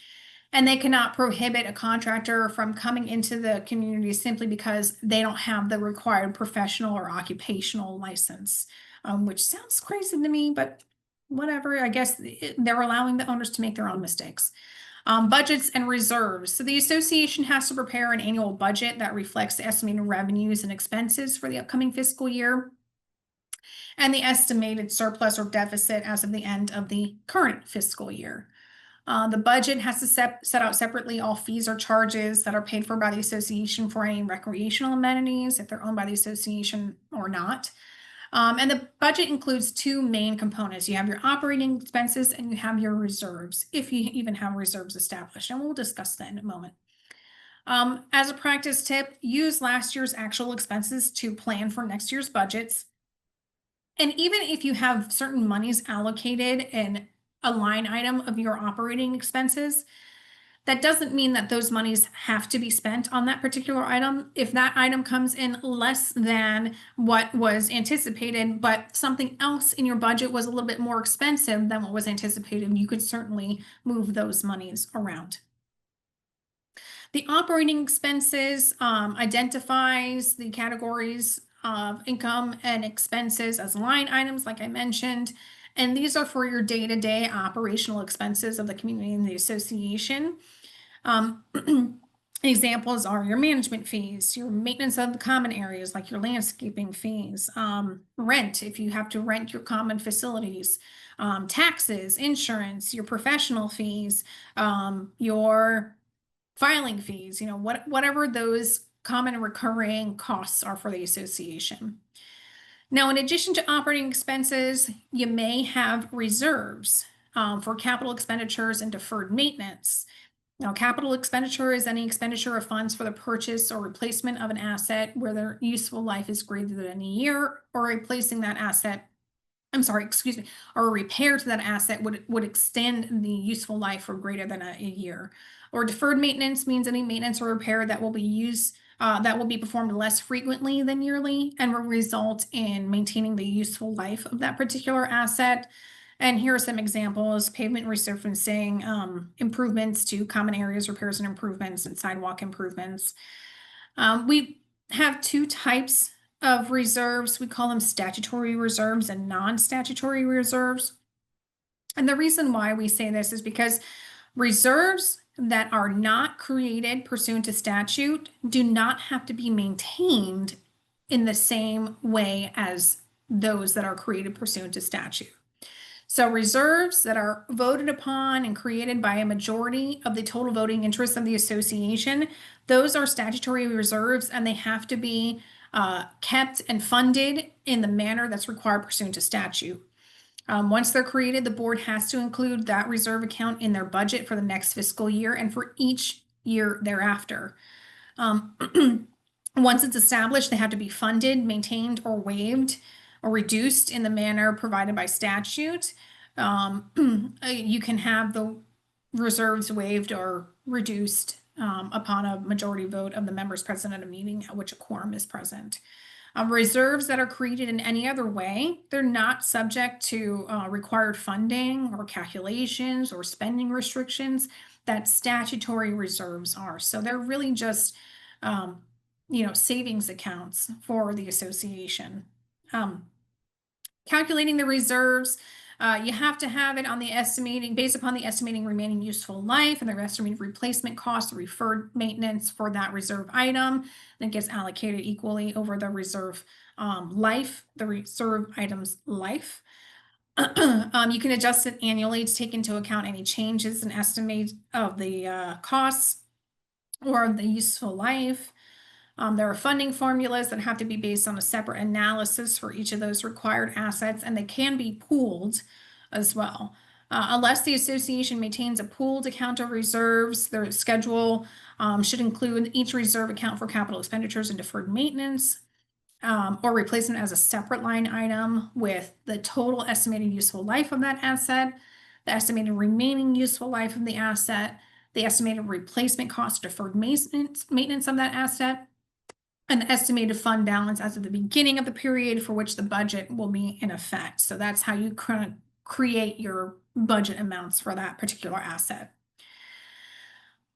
[SPEAKER 1] And they cannot prohibit a contractor from coming into the community simply because they don't have the required professional or occupational license, which sounds crazy to me, but whatever. I guess they're allowing the owners to make their own mistakes. Budgets and reserves. So the association has to prepare an annual budget that reflects the estimated revenues and expenses for the upcoming fiscal year and the estimated surplus or deficit as of the end of the current fiscal year. The budget has to set out separately all fees or charges that are paid for by the association for any recreational amenities, if they're owned by the association or not. And the budget includes two main components. You have your operating expenses and you have your reserves, if you even have reserves established. And we'll discuss that in a moment. As a practice tip, use last year's actual expenses to plan for next year's budgets. And even if you have certain monies allocated in a line item of your operating expenses, that doesn't mean that those monies have to be spent on that particular item. If that item comes in less than what was anticipated, but something else in your budget was a little bit more expensive than what was anticipated, you could certainly move those monies around. The operating expenses identifies the categories of income and expenses as line items, like I mentioned. And these are for your day-to-day operational expenses of the community and the association. Examples are your management fees, your maintenance of the common areas, like your landscaping fees, rent, if you have to rent your common facilities, taxes, insurance, your professional fees, your filing fees, whatever those common recurring costs are for the association. Now, in addition to operating expenses, you may have reserves for capital expenditures and deferred maintenance. Now, capital expenditure is any expenditure of funds for the purchase or replacement of an asset where their useful life is greater than a year, or replacing that asset, or a repair to that asset would extend the useful life for greater than a year. Or deferred maintenance means any maintenance or repair that will be performed less frequently than yearly and will result in maintaining the useful life of that particular asset. And here are some examples: pavement resurfacing, improvements to common areas, repairs and improvements, and sidewalk improvements. We have two types of reserves. We call them statutory reserves and non-statutory reserves. And the reason why we say this is because reserves that are not created pursuant to statute do not have to be maintained in the same way as those that are created pursuant to statute. So reserves that are voted upon and created by a majority of the total voting interest of the association, those are statutory reserves, and they have to be kept and funded in the manner that's required pursuant to statute. Once they're created, the board has to include that reserve account in their budget for the next fiscal year and for each year thereafter. Once it's established, they have to be funded, maintained, or waived or reduced in the manner provided by statute. You can have the reserves waived or reduced upon a majority vote of the members present at a meeting at which a quorum is present. Reserves that are created in any other way, they're not subject to required funding or calculations or spending restrictions that statutory reserves are. So they're really just, savings accounts for the association. Calculating the reserves, you have to have it on the based upon the estimating remaining useful life and the estimated replacement cost, the referred maintenance for that reserve item. That gets allocated equally over the reserve life, the reserve item's life. You can adjust it annually to take into account any changes in estimate of the costs or the useful life. There are funding formulas that have to be based on a separate analysis for each of those required assets, and they can be pooled as well. Unless the association maintains a pooled account of reserves, their schedule should include each reserve account for capital expenditures and deferred maintenance, or replacement as a separate line item with the total estimated useful life of that asset, the estimated remaining useful life of the asset, the estimated replacement cost, deferred maintenance of that asset, an estimated fund balance as of the beginning of the period for which the budget will be in effect. So that's how you create your budget amounts for that particular asset.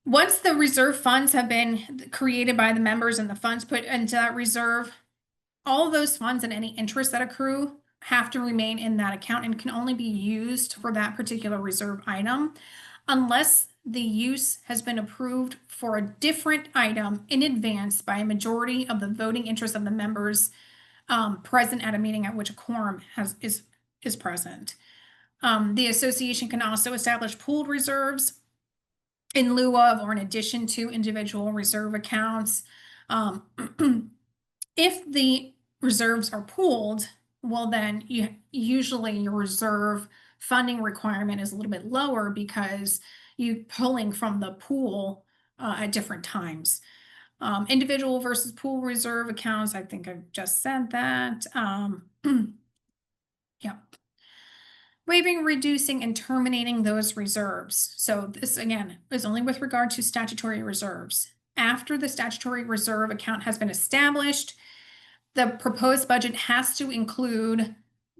[SPEAKER 1] Once the reserve funds have been created by the members and the funds put into that reserve, all of those funds and any interest that accrue have to remain in that account and can only be used for that particular reserve item unless the use has been approved for a different item in advance by a majority of the voting interest of the members present at a meeting at which a quorum is present. The association can also establish pooled reserves in lieu of or in addition to individual reserve accounts. If the reserves are pooled, well, then usually your reserve funding requirement is a little bit lower because you're pulling from the pool at different times. Individual versus pool reserve accounts, I think I've just said that. Yeah. Waiving, reducing, and terminating those reserves. So this, again, is only with regard to statutory reserves. After the statutory reserve account has been established, the proposed budget has to include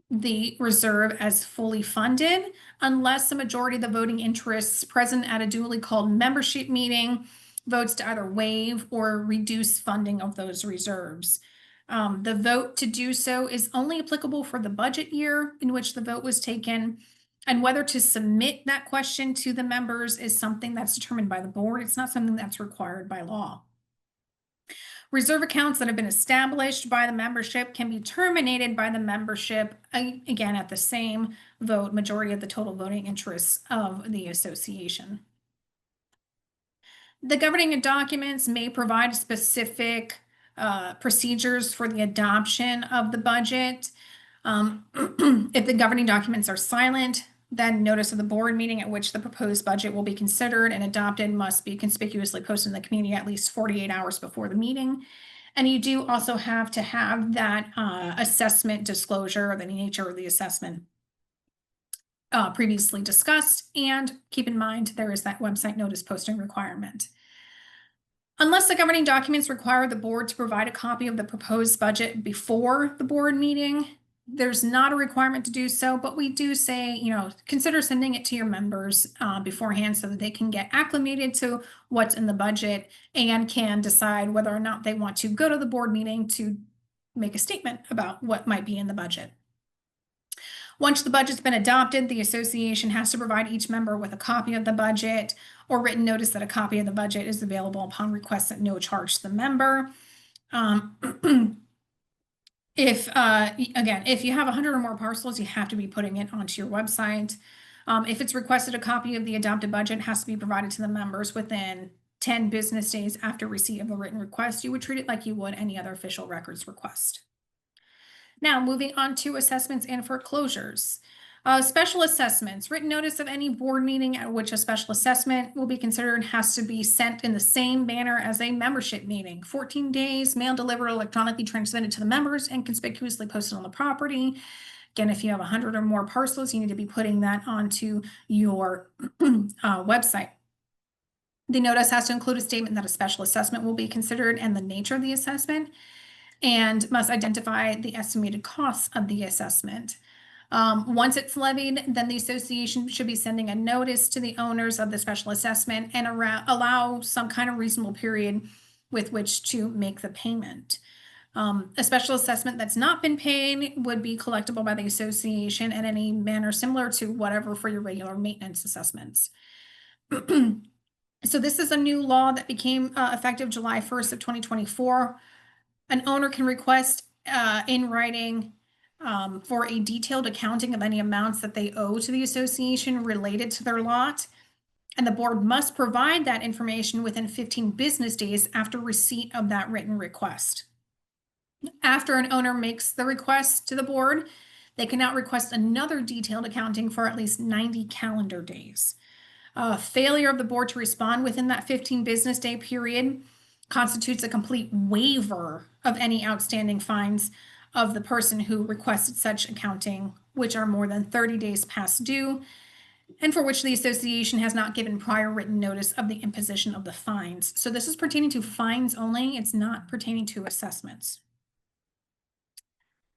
[SPEAKER 1] the reserve as fully funded unless the majority of the voting interests present at a duly called membership meeting votes to either waive or reduce funding of those reserves. The vote to do so is only applicable for the budget year in which the vote was taken, and whether to submit that question to the members is something that's determined by the board. It's not something that's required by law. Reserve accounts that have been established by the membership can be terminated by the membership, again, at the same vote, majority of the total voting interests of the association. The governing documents may provide specific procedures for the adoption of the budget. If the governing documents are silent, then notice of the board meeting at which the proposed budget will be considered and adopted must be conspicuously posted in the community at least 48 hours before the meeting. And you do also have to have that assessment disclosure, the nature of the assessment previously discussed. And keep in mind, there is that website notice posting requirement. Unless the governing documents require the board to provide a copy of the proposed budget before the board meeting, there's not a requirement to do so, but we do say, consider sending it to your members beforehand so that they can get acclimated to what's in the budget and can decide whether or not they want to go to the board meeting to make a statement about what might be in the budget. Once the budget's been adopted, the association has to provide each member with a copy of the budget or written notice that a copy of the budget is available upon request at no charge to the member. If you have 100 or more parcels, you have to be putting it onto your website. If it's requested, a copy of the adopted budget has to be provided to the members within 10 business days after receipt of the written request. You would treat it like you would any other official records request. Now, moving on to assessments and foreclosures. Special assessments. Written notice of any board meeting at which a special assessment will be considered has to be sent in the same manner as a membership meeting. 14 days, mail delivered, electronically transmitted to the members, and conspicuously posted on the property. Again, if you have 100 or more parcels, you need to be putting that onto your website. The notice has to include a statement that a special assessment will be considered and the nature of the assessment, and must identify the estimated costs of the assessment. Once it's levied, then the association should be sending a notice to the owners of the special assessment and allow some kind of reasonable period with which to make the payment. A special assessment that's not been paid would be collectible by the association in any manner similar to whatever for your regular maintenance assessments. So this is a new law that became effective July 1st of 2024. An owner can request in writing for a detailed accounting of any amounts that they owe to the association related to their lot. And the board must provide that information within 15 business days after receipt of that written request. After an owner makes the request to the board, they cannot request another detailed accounting for at least 90 calendar days. Failure of the board to respond within that 15 business day period constitutes a complete waiver of any outstanding fines of the person who requested such accounting, which are more than 30 days past due, and for which the association has not given prior written notice of the imposition of the fines. So this is pertaining to fines only. It's not pertaining to assessments.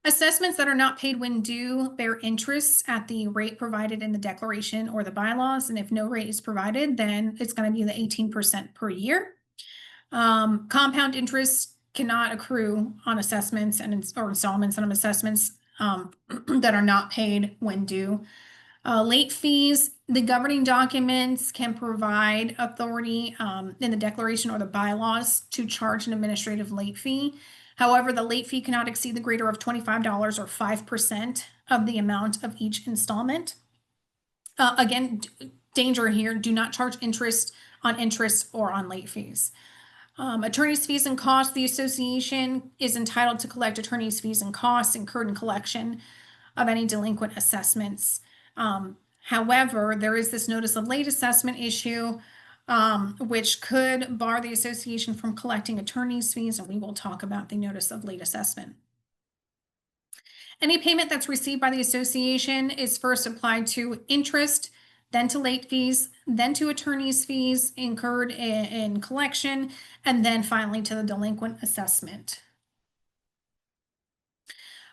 [SPEAKER 1] Assessments that are not paid when due bear interest at the rate provided in the declaration or the bylaws. And if no rate is provided, then it's going to be the 18% per year. Compound interest cannot accrue on assessments or installments on assessments that are not paid when due. Late fees, the governing documents can provide authority in the declaration or the bylaws to charge an administrative late fee. However, the late fee cannot exceed the greater of $25 or 5% of the amount of each installment. Again, danger here, do not charge interest on interest or on late fees. Attorney's fees and costs, the association is entitled to collect attorney's fees and costs incurred in collection of any delinquent assessments. However, there is this notice of late assessment issue, which could bar the association from collecting attorney's fees, and we will talk about the notice of late assessment. Any payment that's received by the association is first applied to interest, then to late fees, then to attorney's fees incurred in collection, and then finally to the delinquent assessment.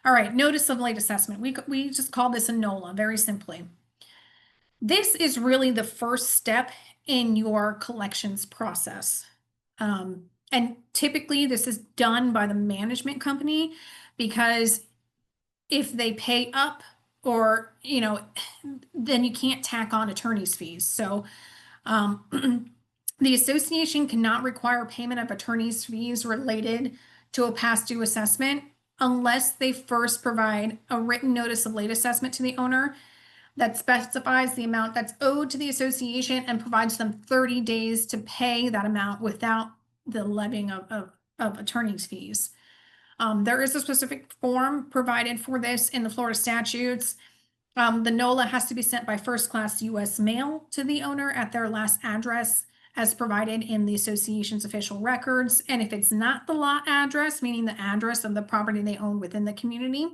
[SPEAKER 1] All right, notice of late assessment. We just call this a NOLA, very simply. This is really the first step in your collections process. And typically this is done by the management company, because if they pay up, or, you know, then you can't tack on attorney's fees. So the association cannot require payment of attorney's fees related to a past due assessment unless they first provide a written notice of late assessment to the owner that specifies the amount that's owed to the association and provides them 30 days to pay that amount without the levying of attorney's fees. There is a specific form provided for this in the Florida statutes. The NOLA has to be sent by first-class U.S. mail to the owner at their last address as provided in the association's official records. And if it's not the lot address, meaning the address of the property they own within the community,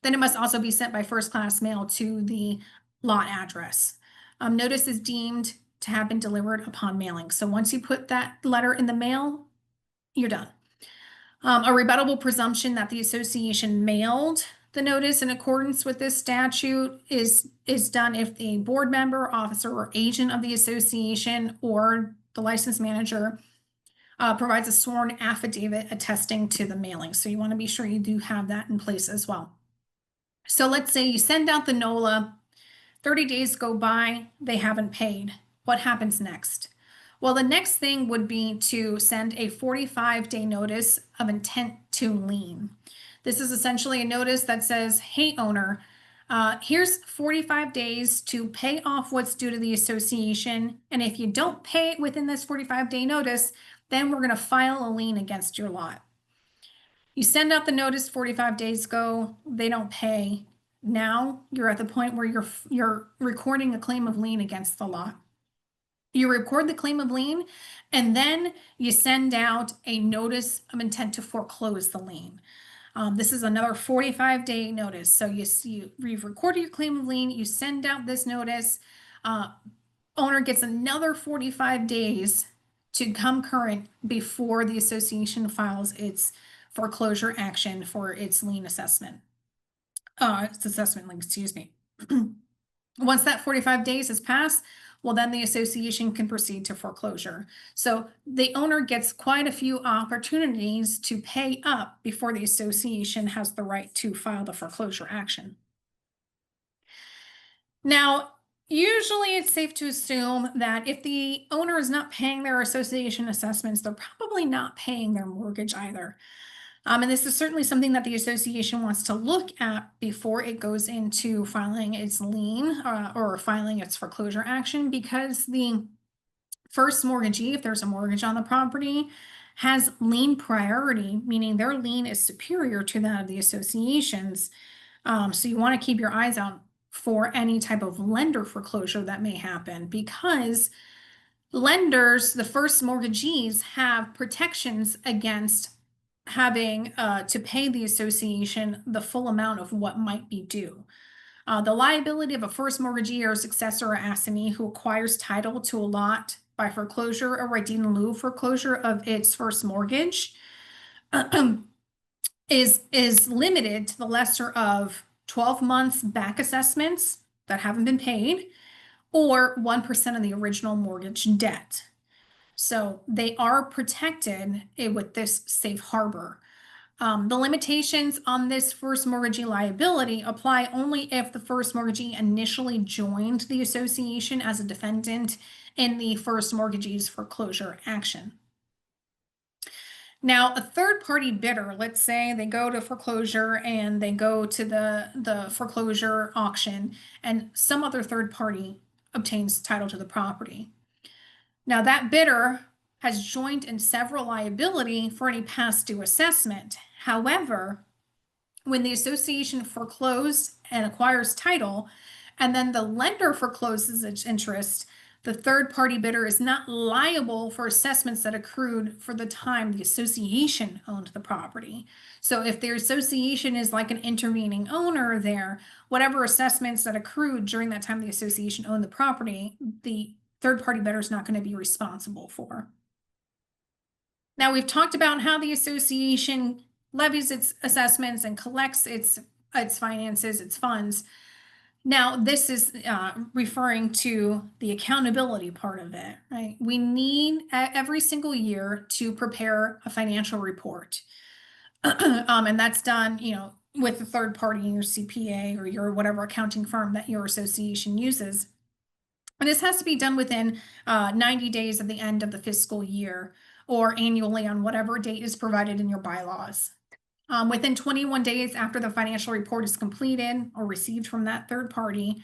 [SPEAKER 1] then it must also be sent by first-class mail to the lot address. Notice is deemed to have been delivered upon mailing. So once you put that letter in the mail, you're done. A rebuttable presumption that the association mailed the notice in accordance with this statute is done if the board member, officer, or agent of the association or the license manager provides a sworn affidavit attesting to the mailing. So you want to be sure you do have that in place as well. So let's say you send out the NOLA, 30 days go by, they haven't paid. What happens next? Well, the next thing would be to send a 45-day notice of intent to lien. This is essentially a notice that says, hey, owner, here's 45 days to pay off what's due to the association. And if you don't pay it within this 45-day notice, then we're going to file a lien against your lot. You send out the notice, 45 days go, they don't pay. Now you're at the point where you're recording a claim of lien against the lot. You record the claim of lien, and then you send out a notice of intent to foreclose the lien. This is another 45-day notice. So you've recorded your claim of lien, you send out this notice, owner gets another 45 days to come current before the association files its foreclosure action for its lien assessment. Its assessment lien, excuse me. Once that 45 days has passed, well, then the association can proceed to foreclosure. So the owner gets quite a few opportunities to pay up before the association has the right to file the foreclosure action. Now, usually it's safe to assume that if the owner is not paying their association assessments, they're probably not paying their mortgage either. And this is certainly something that the association wants to look at before it goes into filing its lien or filing its foreclosure action, because the first mortgagee, if there's a mortgage on the property, has lien priority, meaning their lien is superior to that of the association's. So you want to keep your eyes out for any type of lender foreclosure that may happen, because lenders, the first mortgagees, have protections against having to pay the association the full amount of what might be due. The liability of a first mortgagee or successor or assignee who acquires title to a lot by foreclosure or by deed in lieu foreclosure of its first mortgage is limited to the lesser of 12 months back assessments that haven't been paid, or 1% of the original mortgage debt. So they are protected with this safe harbor. The limitations on this first mortgagee liability apply only if the first mortgagee initially joined the association as a defendant in the first mortgagee's foreclosure action. Now, a third-party bidder, let's say they go to foreclosure and they go to the foreclosure auction, and some other third party obtains title to the property. Now, that bidder has joint and several liability for any past due assessment. However, when the association foreclosed and acquires title, and then the lender forecloses its interest, the third party bidder is not liable for assessments that accrued for the time the association owned the property. So if the association is like an intervening owner there, whatever assessments that accrued during that time the association owned the property, the third party bidder is not going to be responsible for. Now, we've talked about how the association levies its assessments and collects its finances, its funds. Now, this is referring to the accountability part of it, right? We need every single year to prepare a financial report. And that's done, with a third party, your CPA or your whatever accounting firm that your association uses. And this has to be done within 90 days of the end of the fiscal year or annually on whatever date is provided in your bylaws. Within 21 days after the financial report is completed or received from that third party,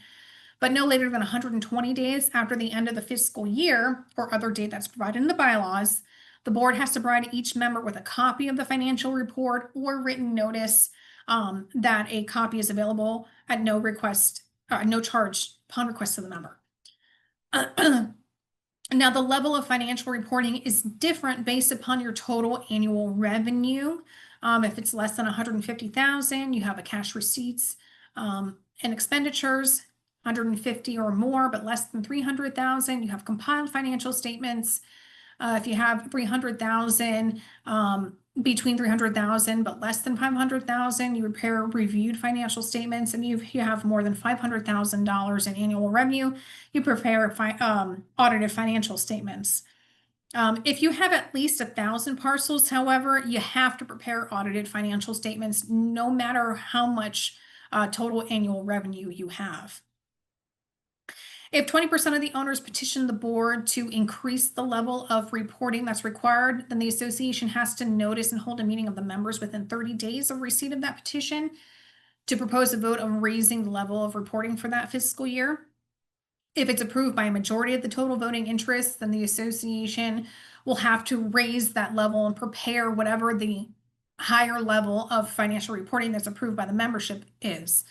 [SPEAKER 1] but no later than 120 days after the end of the fiscal year or other date that's provided in the bylaws, the board has to provide each member with a copy of the financial report or written notice that a copy is available at no charge upon request of the member. Now, the level of financial reporting is different based upon your total annual revenue. If it's less than 150,000, you have a cash receipts and expenditures. 150 or more, but less than 300,000, you have compiled financial statements. If you have 300,000, between 300,000 but less than 500,000, you prepare reviewed financial statements. And if you have more than $500,000 in annual revenue, you prepare audited financial statements. If you have at least 1,000 parcels, however, you have to prepare audited financial statements no matter how much total annual revenue you have. If 20% of the owners petition the board to increase the level of reporting that's required, then the association has to notice and hold a meeting of the members within 30 days of receipt of that petition to propose a vote on raising the level of reporting for that fiscal year. If it's approved by a majority of the total voting interest, then the association will have to raise that level and prepare whatever the higher level of financial reporting that's approved by the membership is.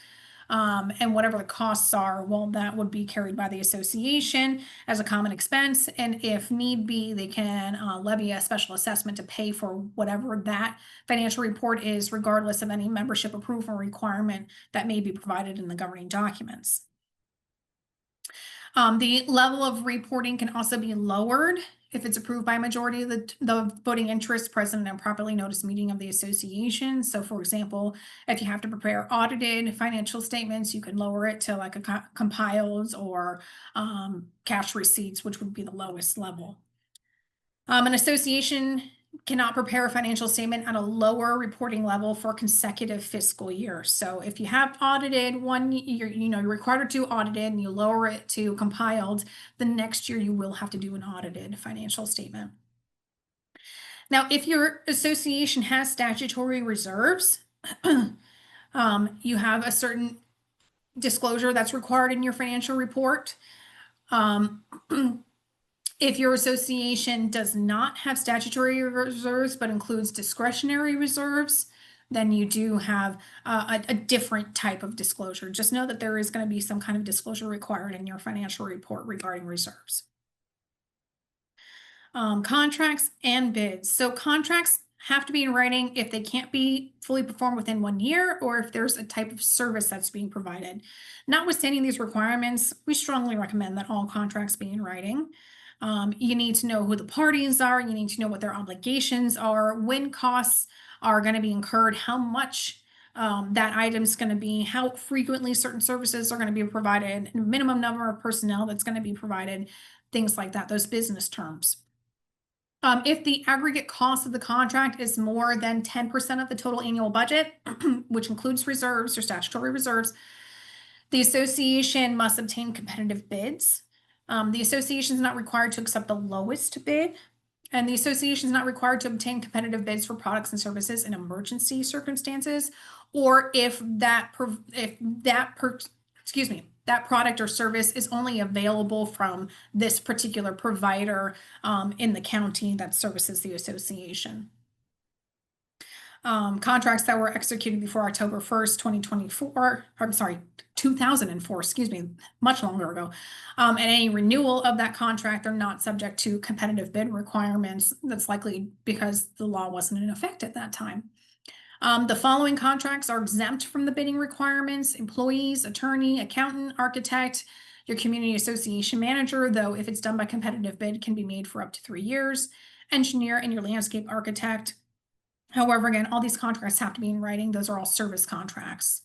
[SPEAKER 1] And whatever the costs are, well, that would be carried by the association as a common expense. And if need be, they can levy a special assessment to pay for whatever that financial report is, regardless of any membership approval requirement that may be provided in the governing documents. The level of reporting can also be lowered if it's approved by a majority of the voting interest present in a properly noticed meeting of the association. So for example, if you have to prepare audited financial statements, you can lower it to like a compiled or cash receipts, which would be the lowest level. An association cannot prepare a financial statement at a lower reporting level for consecutive fiscal years. So if you have audited one year, you're required to audited and you lower it to compiled, the next year you will have to do an audited financial statement. Now, if your association has statutory reserves, you have a certain disclosure that's required in your financial report. If your association does not have statutory reserves but includes discretionary reserves, then you do have a different type of disclosure. Just know that there is going to be some kind of disclosure required in your financial report regarding reserves. Contracts and bids. So contracts have to be in writing if they can't be fully performed within 1 year, or if there's a type of service that's being provided. Notwithstanding these requirements, we strongly recommend that all contracts be in writing. You need to know who the parties are. You need to know what their obligations are, when costs are going to be incurred, how much that item's going to be, how frequently certain services are going to be provided, minimum number of personnel that's going to be provided, things like that, those business terms. If the aggregate cost of the contract is more than 10% of the total annual budget, which includes reserves or statutory reserves, the association must obtain competitive bids. The association is not required to accept the lowest bid. And the association is not required to obtain competitive bids for products and services in emergency circumstances, or if that product or service is only available from this particular provider in the county that services the association. Contracts that were executed before October 1st, 2024, I'm sorry, 2004, excuse me, much longer ago. And any renewal of that contract are not subject to competitive bid requirements. That's likely because the law wasn't in effect at that time. The following contracts are exempt from the bidding requirements: employees, attorney, accountant, architect, your community association manager, though if it's done by competitive bid, can be made for up to 3 years, engineer, and your landscape architect. However, again, all these contracts have to be in writing. Those are all service contracts.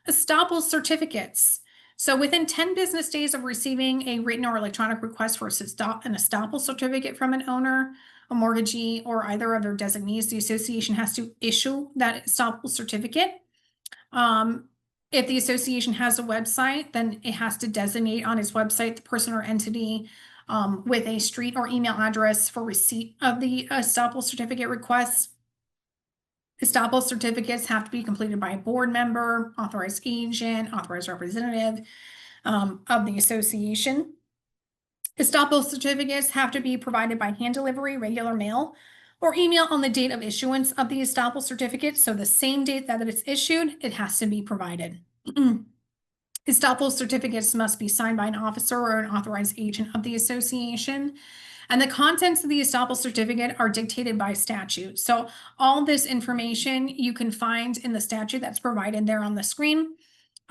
[SPEAKER 1] Estoppel certificates. So within 10 business days of receiving a written or electronic request for an estoppel certificate from an owner, a mortgagee, or either of their designees, the association has to issue that estoppel certificate. If the association has a website, then it has to designate on its website the person or entity with a street or email address for receipt of the estoppel certificate requests. Estoppel certificates have to be completed by a board member, authorized agent, authorized representative of the association. Estoppel certificates have to be provided by hand delivery, regular mail, or email on the date of issuance of the estoppel certificate. So the same date that it's issued, it has to be provided. Estoppel certificates must be signed by an officer or an authorized agent of the association. And the contents of the estoppel certificate are dictated by statute. So all this information you can find in the statute that's provided there on the screen.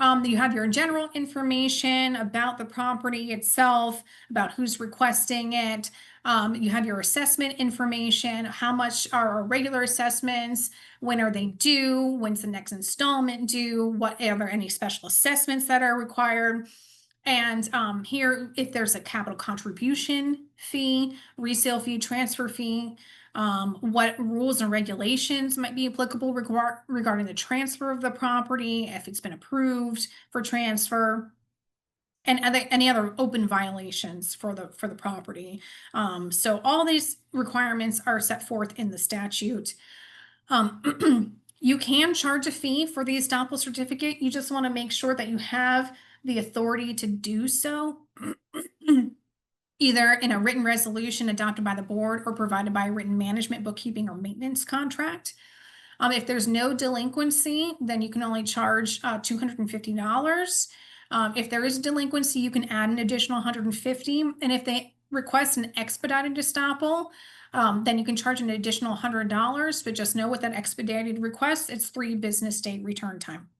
[SPEAKER 1] You have your general information about the property itself, about who's requesting it. You have your assessment information, how much are our regular assessments, when are they due, when's the next installment due, what are there any special assessments that are required. And here, if there's a capital contribution fee, resale fee, transfer fee, what rules and regulations might be applicable regarding the transfer of the property, if it's been approved for transfer, and any other open violations for the property. So all these requirements are set forth in the statute. You can charge a fee for the estoppel certificate. You just want to make sure that you have the authority to do so, either in a written resolution adopted by the board or provided by a written management, bookkeeping, or maintenance contract. If there's no delinquency, then you can only charge $250. If there is a delinquency, you can add an additional $150. And if they request an expedited estoppel, then you can charge an additional $100. But just know with that expedited request, it's 3 business day return time.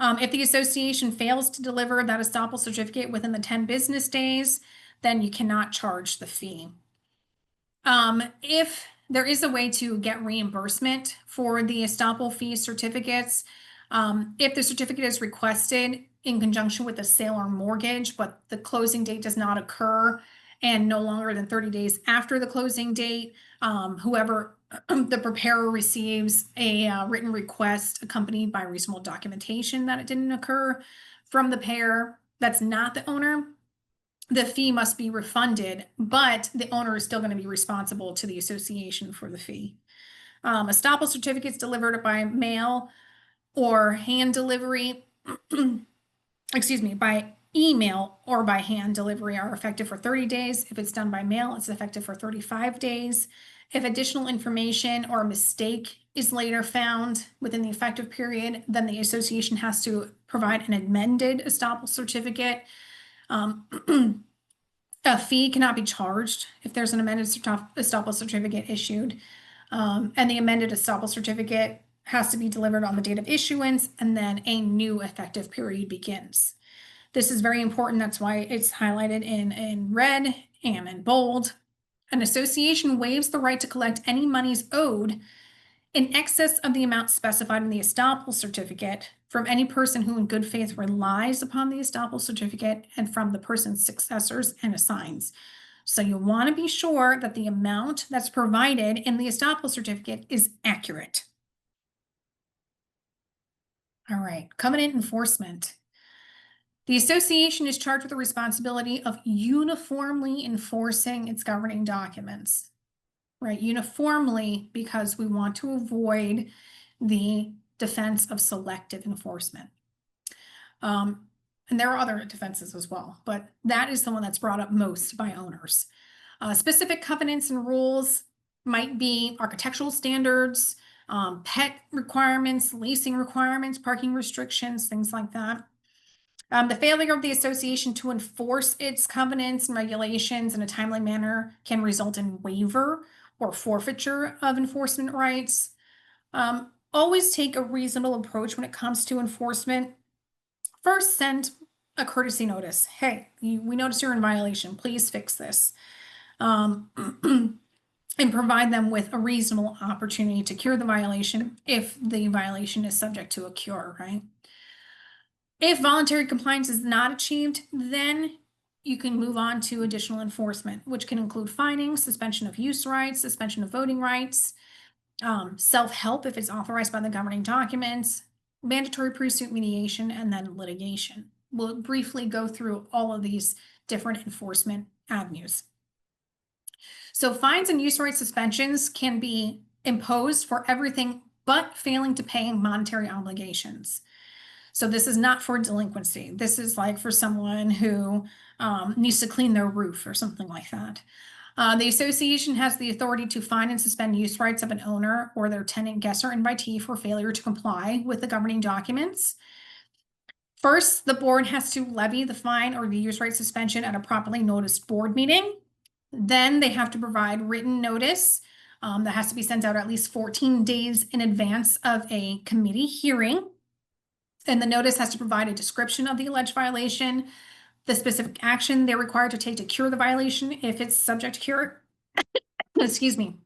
[SPEAKER 1] If the association fails to deliver that estoppel certificate within the 10 business days, then you cannot charge the fee. If there is a way to get reimbursement for the estoppel fee certificates, if the certificate is requested in conjunction with a sale or mortgage, but the closing date does not occur and no longer than 30 days after the closing date, whoever the preparer receives a written request accompanied by reasonable documentation that it didn't occur from the payer that's not the owner, the fee must be refunded, but the owner is still going to be responsible to the association for the fee. Estoppel certificates delivered by mail or hand delivery, excuse me, by email or by hand delivery are effective for 30 days. If it's done by mail, it's effective for 35 days. If additional information or a mistake is later found within the effective period, then the association has to provide an amended estoppel certificate. A fee cannot be charged if there's an amended estoppel certificate issued. And the amended estoppel certificate has to be delivered on the date of issuance, and then a new effective period begins. This is very important. That's why it's highlighted in red and in bold. An association waives the right to collect any monies owed in excess of the amount specified in the estoppel certificate from any person who in good faith relies upon the estoppel certificate and from the person's successors and assigns. So you want to be sure that the amount that's provided in the estoppel certificate is accurate. All right, covenant enforcement. The association is charged with the responsibility of uniformly enforcing its governing documents, right? Uniformly, because we want to avoid the defense of selective enforcement. And there are other defenses as well, but that is the one that's brought up most by owners. Specific covenants and rules might be architectural standards, pet requirements, leasing requirements, parking restrictions, things like that. The failure of the association to enforce its covenants and regulations in a timely manner can result in waiver or forfeiture of enforcement rights. Always take a reasonable approach when it comes to enforcement. First, send a courtesy notice. Hey, we notice you're in violation. Please fix this. And provide them with a reasonable opportunity to cure the violation if the violation is subject to a cure, right? If voluntary compliance is not achieved, then you can move on to additional enforcement, which can include fining, suspension of use rights, suspension of voting rights, self-help if it's authorized by the governing documents, mandatory pre-suit mediation, and then litigation. We'll briefly go through all of these different enforcement avenues. So fines and use right suspensions can be imposed for everything but failing to pay monetary obligations. So this is not for delinquency. This is like for someone who needs to clean their roof or something like that. The association has the authority to fine and suspend use rights of an owner or their tenant, guest, or invitee for failure to comply with the governing documents. First, the board has to levy the fine or the use right suspension at a properly noticed board meeting. Then they have to provide written notice that has to be sent out at least 14 days in advance of a committee hearing. And the notice has to provide a description of the alleged violation, the specific action they're required to take to cure the violation if it's subject to cure, excuse me,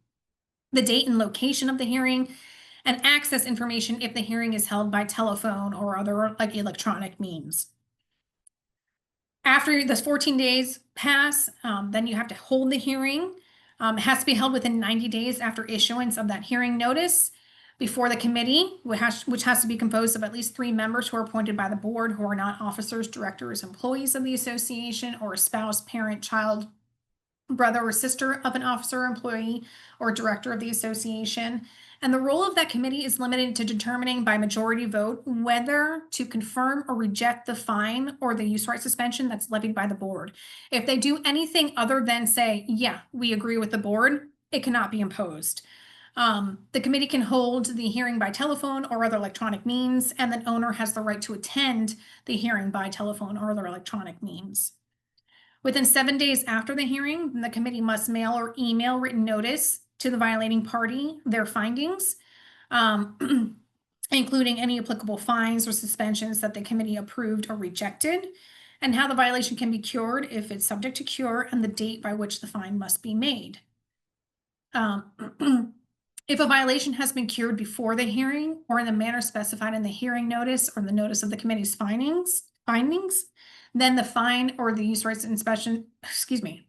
[SPEAKER 1] the date and location of the hearing, and access information if the hearing is held by telephone or other like electronic means. After the 14 days pass, then you have to hold the hearing. It has to be held within 90 days after issuance of that hearing notice before the committee, which has to be composed of at least 3 members who are appointed by the board who are not officers, directors, employees of the association, or a spouse, parent, child, brother, or sister of an officer, employee, or director of the association. And the role of that committee is limited to determining by majority vote whether to confirm or reject the fine or the use right suspension that's levied by the board. If they do anything other than say, yeah, we agree with the board, it cannot be imposed. The committee can hold the hearing by telephone or other electronic means, and the owner has the right to attend the hearing by telephone or other electronic means. Within 7 days after the hearing, the committee must mail or email written notice to the violating party their findings, including any applicable fines or suspensions that the committee approved or rejected, and how the violation can be cured if it's subject to cure, and the date by which the fine must be made. If a violation has been cured before the hearing or in the manner specified in the hearing notice or the notice of the committee's findings, then the fine or the use rights inspection,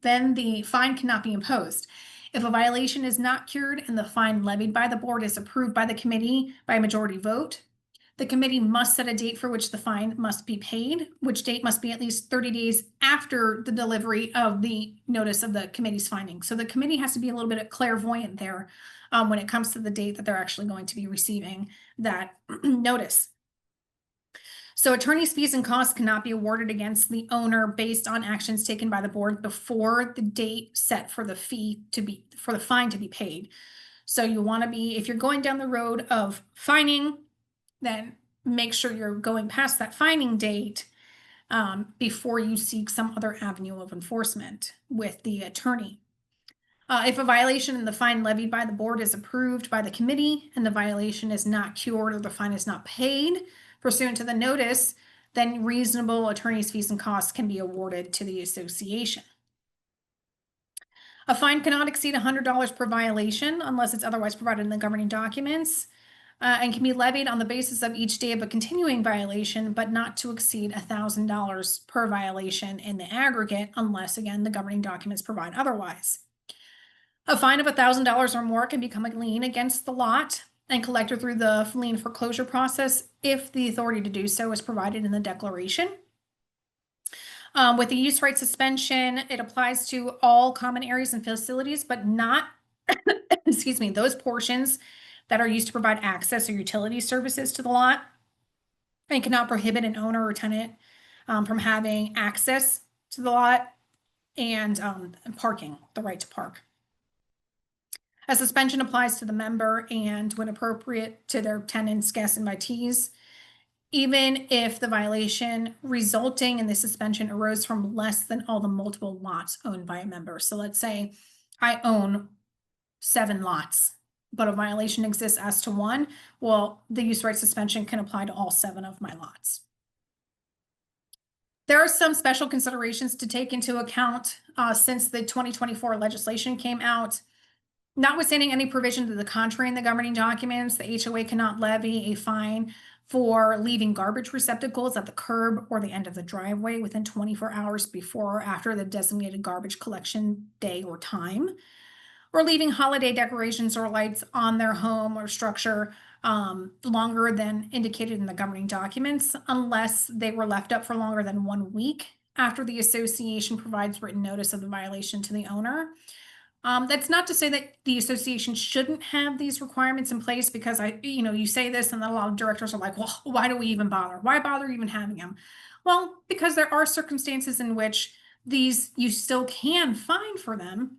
[SPEAKER 1] then the fine cannot be imposed. If a violation is not cured and the fine levied by the board is approved by the committee by a majority vote, the committee must set a date for which the fine must be paid, which date must be at least 30 days after the delivery of the notice of the committee's findings. So the committee has to be a little bit clairvoyant there when it comes to the date that they're actually going to be receiving that notice. So attorney's fees and costs cannot be awarded against the owner based on actions taken by the board before the date set for the fine to be paid. So you want to be, if you're going down the road of fining, then make sure you're going past that fining date before you seek some other avenue of enforcement with the attorney. If a violation and the fine levied by the board is approved by the committee and the violation is not cured or the fine is not paid pursuant to the notice, then reasonable attorney's fees and costs can be awarded to the association. A fine cannot exceed $100 per violation unless it's otherwise provided in the governing documents, and can be levied on the basis of each day of a continuing violation, but not to exceed $1,000 per violation in the aggregate unless, again, the governing documents provide otherwise. A fine of $1,000 or more can become a lien against the lot and collected through the lien foreclosure process if the authority to do so is provided in the declaration. With the use right suspension, it applies to all common areas and facilities, but not, excuse me, those portions that are used to provide access or utility services to the lot. And cannot prohibit an owner or tenant from having access to the lot and parking, the right to park. A suspension applies to the member and, when appropriate, to their tenants, guests, invitees, even if the violation resulting in the suspension arose from less than all the multiple lots owned by a member. So let's say I own 7 lots, but a violation exists as to one. Well, the use right suspension can apply to all 7 of my lots. There are some special considerations to take into account since the 2024 legislation came out. Notwithstanding any provision to the contrary in the governing documents, the HOA cannot levy a fine for leaving garbage receptacles at the curb or the end of the driveway within 24 hours before or after the designated garbage collection day or time, or leaving holiday decorations or lights on their home or structure longer than indicated in the governing documents, unless they were left up for longer than 1 week after the association provides written notice of the violation to the owner. That's not to say that the association shouldn't have these requirements in place, because you say this and then a lot of directors are like, well, why do we even bother? Why bother even having them? Well, because there are circumstances in which you still can fine for them.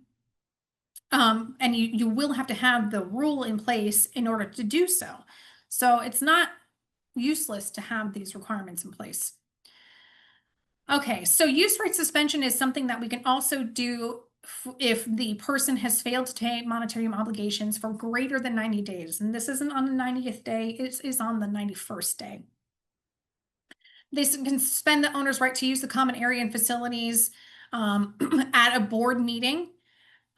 [SPEAKER 1] And you will have to have the rule in place in order to do so. So it's not useless to have these requirements in place. Okay, so use right suspension is something that we can also do if the person has failed to pay monetary obligations for greater than 90 days. And this isn't on the 90th day, it is on the 91st day. They can suspend the owner's right to use the common area and facilities at a board meeting.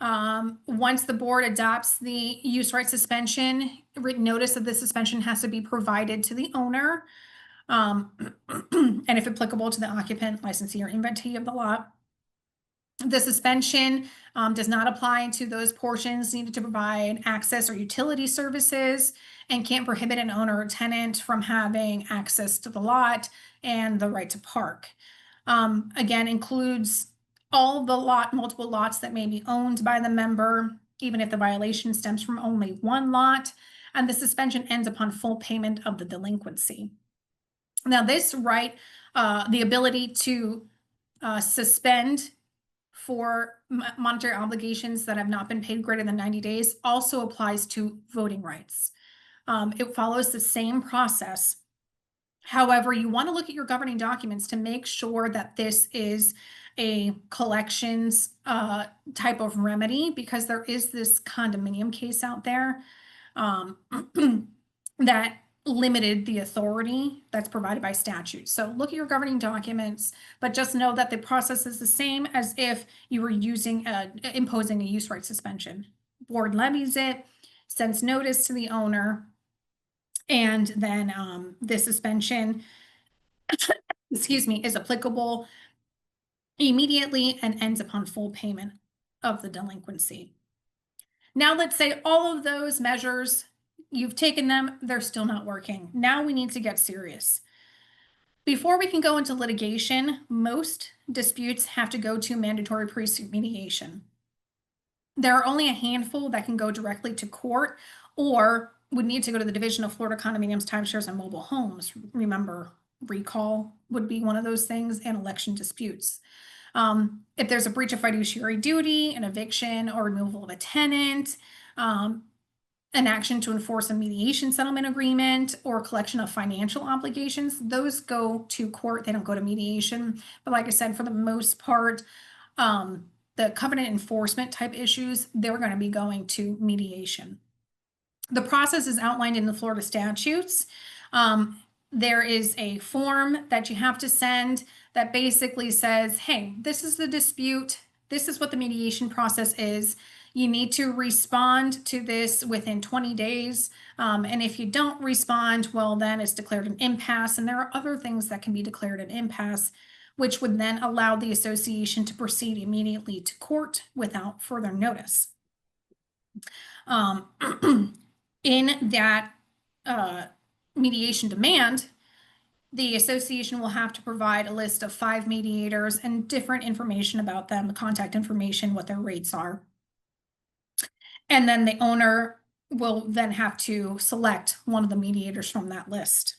[SPEAKER 1] Once the board adopts the use right suspension, written notice of the suspension has to be provided to the owner. And if applicable, to the occupant, licensee, or inventee of the lot. The suspension does not apply to those portions needed to provide access or utility services, and can't prohibit an owner or tenant from having access to the lot and the right to park. Again, includes all the multiple lots that may be owned by the member, even if the violation stems from only 1 lot, and the suspension ends upon full payment of the delinquency. Now, this right, the ability to suspend for monetary obligations that have not been paid greater than 90 days also applies to voting rights. It follows the same process. However, you want to look at your governing documents to make sure that this is a collections type of remedy, because there is this condominium case out there that limited the authority that's provided by statute. So look at your governing documents, but just know that the process is the same as if you were imposing a use right suspension. Board levies it, sends notice to the owner, and then the suspension, excuse me, is applicable immediately and ends upon full payment of the delinquency. Now, let's say all of those measures, you've taken them, they're still not working. Now we need to get serious. Before we can go into litigation, most disputes have to go to mandatory pre-suit mediation. There are only a handful that can go directly to court, or would need to go to the Division of Florida Condominiums, Timeshares, and Mobile Homes. Remember, recall would be one of those things, and election disputes. If there's a breach of fiduciary duty, an eviction or removal of a tenant, an action to enforce a mediation settlement agreement, or collection of financial obligations, those go to court. They don't go to mediation. But like I said, for the most part, the covenant enforcement type issues, they're going to be going to mediation. The process is outlined in the Florida statutes. There is a form that you have to send that basically says, hey, this is the dispute. This is what the mediation process is. You need to respond to this within 20 days. And if you don't respond, well, then it's declared an impasse. And there are other things that can be declared an impasse, which would then allow the association to proceed immediately to court without further notice. In that mediation demand, the association will have to provide a list of 5 mediators and different information about them, the contact information, what their rates are. And then the owner will then have to select one of the mediators from that list.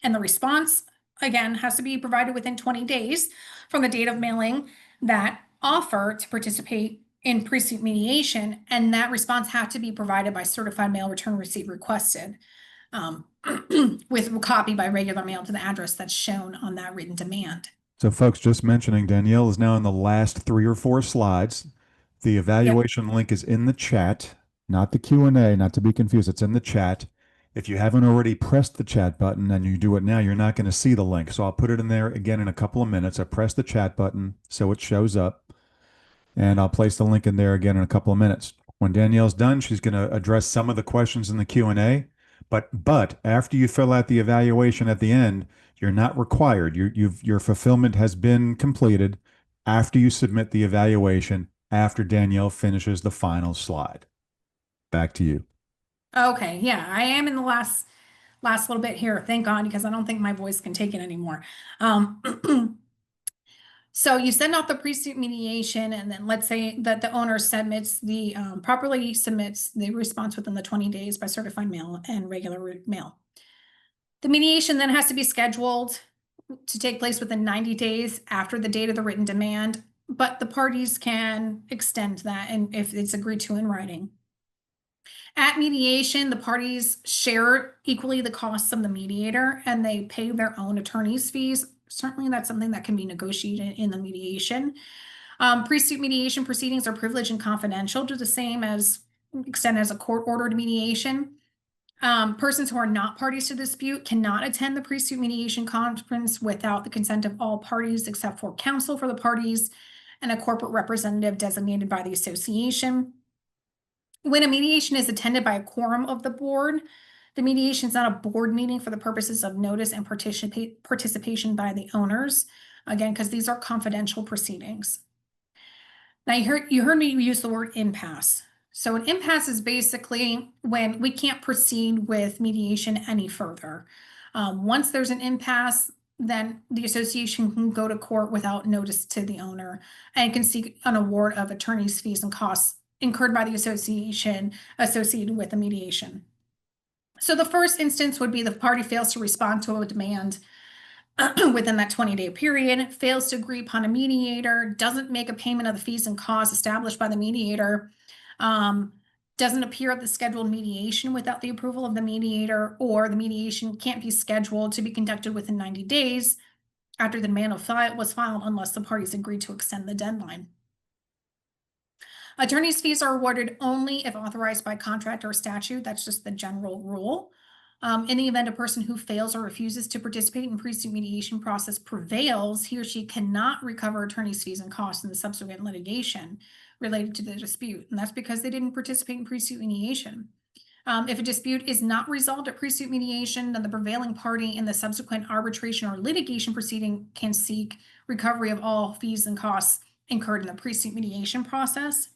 [SPEAKER 1] And the response, again, has to be provided within 20 days from the date of mailing that offer to participate in pre-suit mediation, and that response had to be provided by certified mail return receipt requested, with a copy by regular mail to the address that's shown on that written demand.
[SPEAKER 3] So folks, just mentioning, Danielle is now in the last 3 or 4 slides. The evaluation link is in the chat, not the Q&A, not to be confused. It's in the chat. If you haven't already pressed the chat button and you do it now, you're not going to see the link. So I'll put it in there again in a couple of minutes. I press the chat button so it shows up, and I'll place the link in there again in a couple of minutes. When Danielle's done, she's going to address some of the questions in the Q&A. But after you fill out the evaluation at the end, you're not required. Your fulfillment has been completed after you submit the evaluation, after Danielle finishes the final slide. Back to you.
[SPEAKER 1] Okay, yeah, I am in the last little bit here, thank God, because I don't think my voice can take it anymore. So you send out the pre-suit mediation, and then let's say that the owner submits the properly submits the response within the 20 days by certified mail and regular mail. The mediation then has to be scheduled to take place within 90 days after the date of the written demand, but the parties can extend that, and if it's agreed to in writing. At mediation, the parties share equally the costs of the mediator, and they pay their own attorney's fees. Certainly, that's something that can be negotiated in the mediation. Pre-suit mediation proceedings are privileged and confidential to the same extent as a court-ordered mediation. Persons who are not parties to the dispute cannot attend the pre-suit mediation conference without the consent of all parties except for counsel for the parties and a corporate representative designated by the association. When a mediation is attended by a quorum of the board, the mediation is not a board meeting for the purposes of notice and participation by the owners, again, because these are confidential proceedings. Now, you heard me use the word impasse. So an impasse is basically when we can't proceed with mediation any further. Once there's an impasse, then the association can go to court without notice to the owner and can seek an award of attorney's fees and costs incurred by the association associated with the mediation. So the first instance would be the party fails to respond to a demand within that 20-day period, fails to agree upon a mediator, doesn't make a payment of the fees and costs established by the mediator, doesn't appear at the scheduled mediation without the approval of the mediator, or the mediation can't be scheduled to be conducted within 90 days after the demand was filed unless the parties agree to extend the deadline. Attorney's fees are awarded only if authorized by contract or statute. That's just the general rule. In the event a person who fails or refuses to participate in pre-suit mediation process prevails, he or she cannot recover attorney's fees and costs in the subsequent litigation related to the dispute. And that's because they didn't participate in pre-suit mediation. If a dispute is not resolved at pre-suit mediation, then the prevailing party in the subsequent arbitration or litigation proceeding can seek recovery of all fees and costs incurred in the pre-suit mediation process.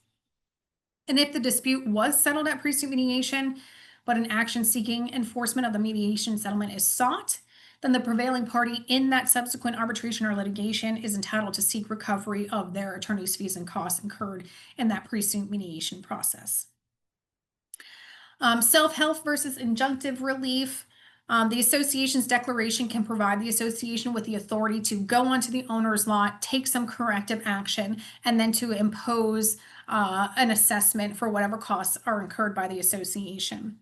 [SPEAKER 1] And if the dispute was settled at pre-suit mediation, but an action seeking enforcement of the mediation settlement is sought, then the prevailing party in that subsequent arbitration or litigation is entitled to seek recovery of their attorney's fees and costs incurred in that pre-suit mediation process. Self-help versus injunctive relief. The association's declaration can provide the association with the authority to go onto the owner's lot, take some corrective action, and then to impose an assessment for whatever costs are incurred by the association.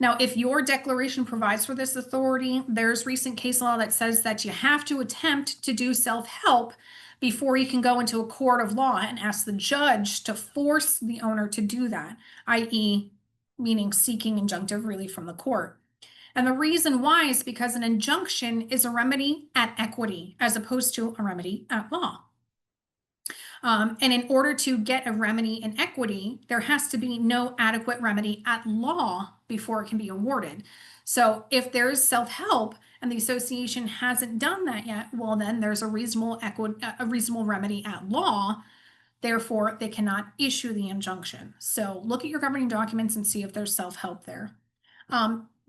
[SPEAKER 1] Now, if your declaration provides for this authority, there's recent case law that says that you have to attempt to do self-help before you can go into a court of law and ask the judge to force the owner to do that, i.e., meaning seeking injunctive relief from the court. And the reason why is because an injunction is a remedy at equity as opposed to a remedy at law. And in order to get a remedy in equity, there has to be no adequate remedy at law before it can be awarded. So if there is self-help and the association hasn't done that yet, well, then there's a reasonable remedy at law. Therefore, they cannot issue the injunction. So look at your governing documents and see if there's self-help there.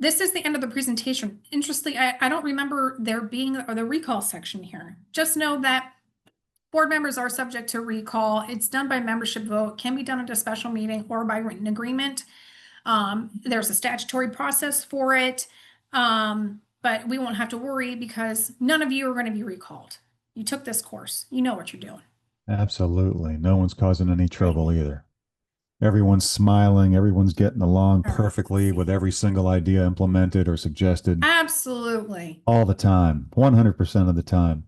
[SPEAKER 1] this is the end of the presentation. Interestingly, I don't remember there being the recall section here. Just know that board members are subject to recall. It's done by membership vote, can be done at a special meeting or by written agreement. There's a statutory process for it. But we won't have to worry because none of you are going to be recalled. You took this course. You know what you're doing.
[SPEAKER 3] Absolutely. No one's causing any trouble either. Everyone's smiling. Everyone's getting along perfectly with every single idea implemented or suggested
[SPEAKER 1] Absolutely.
[SPEAKER 3] all the time, 100% of the time.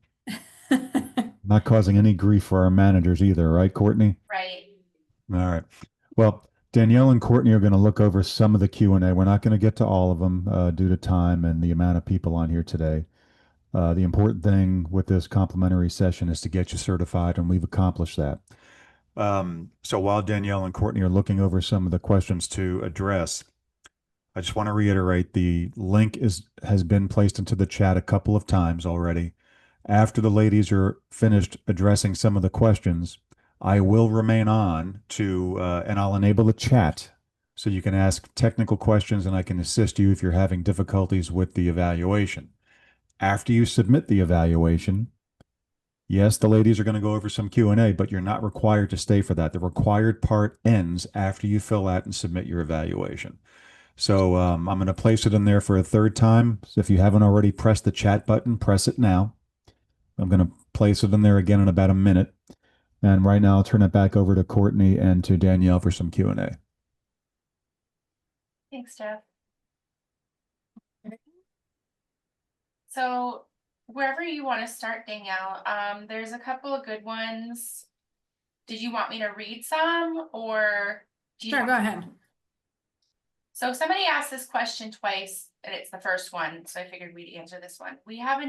[SPEAKER 3] Not causing any grief for our managers either, right, Courtney?
[SPEAKER 2] Right.
[SPEAKER 3] All right. Well, Danielle and Courtney are going to look over some of the Q&A. We're not going to get to all of them due to time and the amount of people on here today. The important thing with this complimentary session is to get you certified, and we've accomplished that. So while Danielle and Courtney are looking over some of the questions to address, I just want to reiterate the link has been placed into the chat a couple of times already. After the ladies are finished addressing some of the questions, I will remain on to, and I'll enable the chat so you can ask technical questions and I can assist you if you're having difficulties with the evaluation. After you submit the evaluation, yes, the ladies are going to go over some Q&A, but you're not required to stay for that. The required part ends after you fill out and submit your evaluation. So I'm going to place it in there for a third time. So if you haven't already pressed the chat button, press it now. I'm going to place it in there again in about a minute. And right now I'll turn it back over to Courtney and to Danielle for some Q&A.
[SPEAKER 2] Thanks, Jeff. So wherever you want to start, Danielle, there's a couple of good ones. Did you want me to read some or do you
[SPEAKER 1] Sure, go ahead.
[SPEAKER 2] So somebody asked this question twice and it's the first one. So I figured we'd answer this one. We have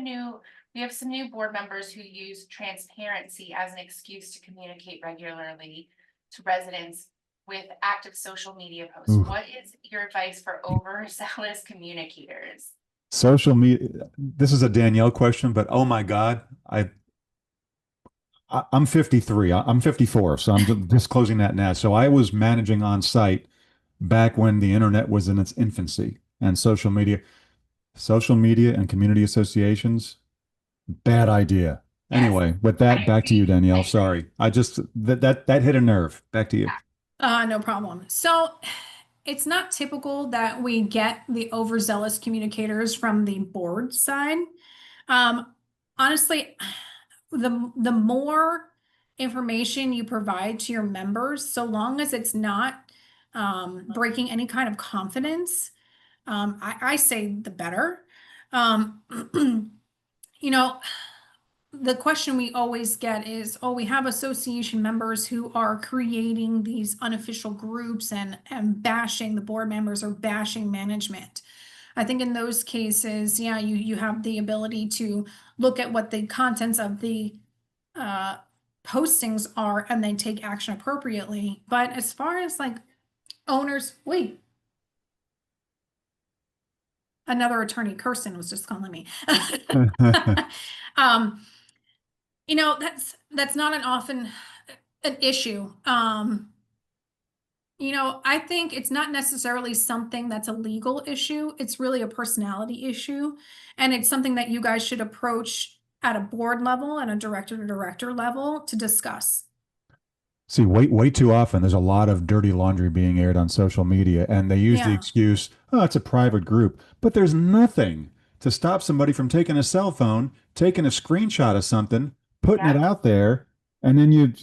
[SPEAKER 2] some new board members who use transparency as an excuse to communicate regularly to residents with active social media posts.
[SPEAKER 3] Oof.
[SPEAKER 2] What is your advice for overzealous communicators?
[SPEAKER 3] Social media. This is a Danielle question, but oh my God, I'm 53. I'm 54, so I'm just closing that now. So I was managing on site back when the internet was in its infancy and social media and community associations, bad idea.
[SPEAKER 2] Yes,
[SPEAKER 3] anyway, with that, back to you, Danielle. Sorry. I just that hit a nerve. Back to you.
[SPEAKER 1] No problem. So it's not typical that we get the overzealous communicators from the board side. Honestly, the more information you provide to your members, so long as it's not breaking any kind of confidence, I say the better. You know, the question we always get is, oh, we have association members who are creating these unofficial groups and bashing the board members or bashing management. I think in those cases, yeah, you have the ability to look at what the contents of the postings are and then take action appropriately. But as far as like owners, wait. Another attorney, Kirsten, was just calling me. You know, that's not an often an issue. You know, I think it's not necessarily something that's a legal issue. It's really a personality issue. And it's something that you guys should approach at a board level and a director to director level to discuss.
[SPEAKER 3] See, way too often there's a lot of dirty laundry being aired on social media, and they use the
[SPEAKER 1] Yeah.
[SPEAKER 3] excuse, oh, it's a private group. But there's nothing to stop somebody from taking a cell phone, taking a screenshot of something, putting it out there, and then you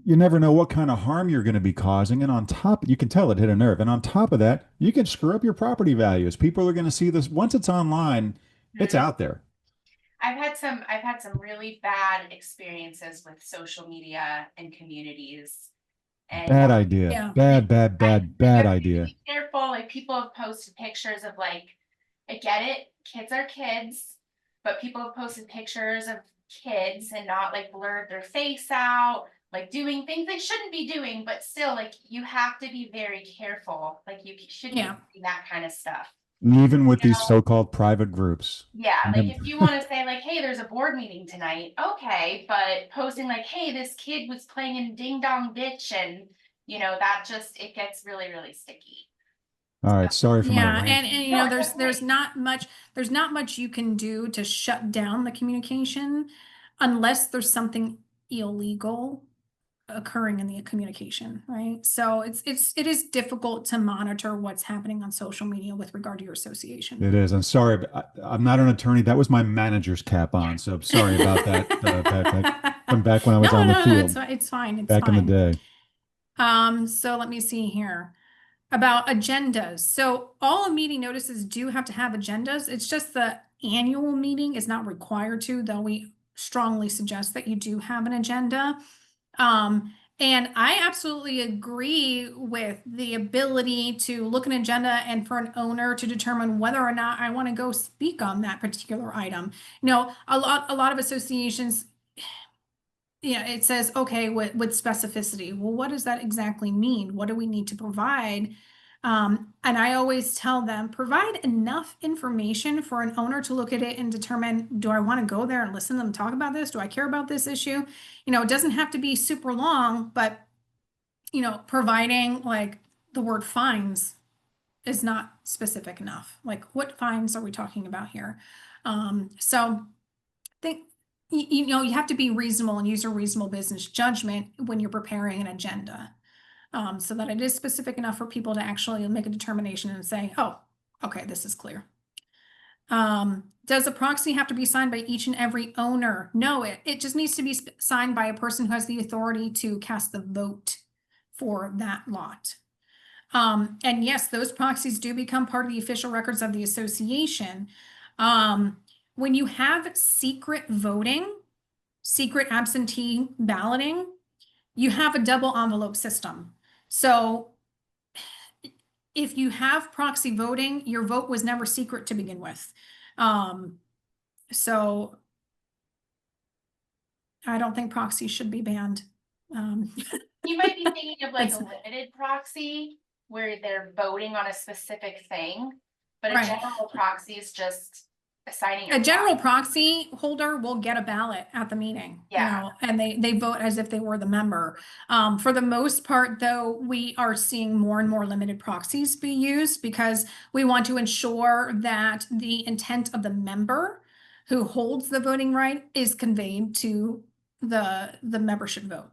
[SPEAKER 3] never know what kind of harm you're going to be causing. And on top, you can tell it hit a nerve. And on top of that, you can screw up your property values. People are going to see this once it's online, it's out there.
[SPEAKER 2] I've had some really bad experiences with social media and communities. And
[SPEAKER 3] Bad idea.
[SPEAKER 1] Yeah.
[SPEAKER 3] Bad idea.
[SPEAKER 2] be careful. Like people have posted pictures of like, I get it, kids are kids, but people have posted pictures of kids and not like blurred their face out, like doing things they shouldn't be doing, but still like you have to be very careful. Like you shouldn't be doing that kind of stuff.
[SPEAKER 3] Even with these so-called private groups.
[SPEAKER 2] Yeah, like if you want to say like, hey, there's a board meeting tonight, okay, but posting like, hey, this kid was playing in Ding Dong Ditch and, you know, that just, it gets really, really sticky.
[SPEAKER 3] All right. Sorry for my
[SPEAKER 1] Yeah,
[SPEAKER 3] rant.
[SPEAKER 1] and you
[SPEAKER 2] No,
[SPEAKER 1] know,
[SPEAKER 2] it's
[SPEAKER 1] there's not much you can do to shut down the communication unless there's something illegal occurring in the communication, right? So it is difficult to monitor what's happening on social media with regard to your association.
[SPEAKER 3] It is. I'm sorry, but I'm not an attorney. That was my manager's cap on. So sorry about that, from back when I was
[SPEAKER 1] No,
[SPEAKER 3] on the
[SPEAKER 1] no, no,
[SPEAKER 3] field
[SPEAKER 1] it's fine, it's
[SPEAKER 3] back in the
[SPEAKER 1] fine.
[SPEAKER 3] day.
[SPEAKER 1] So let me see here about agendas. So all meeting notices do have to have agendas. It's just the annual meeting is not required to, though we strongly suggest that you do have an agenda. And I absolutely agree with the ability to look at an agenda and for an owner to determine whether or not I want to go speak on that particular item. You know, a lot of associations, it says, okay, with specificity. Well, what does that exactly mean? What do we need to provide? And I always tell them, provide enough information for an owner to look at it and determine, do I want to go there and listen to them talk about this? Do I care about this issue? You know, it doesn't have to be super long, but, providing like the word fines is not specific enough. Like, what fines are we talking about here? So think you have to be reasonable and use a reasonable business judgment when you're preparing an agenda, so that it is specific enough for people to actually make a determination and say, oh, okay, this is clear. Does a proxy have to be signed by each and every owner? No, it just needs to be signed by a person who has the authority to cast the vote for that lot. And yes, those proxies do become part of the official records of the association. When you have secret voting, secret absentee balloting, you have a double envelope system. So if you have proxy voting, your vote was never secret to begin with. So I don't think proxies should be banned.
[SPEAKER 2] You might be thinking of like a
[SPEAKER 1] That's-
[SPEAKER 2] limited proxy where they're voting on a specific thing, but a
[SPEAKER 1] Right.
[SPEAKER 2] general proxy is just assigning
[SPEAKER 1] A general proxy holder will get a ballot at the meeting,
[SPEAKER 2] Yeah.
[SPEAKER 1] and they vote as if they were the member. For the most part, though, we are seeing more and more limited proxies be used because we want to ensure that the intent of the member who holds the voting right is conveyed to the membership vote.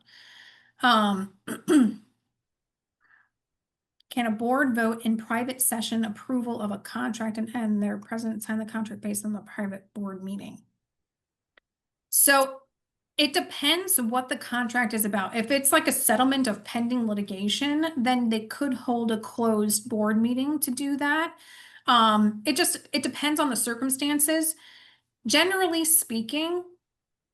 [SPEAKER 1] Can a board vote in private session approval of a contract and their president sign the contract based on the private board meeting? So it depends what the contract is about. If it's like a settlement of pending litigation, then they could hold a closed board meeting to do that. It depends on the circumstances. Generally speaking,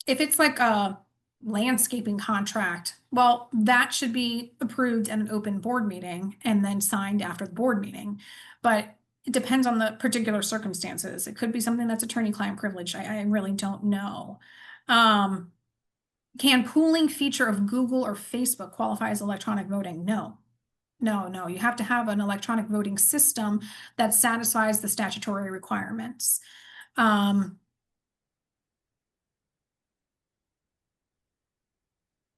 [SPEAKER 1] if it's like a landscaping contract, well, that should be approved at an open board meeting and then signed after the board meeting. But it depends on the particular circumstances. It could be something that's attorney-client privilege. I really don't know. Can pooling feature of Google or Facebook qualify as electronic voting? No. No. You have to have an electronic voting system that satisfies the statutory requirements.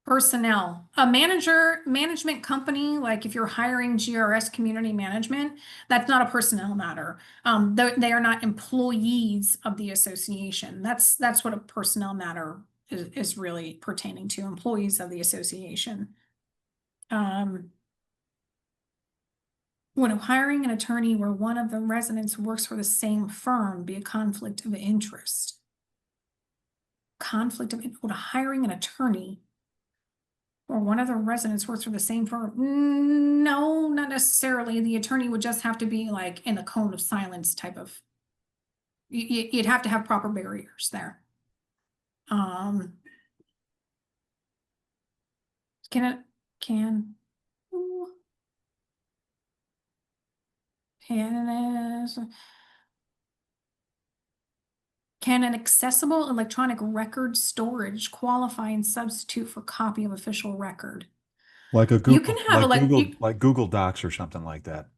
[SPEAKER 1] Personnel, a management company, like if you're hiring GRS community management, that's not a personnel matter. They are not employees of the association. That's what a personnel matter is really pertaining to, employees of the association. When hiring an attorney where one of the residents works for the same firm, be a conflict of interest. Hiring an attorney or one of the residents works for the same firm? No, not necessarily. The attorney would just have to be like in a cone of silence type of, you'd have to have proper barriers there. Can an accessible electronic record storage qualify and substitute for copy of official record?
[SPEAKER 3] Like a
[SPEAKER 1] You
[SPEAKER 3] Google,
[SPEAKER 1] can have
[SPEAKER 3] like Google Docs or something like that.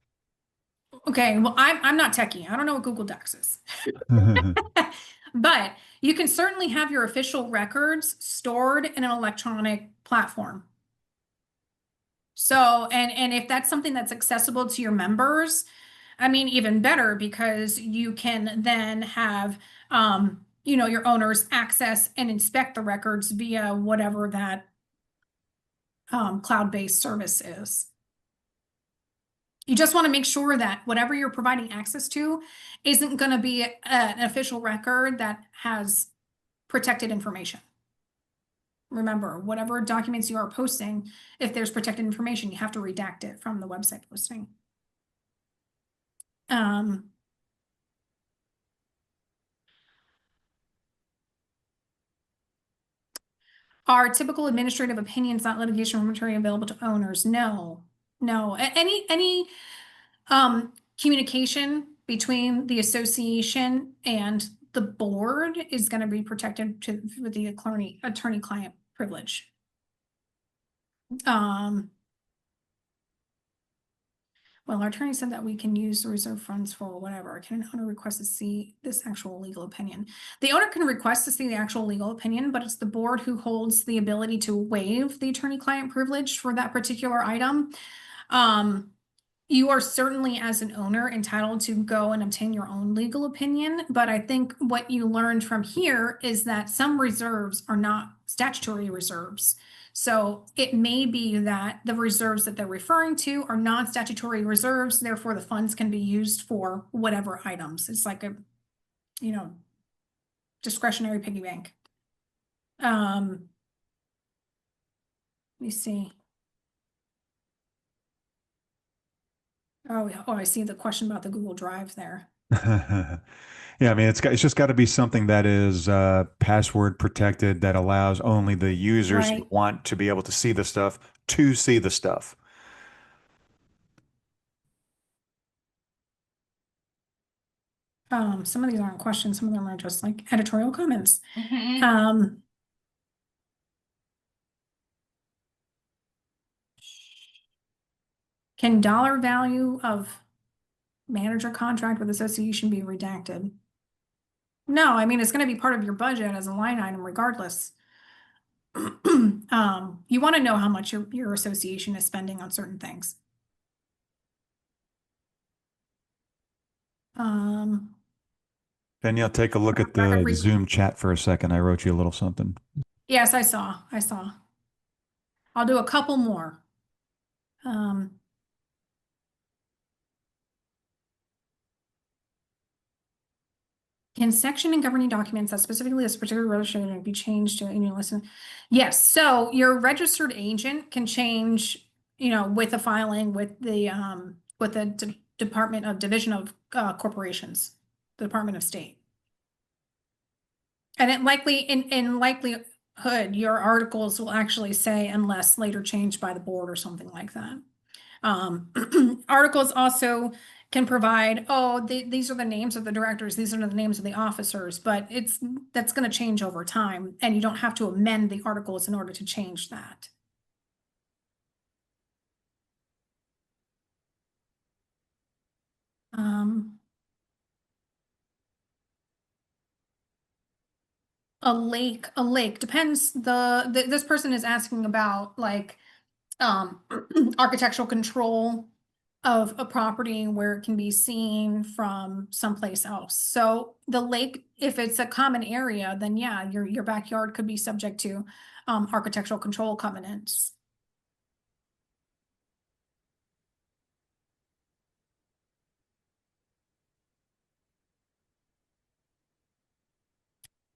[SPEAKER 1] okay, well, I'm not techie. I don't know what Google Docs is. But you can certainly have your official records stored in an electronic platform. So, and if that's something that's accessible to your members, I mean, even better, because you can then have, your owners access and inspect the records via whatever that cloud-based service is. You just want to make sure that whatever you're providing access to isn't going to be an official record that has protected information. Remember, whatever documents you are posting, if there's protected information, you have to redact it from the website posting. Are typical administrative opinions not litigation material available to owners? No, no. Any communication between the association and the board is going to be protected with the attorney-client privilege. Well, our attorney said that we can use the reserve funds for whatever. Can an owner request to see this actual legal opinion? The owner can request to see the actual legal opinion, but it's the board who holds the ability to waive the attorney-client privilege for that particular item. You are certainly, as an owner, entitled to go and obtain your own legal opinion, but I think what you learned from here is that some reserves are not statutory reserves. So it may be that the reserves that they're referring to are non-statutory reserves, therefore the funds can be used for whatever items. It's like a, discretionary piggy bank. Let me see. Oh, I see the question about the Google Drive there.
[SPEAKER 3] Yeah, I mean, it's just got to be something that is password protected, that allows only the users who
[SPEAKER 1] Right.
[SPEAKER 3] want to be able to see the stuff to see the stuff.
[SPEAKER 1] Some of these aren't questions, some of them are just like editorial comments.
[SPEAKER 2] Mhm.
[SPEAKER 1] Can dollar value of manager contract with association be redacted? No, I mean, it's gonna be part of your budget as a line item regardless. You wanna know how much your association is spending on certain things.
[SPEAKER 3] Danielle, take a look at the Zoom chat for a second. I wrote you a little something.
[SPEAKER 1] Yes, I saw. I'll do a couple more. Can section and governing documents that specifically list particular registration be changed to any listen? Yes, so your registered agent can change, with the filing with the Department of Division of Corporations, the Department of State. And it likely, in likelihood, your articles will actually say unless later changed by the board or something like that. Articles also can provide, these are the names of the directors, these are the names of the officers, but that's going to change over time, and you don't have to amend the articles in order to change that. A lake depends. This person is asking about like architectural control of a property where it can be seen from someplace else. So the lake, if it's a common area, then yeah, your backyard could be subject to architectural control covenants.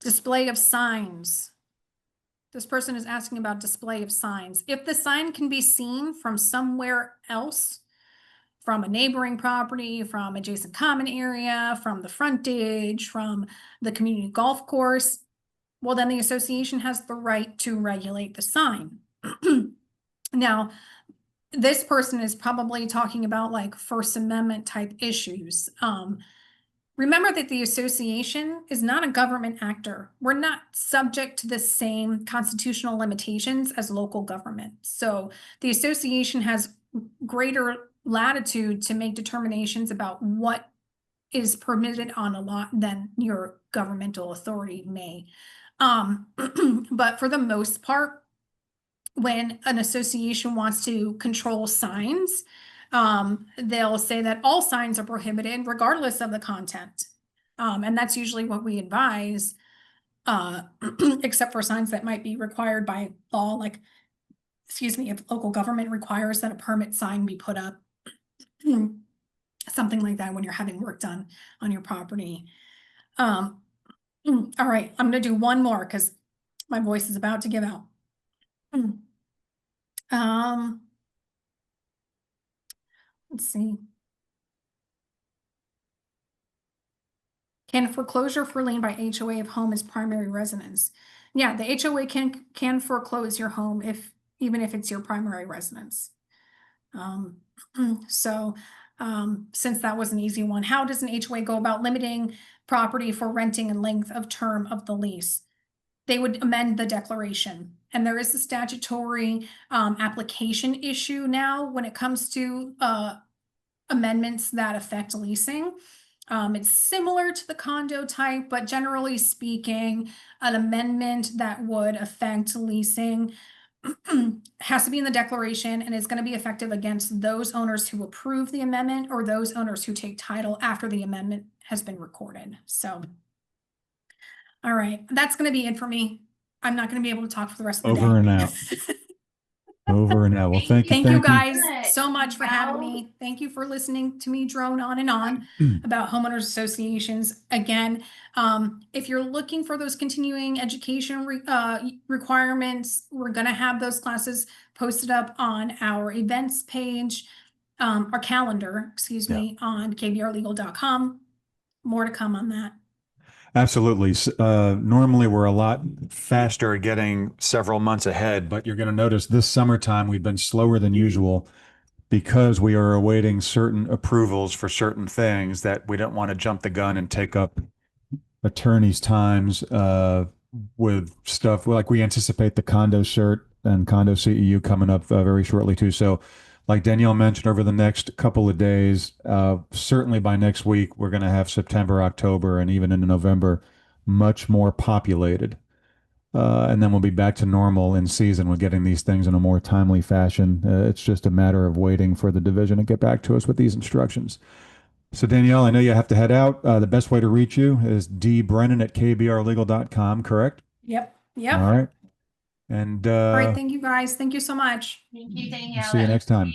[SPEAKER 1] Display of signs. This person is asking about display of signs. If the sign can be seen from somewhere else, from a neighboring property, from adjacent common area, from the frontage, from the community golf course, well, then the association has the right to regulate the sign. Now, this person is probably talking about like First Amendment type issues. Remember that the association is not a government actor. We're not subject to the same constitutional limitations as local government. So the association has greater latitude to make determinations about what is permitted on a lot than your governmental authority may. But for the most part, when an association wants to control signs, they'll say that all signs are prohibited regardless of the content. And that's usually what we advise, except for signs that might be required by law, like, excuse me, if local government requires that a permit sign be put up. Something like that when you're having work done on your property. All right, I'm gonna do one more because my voice is about to give out. Let's see. Can foreclosure for lien by HOA if home is primary residence? Yeah, the HOA can foreclose your home even if it's your primary residence. So since that was an easy one, how does an HOA go about limiting property for renting and length of term of the lease? They would amend the declaration. And there is a statutory application issue now when it comes to amendments that affect leasing. It's similar to the condo type, but generally speaking, an amendment that would affect leasing has to be in the declaration and is going to be effective against those owners who approve the amendment or those owners who take title after the amendment has been recorded. So, all right, that's going to be it for me. I'm not going to be able to talk for the rest of the day.
[SPEAKER 3] Over and out. Over and out. Well, thank you.
[SPEAKER 1] Thank you guys so much for having me. Thank you for listening to me drone on and on about homeowners associations. Again, if you're looking for those continuing education requirements, we're going to have those classes posted up on our events page, our calendar, excuse me, on kbrlegal.com. More to come on that.
[SPEAKER 3] Absolutely. Normally we're a lot faster at getting several months ahead, but you're going to notice this summertime we've been slower than usual because we are awaiting certain approvals for certain things that we don't want to jump the gun and take up attorneys' times with stuff. Like we anticipate the condo cert and condo CEU coming up very shortly too. So like Danielle mentioned, over the next couple of days, certainly by next week, we're going to have September, October, and even into November much more populated. And then we'll be back to normal in season with getting these things in a more timely fashion. It's just a matter of waiting for the division to get back to us with these instructions. So Danielle, I know you have to head out. The best way to reach you is dbrennan@kbrlegal.com, correct?
[SPEAKER 1] Yep.
[SPEAKER 3] All right. And
[SPEAKER 1] all right. Thank you guys. Thank you so much.
[SPEAKER 2] Thank you, Danielle.
[SPEAKER 3] see you next time.